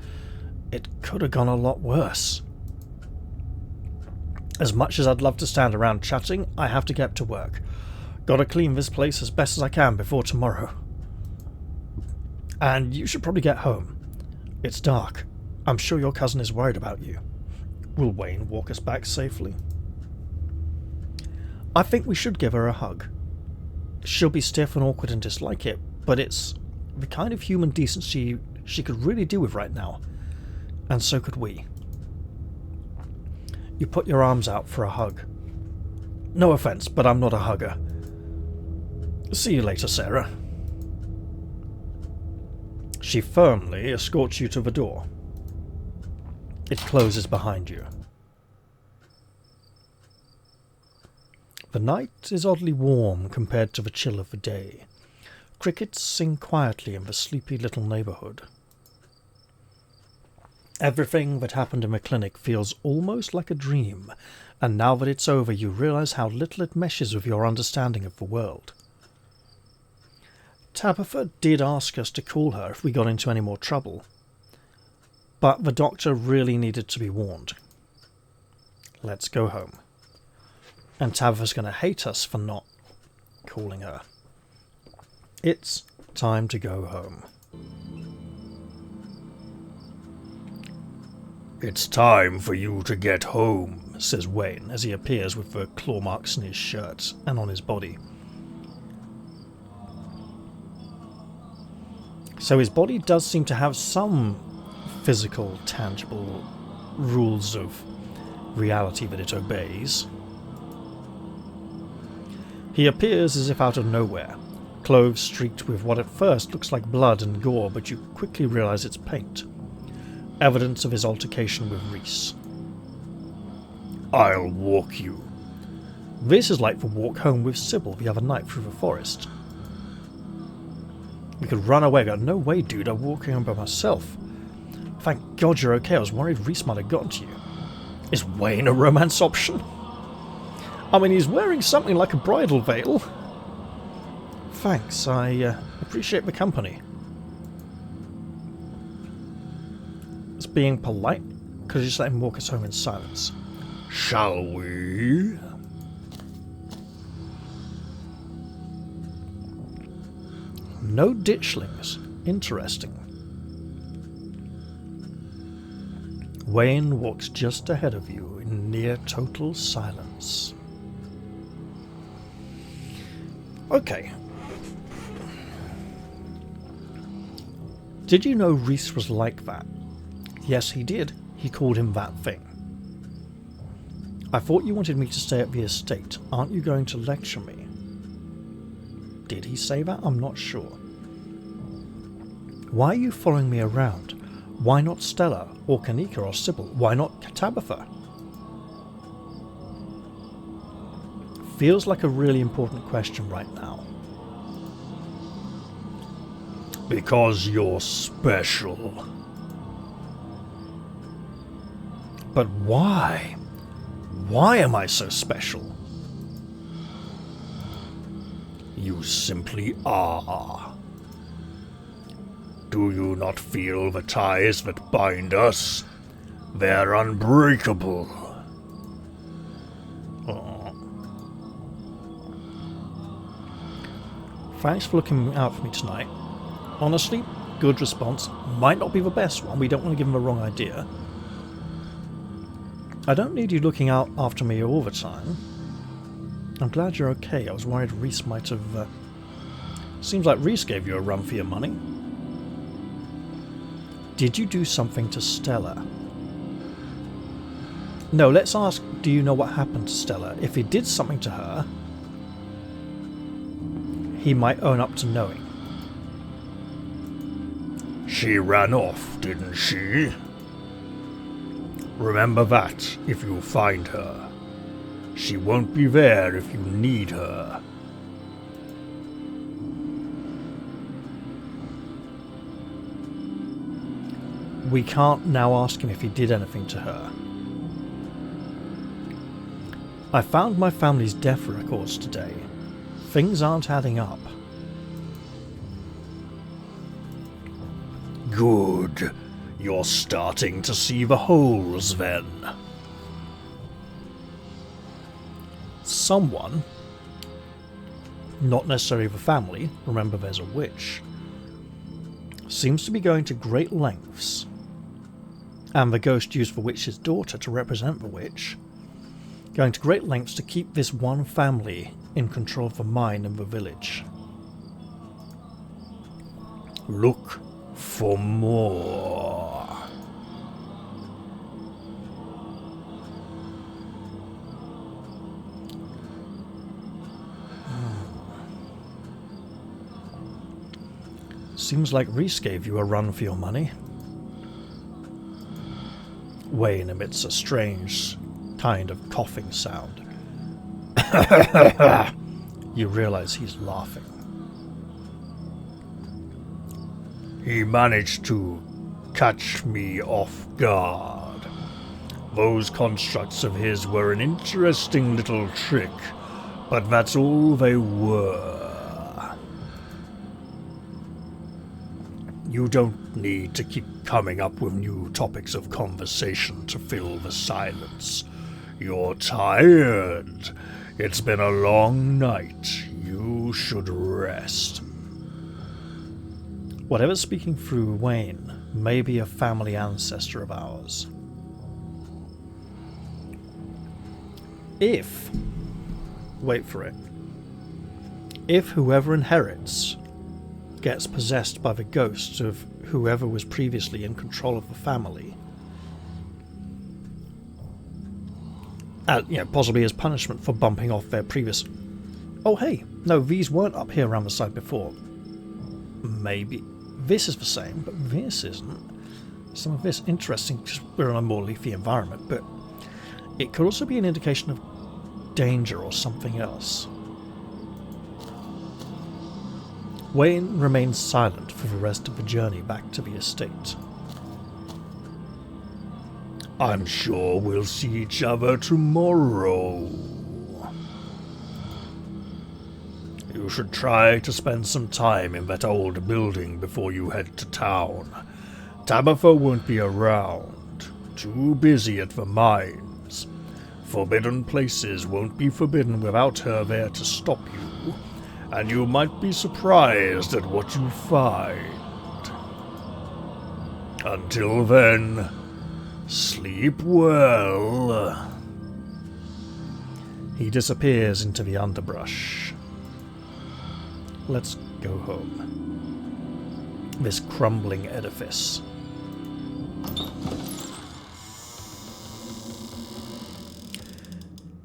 S2: It could have gone a lot worse. As much as I'd love to stand around chatting, I have to get to work. Gotta clean this place as best as I can before tomorrow. And you should probably get home. It's dark. I'm sure your cousin is worried about you. Will Wayne walk us back safely? I think we should give her a hug. She'll be stiff and awkward and dislike it, but it's the kind of human decency she could really do with right now. And so could we. You put your arms out for a hug. No offense, but I'm not a hugger. See you later, Sarah. She firmly escorts you to the door. It closes behind you. The night is oddly warm compared to the chill of the day. Crickets sing quietly in the sleepy little neighbourhood. Everything that happened in the clinic feels almost like a dream, and now that it's over you realise how little it meshes with your understanding of the world. Tabitha did ask us to call her if we got into any more trouble, but the doctor really needed to be warned. Let's go home. And Tabitha's going to hate us for not calling her. It's time to go home. It's time for you to get home, says Wayne as he appears with the claw marks in his shirt and on his body. So his body does seem to have some physical, tangible rules of reality that it obeys. He appears as if out of nowhere, clothes streaked with what at first looks like blood and gore, but you quickly realise it's paint. Evidence of his altercation with Reese.
S3: I'll walk you.
S2: This is like the walk home with Sybil the other night through the forest. We could run away. I go, no way, dude, I'm walking home by myself. Thank God you're okay. I was worried Reese might have gotten to you. Is Wayne a romance option? I mean, he's wearing something like a bridal veil. Thanks, I appreciate the company. It's being polite, because you just let him walk us home in silence.
S3: Shall we?
S2: No ditchlings. Interesting. Wayne walks just ahead of you in near total silence. Okay. Did you know Reese was like that? Yes, he did. He called him that thing. I thought you wanted me to stay at the estate. Aren't you going to lecture me? Did he say that? I'm not sure. Why are you following me around? Why not Stella, or Kanika, or Sybil? Why not Tabitha? Feels like a really important question right now.
S3: Because you're special.
S2: But why? Why am I so special?
S3: You simply are. Do you not feel the ties that bind us? They're unbreakable.
S2: Oh. Thanks for looking out for me tonight. Honestly, good response. Might not be the best one. We don't want to give him the wrong idea. I don't need you looking out after me all the time. I'm glad you're okay. I was worried Reese might have... Seems like Reese gave you a run for your money. Did you do something to Stella? No, let's ask, do you know what happened to Stella? If he did something to her, he might own up to knowing.
S3: She ran off, didn't she? Remember that if you find her. She won't be there if you need her.
S2: We can't now ask him if he did anything to her. I found my family's death records today. Things aren't adding up.
S3: Good. You're starting to see the holes then.
S2: Someone, not necessarily the family, remember there's a witch, seems to be going to great lengths, and the ghost used the witch's daughter to represent the witch, going to great lengths to keep this one family in control of the mine and the village.
S3: Look for more.
S2: Seems like Reese gave you a run for your money. Wayne emits a strange kind of coughing sound. You realize he's laughing.
S3: He managed to catch me off guard. Those constructs of his were an interesting little trick, but that's all they were. You don't need to keep coming up with new topics of conversation to fill the silence. You're tired. It's been a long night. You should rest.
S2: Whatever's speaking through Wayne may be a family ancestor of ours. If, wait for it, if whoever inherits
S1: gets possessed by the ghost of whoever was previously in control of the family. Possibly as punishment for bumping off their previous... Oh hey, no, these weren't up here around the side before. Maybe this is the same, but this isn't. Some of this interesting because we're in a more leafy environment, but it could also be an indication of danger or something else. Wayne remains silent for the rest of the journey back to the estate.
S3: I'm sure we'll see each other tomorrow. You should try to spend some time in that old building before you head to town. Tabitha won't be around. Too busy at the mines. Forbidden places won't be forbidden without her there to stop you, and you might be surprised at what you find. Until then, sleep well.
S1: He disappears into the underbrush. Let's go home. This crumbling edifice.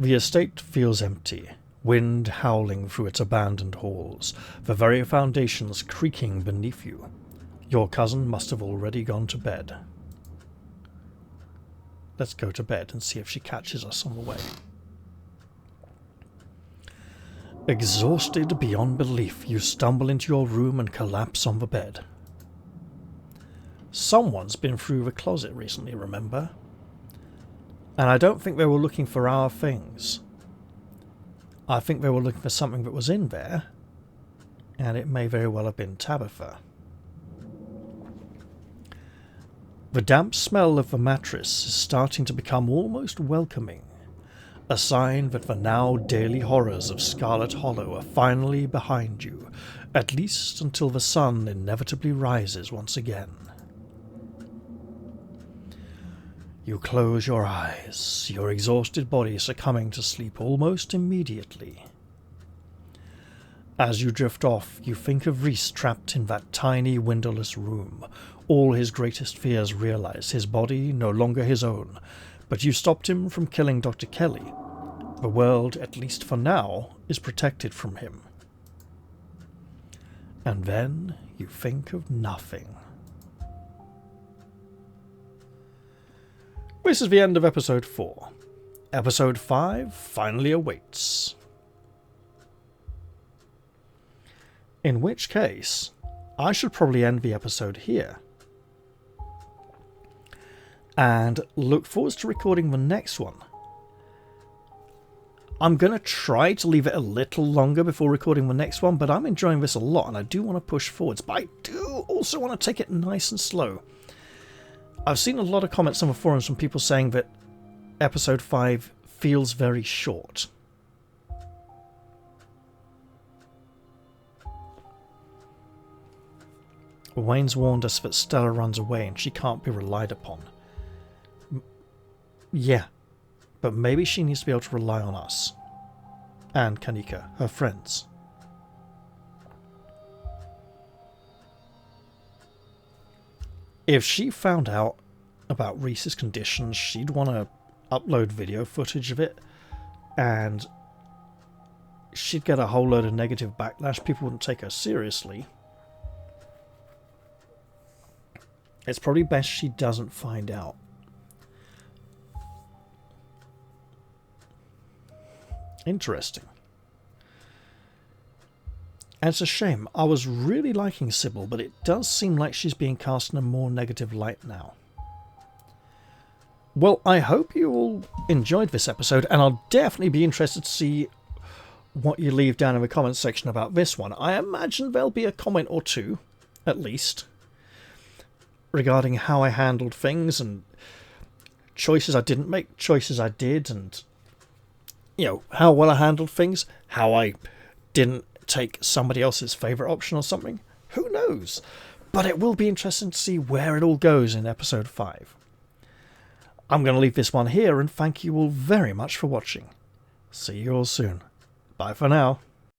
S1: The estate feels empty, wind howling through its abandoned halls, the very foundations creaking beneath you. Your cousin must have already gone to bed. Let's go to bed and see if she catches us on the way. Exhausted beyond belief, you stumble into your room and collapse on the bed. Someone's been through the closet recently, remember? And I don't think they were looking for our things. I think they were looking for something that was in there, and it may very well have been Tabitha. The damp smell of the mattress is starting to become almost welcoming, a sign that the now daily horrors of Scarlet Hollow are finally behind you, at least until the sun inevitably rises once again. You close your eyes, your exhausted body succumbing to sleep almost immediately. As you drift off, you think of Reese trapped in that tiny windowless room, all his greatest fears realized, his body no longer his own, but you stopped him from killing Dr. Kelly. The world, at least for now, is protected from him. And then you think of nothing. This is the end of episode 4. Episode 5 finally awaits. In which case, I should probably end the episode here. And look forward to recording the next one. I'm going to try to leave it a little longer before recording the next one, but I'm enjoying this a lot and I do want to push forwards. But I do also want to take it nice and slow. I've seen a lot of comments on the forums from people saying that episode 5 feels very short. Wayne's warned us that Stella runs away and she can't be relied upon. Yeah, but maybe she needs to be able to rely on us. And Kanika, her friends. If she found out about Reese's conditions, she'd want to upload video footage of it, and she'd get a whole load of negative backlash. People wouldn't take her seriously. It's probably best she doesn't find out. Interesting. And it's a shame. I was really liking Sybil, but it does seem like she's being cast in a more negative light now. Well, I hope you all enjoyed this episode, and I'll definitely be interested to see what you leave down in the comments section about this one. I imagine there'll be a comment or two, at least, regarding how I handled things and choices I didn't make, choices I did, and, you know, how well I handled things, how I didn't take somebody else's favourite option or something. Who knows? But it will be interesting to see where it all goes in episode 5. I'm going to leave this one here and thank you all very much for watching. See you all soon. Bye for now.